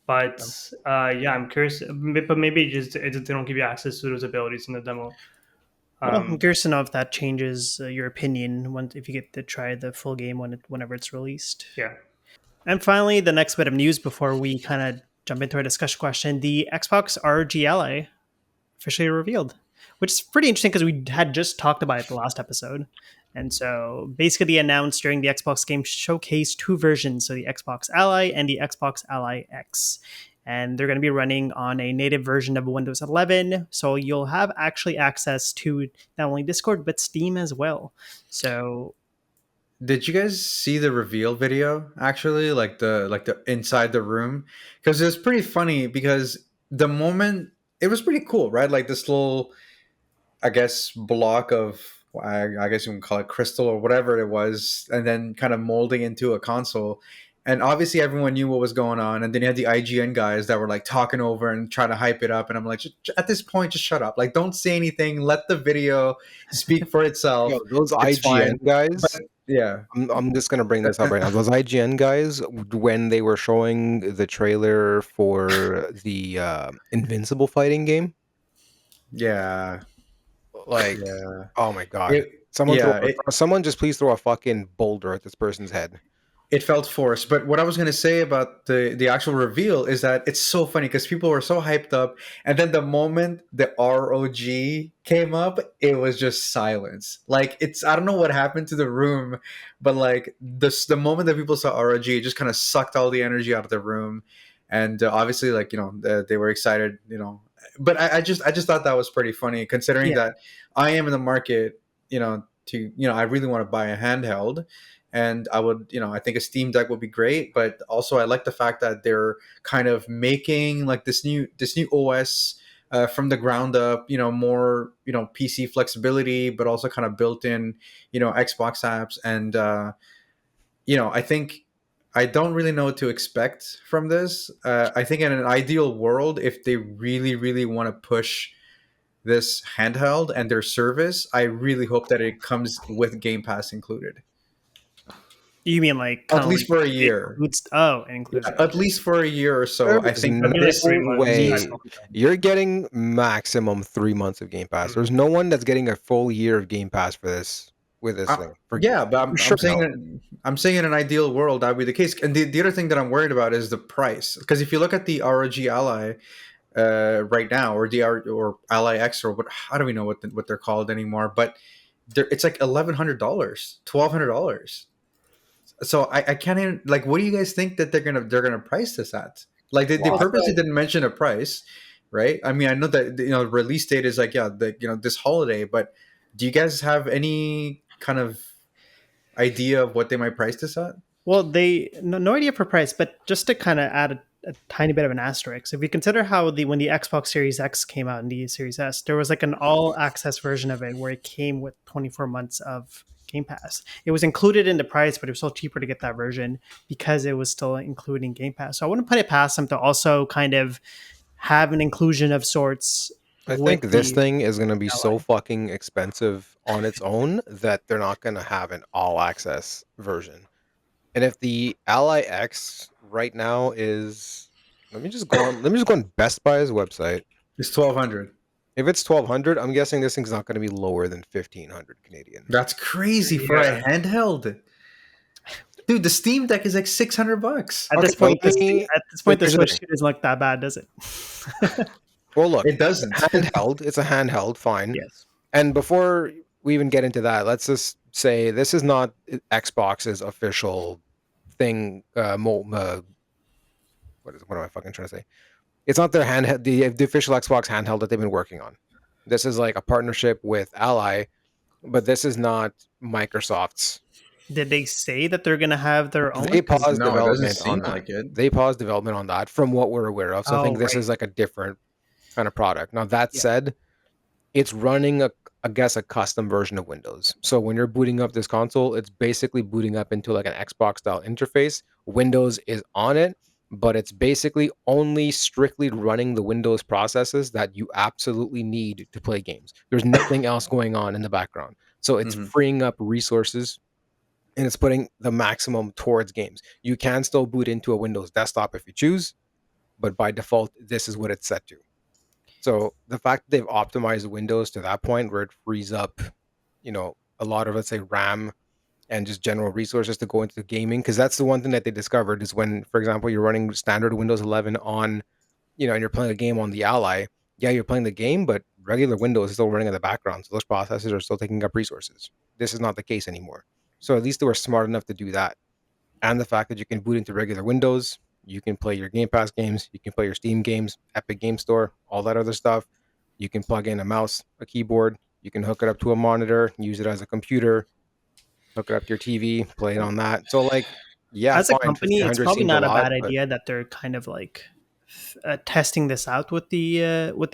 But yeah, I'm curious, but maybe they don't give you access to those abilities in the demo. Well, I'm curious to know if that changes your opinion if you get to try the full game whenever it's released. Yeah. And finally, the next bit of news before we kind of jump into our discussion question: the Xbox ROG Ally officially revealed, which is pretty interesting because we had just talked about it the last episode. And so basically announced during the Xbox Game Showcase 2 versions, so the Xbox Ally and the Xbox Ally X. And they're going to be running on a native version of Windows 11. So you'll have actually access to not only Discord, but Steam as well. So Did you guys see the reveal video? Actually, like the inside the room, because it was pretty funny. Because the moment it was pretty cool, right? Like this little, I guess, block of, I guess you can call it crystal or whatever it was, and then kind of molding into a console. And obviously, everyone knew what was going on. And then you had the IGN guys that were like talking over and trying to hype it up. And I'm like, at this point, just shut up. Like, don't say anything. Let the video speak for itself. Yo, those It's IGN fine. guys. But yeah, I'm just gonna bring this up right now. Those IGN guys, when they were showing the trailer for the Invincible fighting game, yeah, like, yeah. oh my god, It, yeah, someone just please throw a fucking boulder at this person's head. it felt forced. But what I was going to say about the actual reveal is that it's so funny because people were so hyped up, and then the moment the ROG came up, it was just silence. Like, it's, I don't know what happened to the room, but like the moment that people saw ROG, it just kind of sucked all the energy out of the room. And obviously, like, they were excited, but I just thought that was pretty funny, considering yeah, that I am in the market, I really want to buy a handheld. And I would, I think a Steam Deck would be great, but also I like the fact that they're kind of making like this new OS from the ground up, more, PC flexibility, but also kind of built in, Xbox apps. And I think I don't really know what to expect from this. I think in an ideal world, if they really, really want to push this handheld and their service, I really hope that it comes with Game Pass included. you mean like kind At of least like for a it year. includes? Oh, it Yeah, includes it. at least for a year or There so. I is think no that Maybe like this, 3 months way maximum. you're getting maximum 3 months of Game Pass. There's no one that's getting a full year of Game Pass for this with this thing. yeah, but For I'm sure, saying no. that I'm saying in an ideal world that would be the case. And the other thing that I'm worried about is the price, because if you look at the ROG Ally right now, or or Ally X, or what, how do we know what they're called anymore? But it's like $1,100, $1,200. So I can't even, like, what do you guys think that they're gonna price this at? Like, they Wow. purposely didn't mention a price, right? I mean, I know that release date is like, yeah, this holiday, but do you guys have any kind of idea of what they might price this at? Well, no idea for price, but just to kind of add a tiny bit of an asterisk, if you consider how when the Xbox Series X came out and the Series S, there was like an all access version of it where it came with 24 months of Game Pass. It was included in the price, but it was still cheaper to get that version because it was still including Game Pass. So I wouldn't put it past them to also kind of have an inclusion of sorts I with think this the thing is going to be so Ally. fucking expensive on its own that they're not going to have an all access version. And if the Ally X right now is, let me just go on Best Buy's website. It's 1,200. If it's 1,200, I'm guessing this thing's not going to be lower than 1,500 Canadian. That's crazy for Yeah. a handheld, dude. The Steam Deck is like $600. At this Okay, point, let me. the Here's the Switch thing. 2 doesn't look that bad, does it? Well, look, It doesn't. handheld. It's a handheld, fine. Yes. And before we even get into that, let's just say this is not Xbox's official thing. What am I fucking trying to say? It's not their handheld, the official Xbox handheld that they've been working on. This is like a partnership with Ally, but this is not Microsoft's. Did they say that they're gonna have their own? They 'Cause- paused No, it doesn't development on seem that. like it. They paused development on that from what we're aware of. So I oh think this right, is like a different kind of product. Now that yeah. said, it's running I guess a custom version of Windows. So when you're booting up this console, it's basically booting up into like an Xbox style interface. Windows is on it, but it's basically only strictly running the Windows processes that you absolutely need to play games. There's nothing else going on in the background. So it's Mhm. freeing up resources and it's putting the maximum towards games. You can still boot into a Windows desktop if you choose, but by default, this is what it's set to. So the fact that they've optimized Windows to that point where it frees up, a lot of, let's say, RAM and just general resources to go into gaming, because that's the one thing that they discovered is when, for example, you're running standard Windows 11 on, and you're playing a game on the Ally. Yeah, you're playing the game, but regular Windows is still running in the background, so those processes are still taking up resources. This is not the case anymore. So at least they were smart enough to do that, and the fact that you can boot into regular Windows, you can play your Game Pass games, you can play your Steam games, Epic Game Store, all that other stuff. You can plug in a mouse, a keyboard, you can hook it up to a monitor, use it as a computer, hook it up to your TV, play it on that. So like, yeah, As a fine, company, it's 1,500 probably seems a not a lot, bad but idea that they're kind of like testing this out with the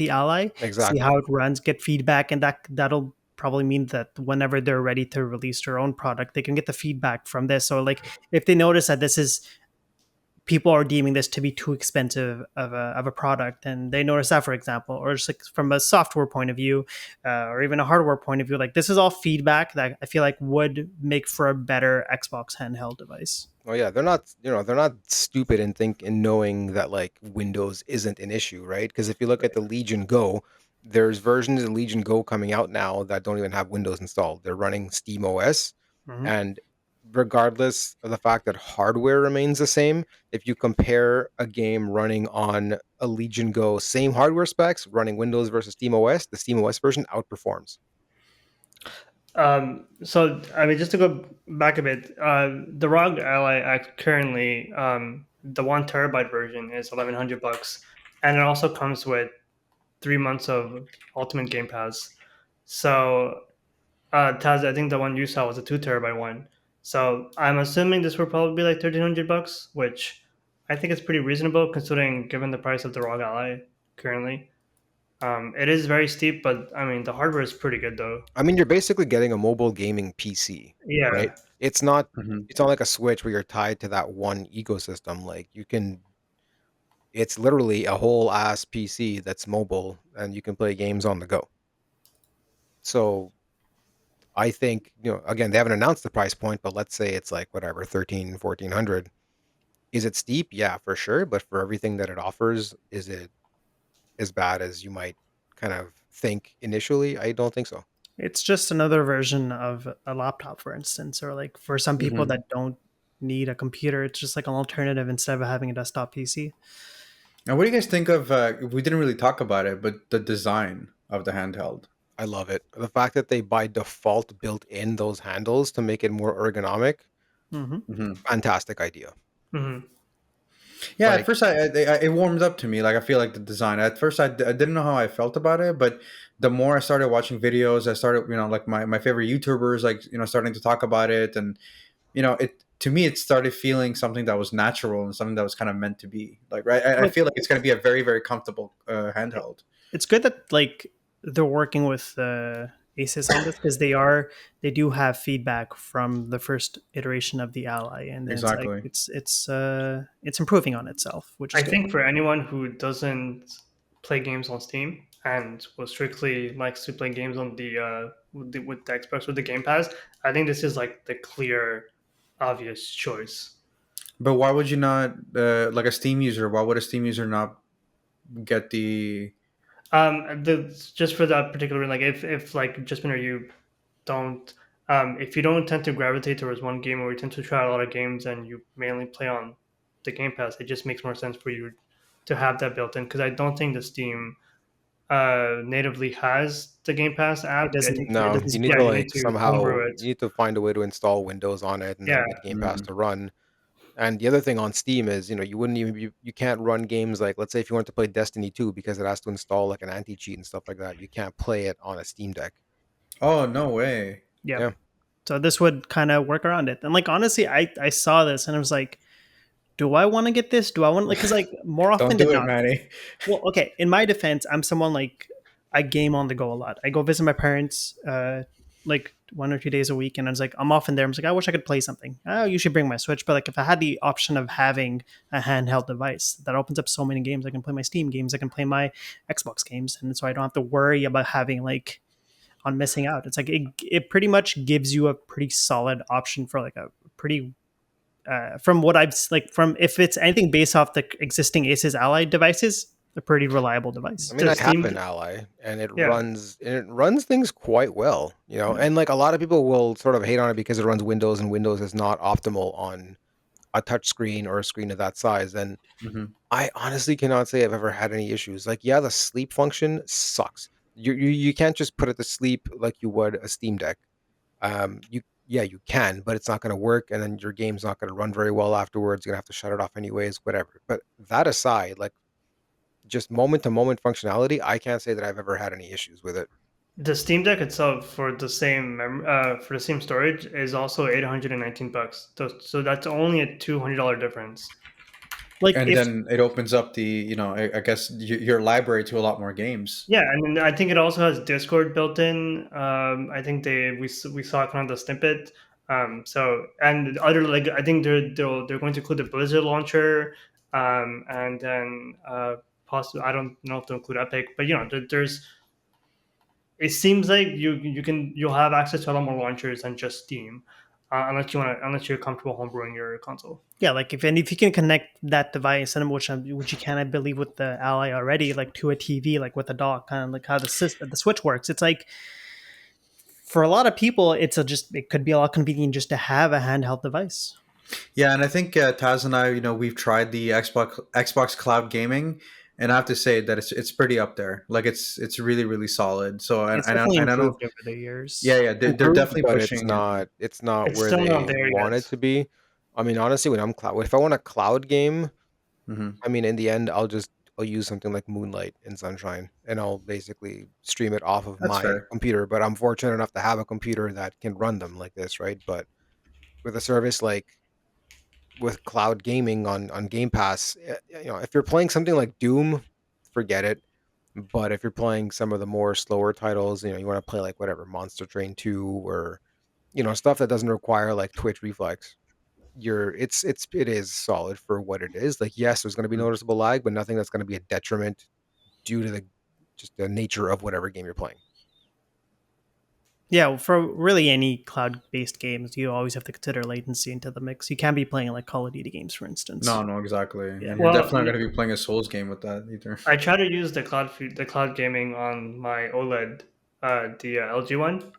Ally, see exactly. how it runs, get feedback, and that'll probably mean that whenever they're ready to release their own product, they can get the feedback from this. So like, if they notice that this is people are deeming this to be too expensive of a product and they notice that, for example, or just like from a software point of view, or even a hardware point of view, like this is all feedback that I feel like would make for a better Xbox handheld device. Oh yeah, they're not stupid in knowing that like Windows isn't an issue, right? Because if you look at the Legion Go, there's versions of Legion Go coming out now that don't even have Windows installed. They're running Steam OS, Mhm. and regardless of the fact that hardware remains the same, if you compare a game running on a Legion Go, same hardware specs, running Windows versus Steam OS, the Steam OS version outperforms. So I mean, just to go back a bit, the ROG Ally currently, the 1 terabyte version is $1,100, and it also comes with 3 months of Ultimate Game Pass. So, Taz, I think the one you saw was a 2 terabyte one. So I'm assuming this will probably be like $1,300, which I think is pretty reasonable considering given the price of the ROG Ally currently. It is very steep, but I mean the hardware is pretty good though. I mean, you're basically getting a mobile gaming PC, right? Yeah. It's not Mhm. it's not like a Switch where you're tied to that one ecosystem. Like it's literally a whole ass PC that's mobile and you can play games on the go. So I think, again, they haven't announced the price point, but let's say it's like whatever, 13, 1400. Is it steep? Yeah, for sure. But for everything that it offers, is it as bad as you might kind of think initially? I don't think so. It's just another version of a laptop, for instance, or like for some people Mhm. that don't need a computer, it's just like an alternative instead of having a desktop PC. And what do you guys think of? We didn't really talk about it, but the design of the handheld. I love it. The fact that they by default built in those handles to make it more ergonomic, Hmm. Mhm. fantastic idea. Hmm. Yeah, at Like, first it warmed up to me. Like I feel like the design. At first I didn't know how I felt about it, but the more I started watching videos, I started like my favorite YouTubers like starting to talk about it, and it to me it started feeling something that was natural and something that was kind of meant to be. Like right, I Well, feel like it's going to be a very very comfortable handheld. it's good that like they're working with Asus on this because they do have feedback from the first iteration of the Ally, and then it's like Exactly. it's improving on itself, which is I good. think for anyone who doesn't play games on Steam and was strictly likes to play games on with the Xbox with the Game Pass, I think this is like the clear, obvious choice. But why would you not like a Steam user? Why would a Steam user not get the? Just for that particular, like if like Justin or you don't, if you don't tend to gravitate towards one game or you tend to try a lot of games and you mainly play on the Game Pass, it just makes more sense for you to have that built in because I don't think the Steam natively has the Game Pass It app. I doesn't. think It no, doesn't you need yeah, to support you it. need like to somehow homebrew it. you need to find a way to install Windows on it and then Yeah, get Game Pass Mhm. to run. And the other thing on Steam is, you wouldn't even you can't run games like, let's say if you want to play Destiny 2 because it has to install like an anti-cheat and stuff like that. You can't play it on a Steam Deck. Oh, no way. Yeah. Yeah. So this would kind of work around it. And like honestly, I saw this and I was like, do I want to get this? Do I want like because like more Don't often than do it, not. Manny. Well, okay. In my defense, I'm someone like I game on the go a lot. I go visit my parents like 1 or 2 days a week, and I was like, I'm often there. I'm like, I wish I could play something. Oh, you should bring my Switch. But like, if I had the option of having a handheld device, that opens up so many games. I can play my Steam games. I can play my Xbox games, and so I don't have to worry about having like on missing out. It's like it pretty much gives you a pretty solid option for like a pretty from what I've like from if it's anything based off the existing Asus Ally devices, a pretty reliable device. I mean, I Does have Steam? an Ally, and Yeah. it runs things quite well, And like a lot of people will sort of hate on it because it runs Windows, and Windows is not optimal on a touch screen or a screen of that size. And Hmm. I honestly cannot say I've ever had any issues. Like, yeah, the sleep function sucks. You can't just put it to sleep like you would a Steam Deck. You can, but it's not going to work, and then your game's not going to run very well afterwards. You're gonna have to shut it off anyways, whatever. But that aside, like just moment to moment functionality, I can't say that I've ever had any issues with it. The Steam Deck itself for the same storage is also $819. So that's only a $200 difference. Like And if then it opens up the, I guess your library to a lot more games. Yeah, and then I think it also has Discord built in. I think we saw kind of the snippet. So and other like I think they're going to include the Blizzard launcher, and then possibly I don't know if they'll include Epic, but there's it seems like you'll have access to a lot more launchers than just Steam, unless you're comfortable homebrewing your console. yeah, like if you can connect that device and which you can I believe with the Ally already, like to a TV, like with a dock, kind of like how the Switch works. It's like for a lot of people, it could be a lot convenient just to have a handheld device. Yeah, and I think Taz and I, we've tried the Xbox Cloud Gaming, and I have to say that it's pretty up there. Like it's really really solid. So It's definitely and I know, improved over the years. yeah, they're Improved, definitely but it's pushing it. not it's not It's where still not they there want it yet. to be. I mean, honestly, if I want a cloud game, Hmm. I mean, in the end, I'll use something like Moonlight and Sunshine, and I'll basically stream it off of That's my fair. computer. But I'm fortunate enough to have a computer that can run them like this, right? But with a service like with cloud gaming on Game Pass, if you're playing something like Doom, forget it. But if you're playing some of the more slower titles, you want to play like whatever Monster Train 2 or stuff that doesn't require like Twitch reflex. It is solid for what it is. Like, yes, there's going to be noticeable lag, but nothing that's going to be a detriment due to the nature of whatever game you're playing. Yeah, for really any cloud-based games, you always have to consider latency into the mix. You can't be playing like Call of Duty games, for instance. No, exactly. Yeah. And you're Well, definitely not going to be playing a Souls game with that either. I try to use the cloud gaming on my OLED, the LG one.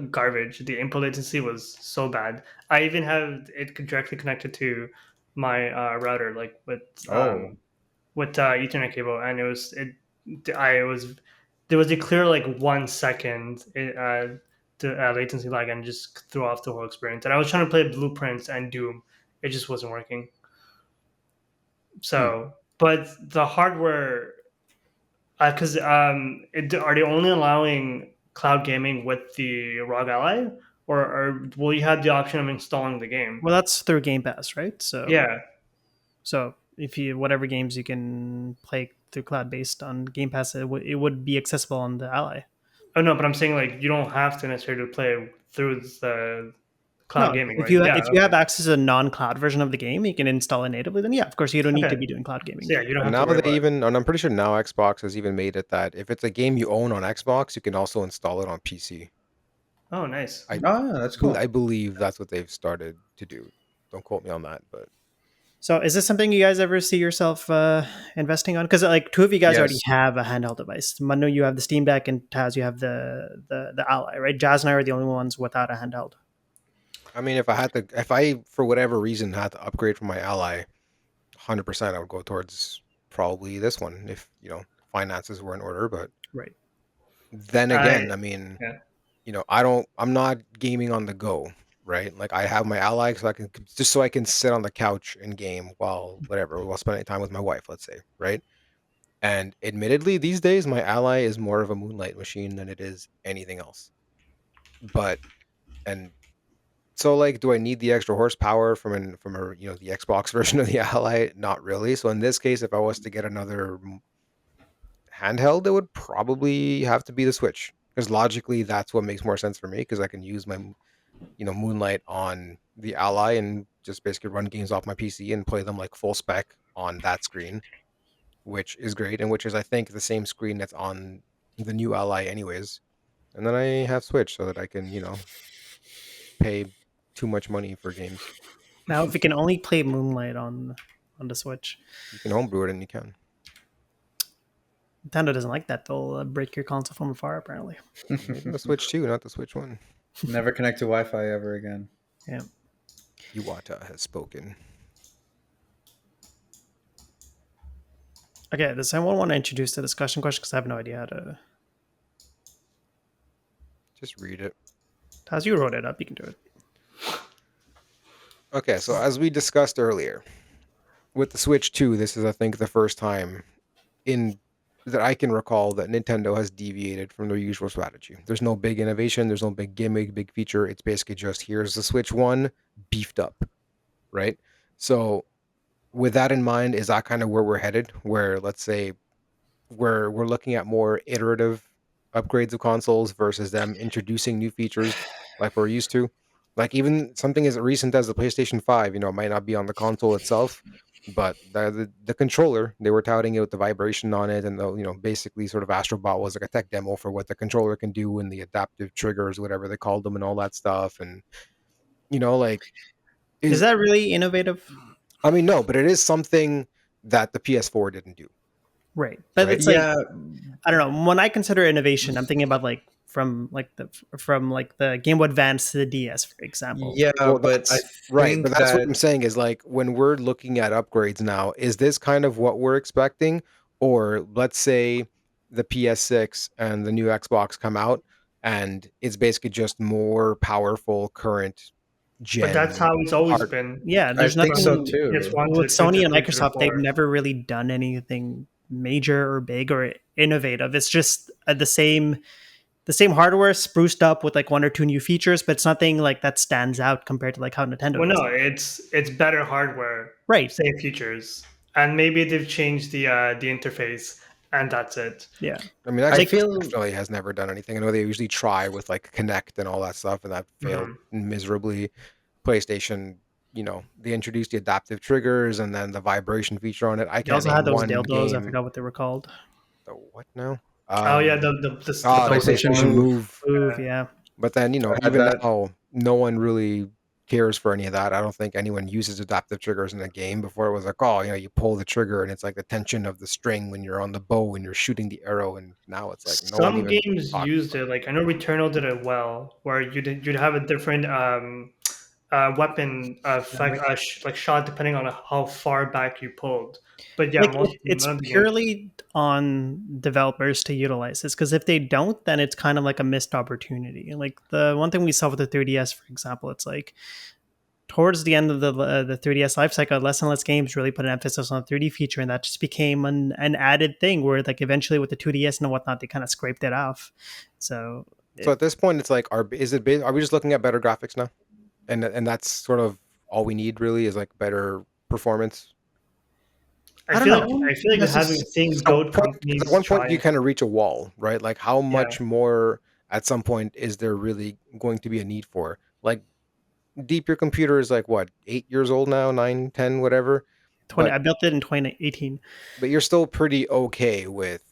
Garbage. The input latency was so bad. I even have it directly connected to my router, like Oh, with Ethernet cable, and I was there was a clear like 1 second latency lag, and just threw off the whole experience. And I was trying to play Blueprints and Doom, it just wasn't working. So, but the hardware, because are they only allowing cloud gaming with the ROG Ally, or will you have the option of installing the game? Well, that's through Game Pass, right? So Yeah. so if you whatever games you can play through cloud-based on Game Pass, it would be accessible on the Ally. Oh no, but I'm saying like you don't have to necessarily play through the cloud No, gaming, right? Yeah. if you have access to a non-cloud version of the game, you can install it natively. Then yeah, of course you don't need to Okay. be doing cloud gaming. So yeah, you don't And have to now worry they about it. even, and I'm pretty sure now Xbox has even made it that if it's a game you own on Xbox, you can also install it on PC. Oh, nice. I that's cool. I believe that's what they've started to do. Don't quote me on that, but So is this something you guys ever see yourself investing on? Because like two of you guys already Yes. have a handheld device. Manu, you have the Steam Deck, and Taz, you have the Ally, right? Jazz and I are the only ones without a handheld. I mean, if I for whatever reason had to upgrade from my Ally, 100% I would go towards probably this one if finances were in order. But Right. then I again, I mean, yeah. I'm not gaming on the go. right? Like I have my ally so I can just so I can sit on the couch and game while spending time with my wife, let's say, right? And admittedly, these days my ally is more of a moonlight machine than it is anything else. But and so like, do I need the extra horsepower from a the Xbox version of the ally? Not really. So in this case, if I was to get another handheld, it would probably have to be the Switch because logically that's what makes more sense for me because I can use my Moonlight on the Ally and just basically run games off my PC and play them like full spec on that screen, which is great and which is I think the same screen that's on the new Ally anyways. And then I have Switch so that I can pay too much money for games. Now, if you can only play Moonlight on the Switch, You can homebrew it and you can. Nintendo doesn't like that. They'll break your console from afar, apparently. Maybe the Switch 2, not the Switch 1. Never connect to Wi-Fi ever again. Yeah. Iwata has spoken. Okay, does anyone want to introduce the discussion question? Because I have no idea how to. Just read it. Taz, you wrote it up. You can do it. Okay, so as we discussed earlier, with the Switch 2, this is I think the first time in that I can recall that Nintendo has deviated from their usual strategy. There's no big innovation, there's no big gimmick, big feature. It's basically just here's the Switch 1 beefed up, right? So with that in mind, is that kind of where we're headed? Where let's say we're looking at more iterative upgrades of consoles versus them introducing new features like we're used to. Like even something as recent as the PlayStation 5, it might not be on the console itself, but the controller, they were touting out the vibration on it and the basically sort of Astrobot was like a tech demo for what the controller can do and the adaptive triggers, whatever they called them and all that stuff. And like Is that really innovative? I mean, no, but it is something that the PS4 didn't do. Right. But Right? it's like I don't know. When I consider innovation, I'm thinking about from the Game Boy Advance to the DS, for example. Yeah, Well, but I right, think but that's what that I'm saying is like when we're looking at upgrades now, is this kind of what we're expecting? Or let's say the PS6 and the new Xbox come out and it's basically just more powerful current But that's gen how it's always hard. been. Yeah, I there's think so nothing too. PS1 with to Sony and 3 to Microsoft. They've 4. never really done anything major or big or innovative. It's just the same hardware spruced up with like one or two new features, but it's nothing like that stands out compared to like how Nintendo Well, does no, it. it's better hardware, Right. same features, and maybe they've changed the interface, and that's it. Yeah. I mean, I Xbox feel definitely has never done anything. I know they usually try with like Connect and all that stuff, and that failed miserably. PlayStation, they introduced the adaptive triggers and then the vibration feature on it. I They can't also had name those one dildos. I game. forgot what they were called. The what now? Oh yeah, the the The dolls. PlayStation PlayStation Move. Move. Move, yeah. But then, had even that. now, no one really cares for any of that. I don't think anyone uses adaptive triggers in a game. Before it was like, oh, you pull the trigger and it's like the tension of the string when you're on the bow and you're shooting the arrow. And now it's like no one Some even games talks used about it. Like I know Returnal did it well, where you'd have a different weapon effect, like shot depending on how far back you pulled. But yeah, Like most it's none of the games. purely on developers to utilize this, because if they don't, then it's kind of like a missed opportunity. Like the one thing we saw with the 3DS, for example, it's like towards the end of the 3DS life cycle, less and less games really put an emphasis on the 3D feature, and that just became an added thing where like eventually with the 2DS and whatnot, they kind of scraped it off. So So at this point, it's like, are we just looking at better graphics now? And that's sort of all we need really is like better performance. I don't know. I feel like having seen At goat companies one point, try. you kind of reach a wall, right? Like how Yeah, much more at some point is there really going to be a need for? Like deep, your computer is like what, 8 years old now, 9, 10, whatever. 20. But I built it in 2018. you're still pretty okay with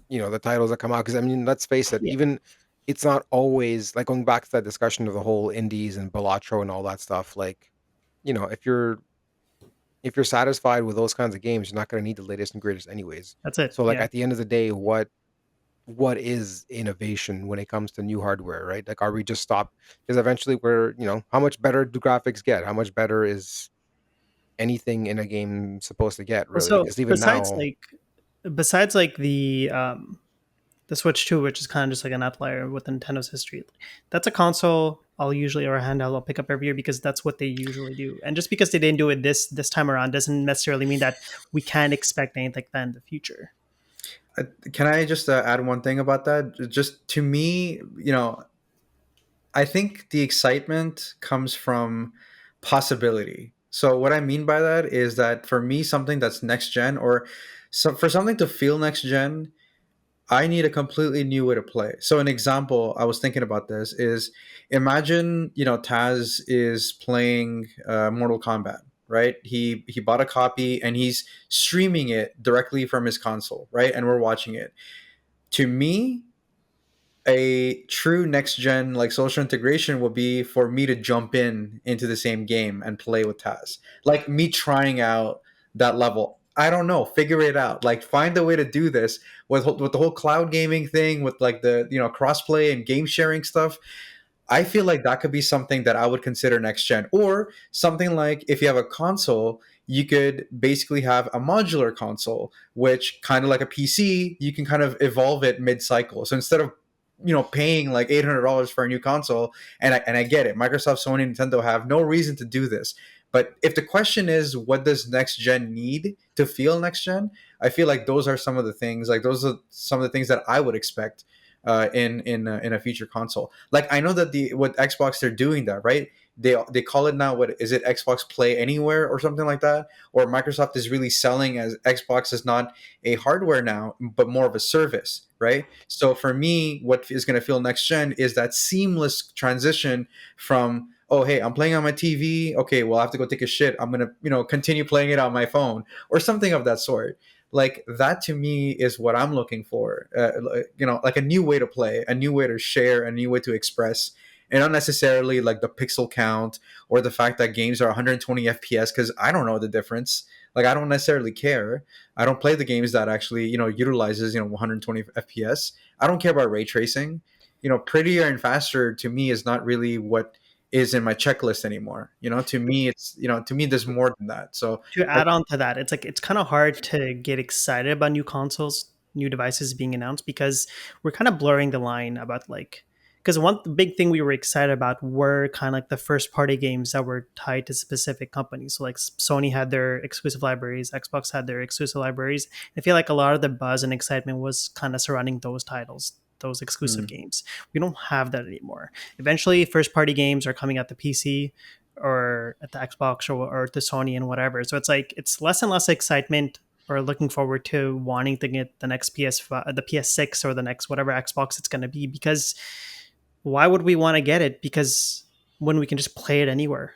the titles that come out because I mean, let's face it, Yeah, even it's not always like going back to that discussion of the whole indies and Balatro and all that stuff. Like, if you're satisfied with those kinds of games, you're not going to need the latest and greatest anyways. that's it. So like Yeah. at the end of the day, what is innovation when it comes to new hardware, right? Like are we just stop because eventually how much better do graphics get? How much better is anything in a game supposed to get Well, really? so Because even now, besides like the the Switch 2, which is kind of just like an outlier with Nintendo's history. That's a console I'll usually, or a handheld I'll pick up every year because that's what they usually do. And just because they didn't do it this time around doesn't necessarily mean that we can't expect anything like that in the future. Can I just add one thing about that? Just to me, I think the excitement comes from possibility. So what I mean by that is that for me, something that's next gen, or for something to feel next gen, I need a completely new way to play. So an example I was thinking about this is, imagine Taz is playing Mortal Kombat, right? He bought a copy and he's streaming it directly from his console, right? And we're watching it. To me, a true next gen like social integration would be for me to jump into the same game and play with Taz. Like me trying out that level. I don't know, figure it out. Like find a way to do this with the whole cloud gaming thing, with like the crossplay and game sharing stuff. I feel like that could be something that I would consider next gen, or something like if you have a console, you could basically have a modular console, which kind of like a PC, you can kind of evolve it mid cycle. So instead of paying like $800 for a new console, and I get it, Microsoft, Sony, Nintendo have no reason to do this. But if the question is, what does next gen need to feel next gen? I feel like those are some of the things. Like those are some of the things that I would expect in a future console. Like I know that the with Xbox they're doing that, right? They call it now, what is it, Xbox Play Anywhere or something like that? Or Microsoft is really selling as Xbox is not a hardware now, but more of a service, right? So for me, what is going to feel next gen is that seamless transition from, oh hey, I'm playing on my TV. Okay, well I have to go take a shit. I'm gonna continue playing it on my phone or something of that sort. Like that to me is what I'm looking for. Like a new way to play, a new way to share, a new way to express, and not necessarily like the pixel count or the fact that games are 120 FPS, because I don't know the difference. Like I don't necessarily care. I don't play the games that actually utilizes 120 FPS. I don't care about ray tracing. Prettier and faster to me is not really what is in my checklist anymore. To me, to me there's more than that. So To like, add on to that, it's like it's kind of hard to get excited about new consoles, new devices being announced because we're kind of blurring the line about like, because one big thing we were excited about were kind of like the first party games that were tied to specific companies. So like Sony had their exclusive libraries, Xbox had their exclusive libraries. I feel like a lot of the buzz and excitement was kind of surrounding those titles, those exclusive hmm. games. We don't have that anymore. Eventually, first party games are coming at the PC or at the Xbox or the Sony and whatever. So it's like it's less and less excitement or looking forward to wanting to get the next PS5, the PS6 or the next whatever Xbox it's going to be, because why would we want to get it? Because when we can just play it anywhere.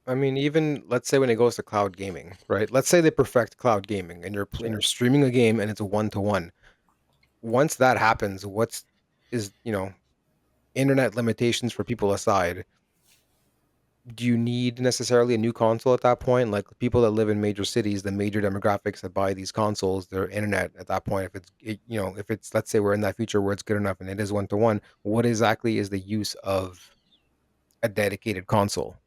I mean, even let's say when it goes to cloud gaming, right? Let's say they perfect cloud gaming and you're streaming a game and it's a 1-to-1. Once that happens, what's is, internet limitations for people aside, do you need necessarily a new console at that point? Like people that live in major cities, the major demographics that buy these consoles, their internet at that point, if it's, let's say we're in that future where it's good enough and it is 1-to-1, what exactly is the use of a dedicated console?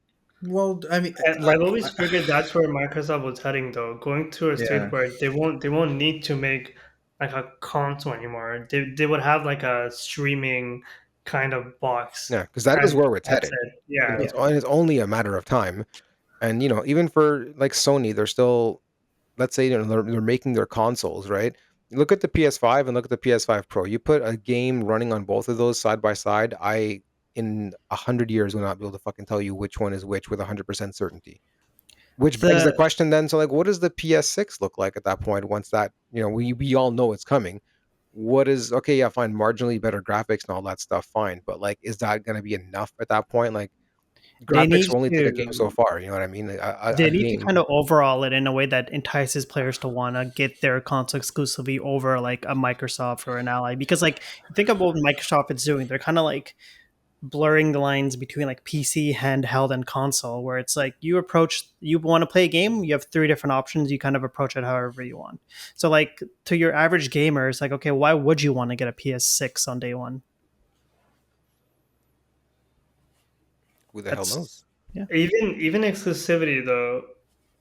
Well, I mean, And I've always figured that's where Microsoft was heading, though, going to a yeah. state where they won't need to make like a console anymore. They would have like a streaming kind of box, Yeah, because that is and where it's that's headed. it. Yeah. Yeah. It's only a matter of time. And even for like Sony, they're still, let's say, they're making their consoles, right? Look at the PS5 and look at the PS5 Pro. You put a game running on both of those side by side, I in 100 years will not be able to fucking tell you which one is which with 100% certainty. Which begs the The question then, so like, what does the PS6 look like at that point once that, we all know it's coming? What is, okay, yeah, fine, marginally better graphics and all that stuff, fine. But like, is that going to be enough at that point? Like, they graphics need will only take a game so to far. You know what I mean? Like, they a need to game. kind of overhaul it in a way that entices players to want to get their console exclusively over like a Microsoft or an Ally. Because like think about what Microsoft is doing, they're kind of like blurring the lines between like PC, handheld, and console, where it's like you want to play a game, you have three different options, you kind of approach it however you want. So like to your average gamer, it's like, okay, why would you want to get a PS6 on day one? Who the hell knows? That's Even exclusivity though,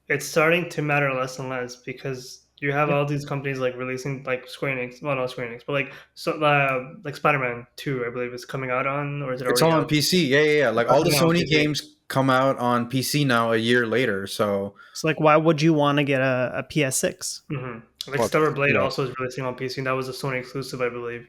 it's starting to matter less and less because You have Yeah. all these companies like releasing like Square Enix, well, not Square Enix, but like Spider-Man 2, I believe, is coming out on, or is it It's already all on out? PC. Yeah. Like It's all the coming out on Sony PC. games come out on PC now a year later. So So like, why would you want to get a PS6? Like Well, Stellar you Blade know, also is releasing on PC, and that was a Sony exclusive, I believe.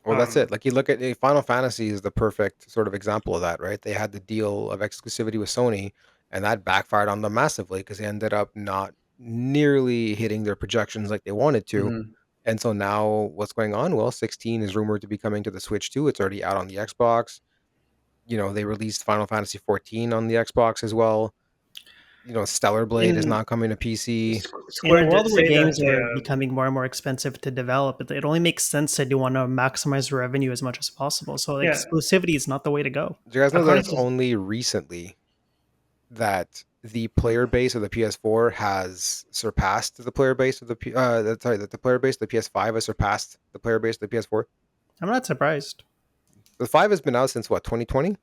well, that's it. Um, Like you look at Final Fantasy is the perfect sort of example of that, right? They had the deal of exclusivity with Sony, and that backfired on them massively because they ended up not nearly hitting their projections like they wanted to. mhm. And so now what's going on? Well, 16 is rumored to be coming to the Switch too. It's already out on the Xbox. They released Final Fantasy 14 on the Xbox as well. Stellar Blade is In not coming to PC. in a Square did world where say that games are they, becoming more and more expensive to develop, it only makes sense that you want to maximize revenue as much as possible. So yeah, exclusivity is not the way to go. Do you guys know that according it's to only recently that the player base of the PS4 has surpassed the player base of that the player base of the PS5 has surpassed the player base of the PS4? I'm not surprised. The 5 has been out since what, 2020?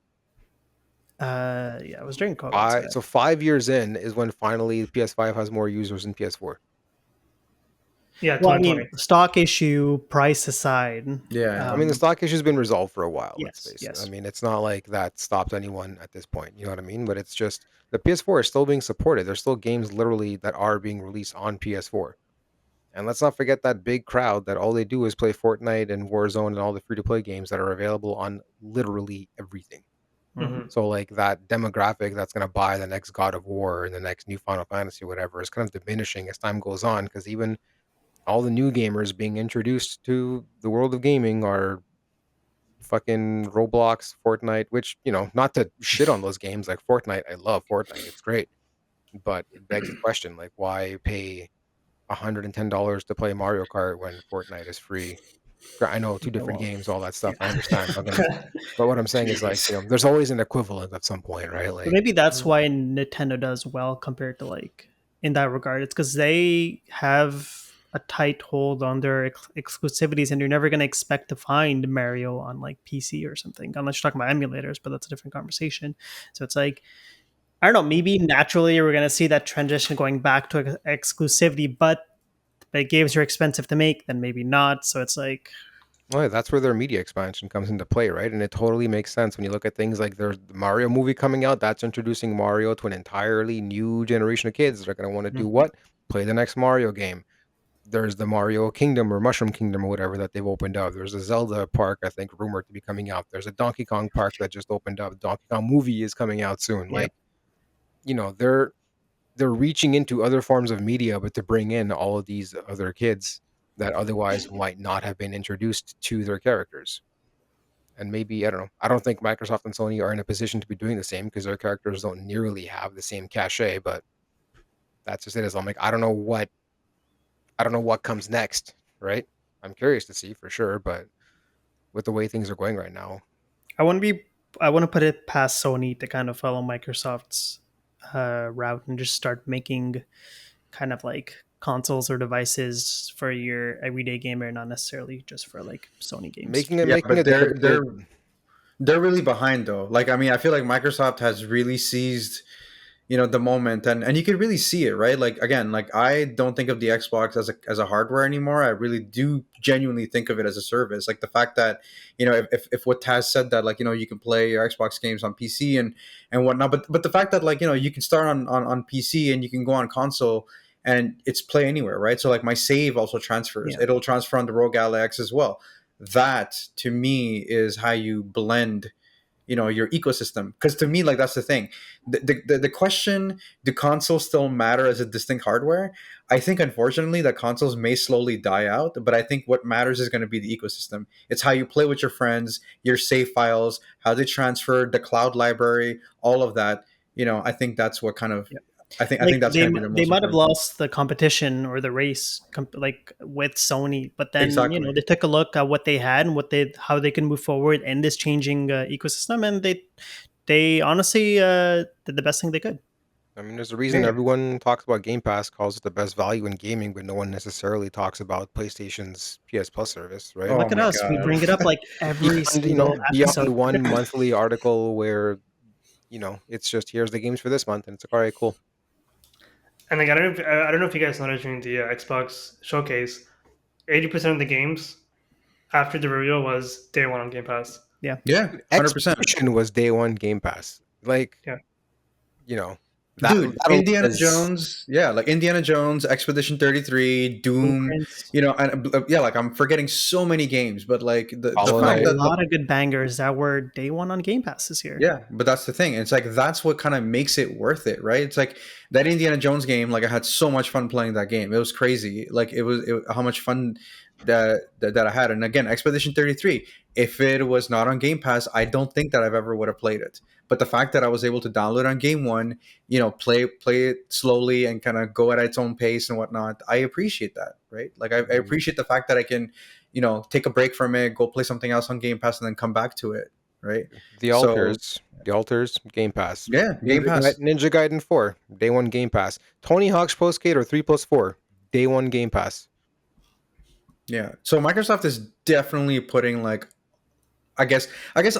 Yeah, it was during COVID, so So 5 years in is when finally the PS5 has more users than PS4. yeah, well, I 2020. mean, stock issue, price aside, Yeah. I mean, the stock issue's been resolved for a while, let's yes, face it. I yes. mean, it's not like that stopped anyone at this point, you know what I mean? But it's just the PS4 is still being supported. There's still games literally that are being released on PS4. And let's not forget that big crowd that all they do is play Fortnite and Warzone and all the free to play games that are available on literally everything. Mhm. Hmm. So, like, that demographic that's going to buy the next God of War and the next new Final Fantasy, or whatever, is kind of diminishing as time goes on because even all the new gamers being introduced to the world of gaming are fucking Roblox, Fortnite, which, not to shit on those games like Fortnite. I love Fortnite. It's great. But it begs the question, like, why pay $110 to play Mario Kart when Fortnite is free? I know two Yeah, different well, games, all that stuff. I yeah. understand. But what I'm saying is like, Jesus. there's always an equivalent at some point, right? But Like, maybe that's why Nintendo does well compared to like in that regard. It's because they have a tight hold on their exclusivities, and you're never going to expect to find Mario on like PC or something, unless you're talking about emulators. But that's a different conversation. So it's like I don't know. Maybe naturally we're going to see that transition going back to exclusivity, but games are expensive to make, then maybe not. So it's like well, yeah, that's where their media expansion comes into play, right? And it totally makes sense when you look at things like there's the Mario movie coming out. That's introducing Mario to an entirely new generation of kids that are going to want to do mhm. what? Play the next Mario game. There's the Mario Kingdom or Mushroom Kingdom or whatever that they've opened up. There's a Zelda park, I think, rumored to be coming out. There's a Donkey Kong park that just opened up. Donkey Kong movie is coming out soon. Yeah. Like, they're reaching into other forms of media, but to bring in all of these other kids that otherwise might not have been introduced to their characters. And maybe, I don't know. I don't think Microsoft and Sony are in a position to be doing the same because their characters don't nearly have the same cachet, but that's just it. As I'm like, I don't know what comes next, right? I'm curious to see for sure, but with the way things are going right now, I want to be. I want to put it past Sony to kind of follow Microsoft's route and just start making kind of like consoles or devices for your everyday gamer, not necessarily just for like Sony games. making it Yeah, making but it they're really behind though. Like I mean, I feel like Microsoft has really seized the moment, and you can really see it, right? Like again, like I don't think of the Xbox as a hardware anymore. I really do genuinely think of it as a service. Like the fact that if what Taz said, that like you can play your Xbox games on PC and whatnot, but the fact that like you can start on PC and you can go on console and it's play anywhere, right? So like my save also transfers. Yeah, It'll transfer on the Rogue Ally X as well. That to me is how you blend your ecosystem, because to me, like, that's the thing. The question, do consoles still matter as a distinct hardware? I think unfortunately that consoles may slowly die out, but I think what matters is going to be the ecosystem. It's how you play with your friends, your save files, how they transfer, the cloud library, all of that. I think that's what kind of yeah. I think Like that's going to be the they most might have important thing. lost the competition or the race like with Sony, but then Exactly. they took a look at what they had and how they can move forward in this changing ecosystem, and they honestly did the best thing they could. I mean, there's a reason Yeah. everyone talks about Game Pass, calls it the best value in gaming, but no one necessarily talks about PlayStation's PS Plus service, right? Oh Look at my us. We god. Bring it up like every Beyond, single beyond episode. one monthly article where, it's just here's the games for this month, and it's like, all right, cool. And like I don't know if you guys noticed during the Xbox showcase, 80% of the games after the reveal was day one on Game Pass. Yeah. Yeah, 100%. Expedition was day one Game Pass. Like, Yeah. you know, Dude, that Indiana was Jones, yeah, like Indiana Jones, Expedition 33, Doom, Blueprints. you know, and yeah, like I'm forgetting so many games, but like the Hollow A fact Knight. that lot of good bangers that were day one on Game Pass this year. yeah, but that's the thing. It's like that's what kind of makes it worth it, right? It's like that Indiana Jones game. Like I had so much fun playing that game. It was crazy. Like how much fun that I had. And again, Expedition 33. If it was not on Game Pass, I don't think that I've ever would have played it. But the fact that I was able to download on Game One, you know, play it slowly and kind of go at its own pace and whatnot, I appreciate that, right? Like I appreciate the fact that I can, you know, take a break from it, go play something else on Game Pass, and then come back to it, right? The So Alters, Game Pass. yeah, Game Pass. Ninja Gaiden 4, day one Game Pass. Tony Hawk's Pro Skater 3+4, day one Game Pass. Yeah. So Microsoft is definitely putting like I guess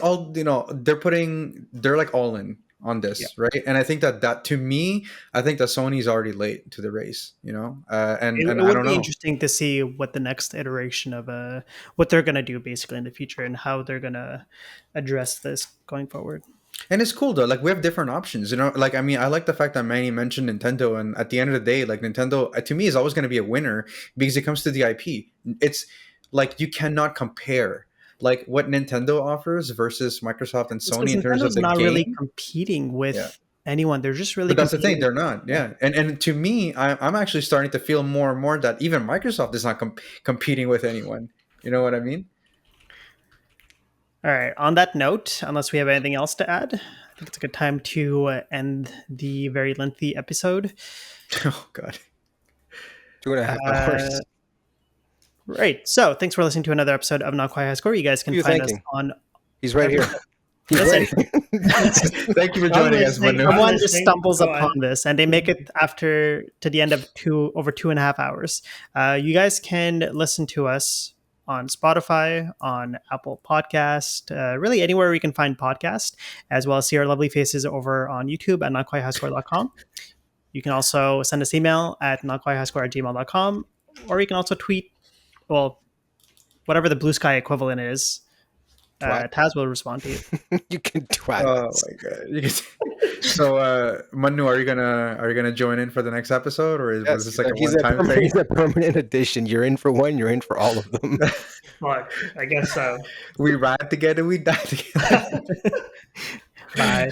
all you know they're like all in on Yeah. this, right? And I think that to me, I think that Sony's already late to the race, you know. And It I would don't be know. interesting to see what the next iteration of what they're gonna do basically in the future and how they're gonna address this going forward. And it's cool though. Like we have different options, you know. Like I mean, I like the fact that Manny mentioned Nintendo, and at the end of the day, like Nintendo to me is always going to be a winner because it comes to the IP. It's like you cannot compare like what Nintendo offers versus Microsoft and Because Sony in terms of Nintendo's the not really game. competing with Yeah. anyone. They're just really But that's the thing; competing they're not. Yeah, and to me, I'm actually starting to feel more and more that even Microsoft is not competing with anyone. You know what I mean? All right. On that note, unless we have anything else to add, I think it's a good time to end the very lengthy episode. Oh God. 2.5 Uh, hours. Right. So thanks for listening to another episode of Not Quite High Score. You guys Who can you find us thanking? on. He's right here. He's Listen. ready. Thank you for joining us, listening. Manu. Someone I'm just listening. stumbles Go upon on. this and they make it to the end of over 2.5 hours. You guys can listen to us on Spotify, on Apple Podcast, really anywhere we can find podcast, as well as see our lovely faces over on YouTube at notquitehighscore.com. You can also send us email at notquitehighscore@gmail.com, or you can also tweet, well, whatever the Blue Sky equivalent is. Twat. Taz will respond to you. You can twat Oh us. my God. So Manu, are you gonna join in for the next episode, or was Yes, this like a he's one-time thing? he's a permanent addition. You're in for one, you're in for all of them. Fuck, I guess so. We ride together, we die together. Bye.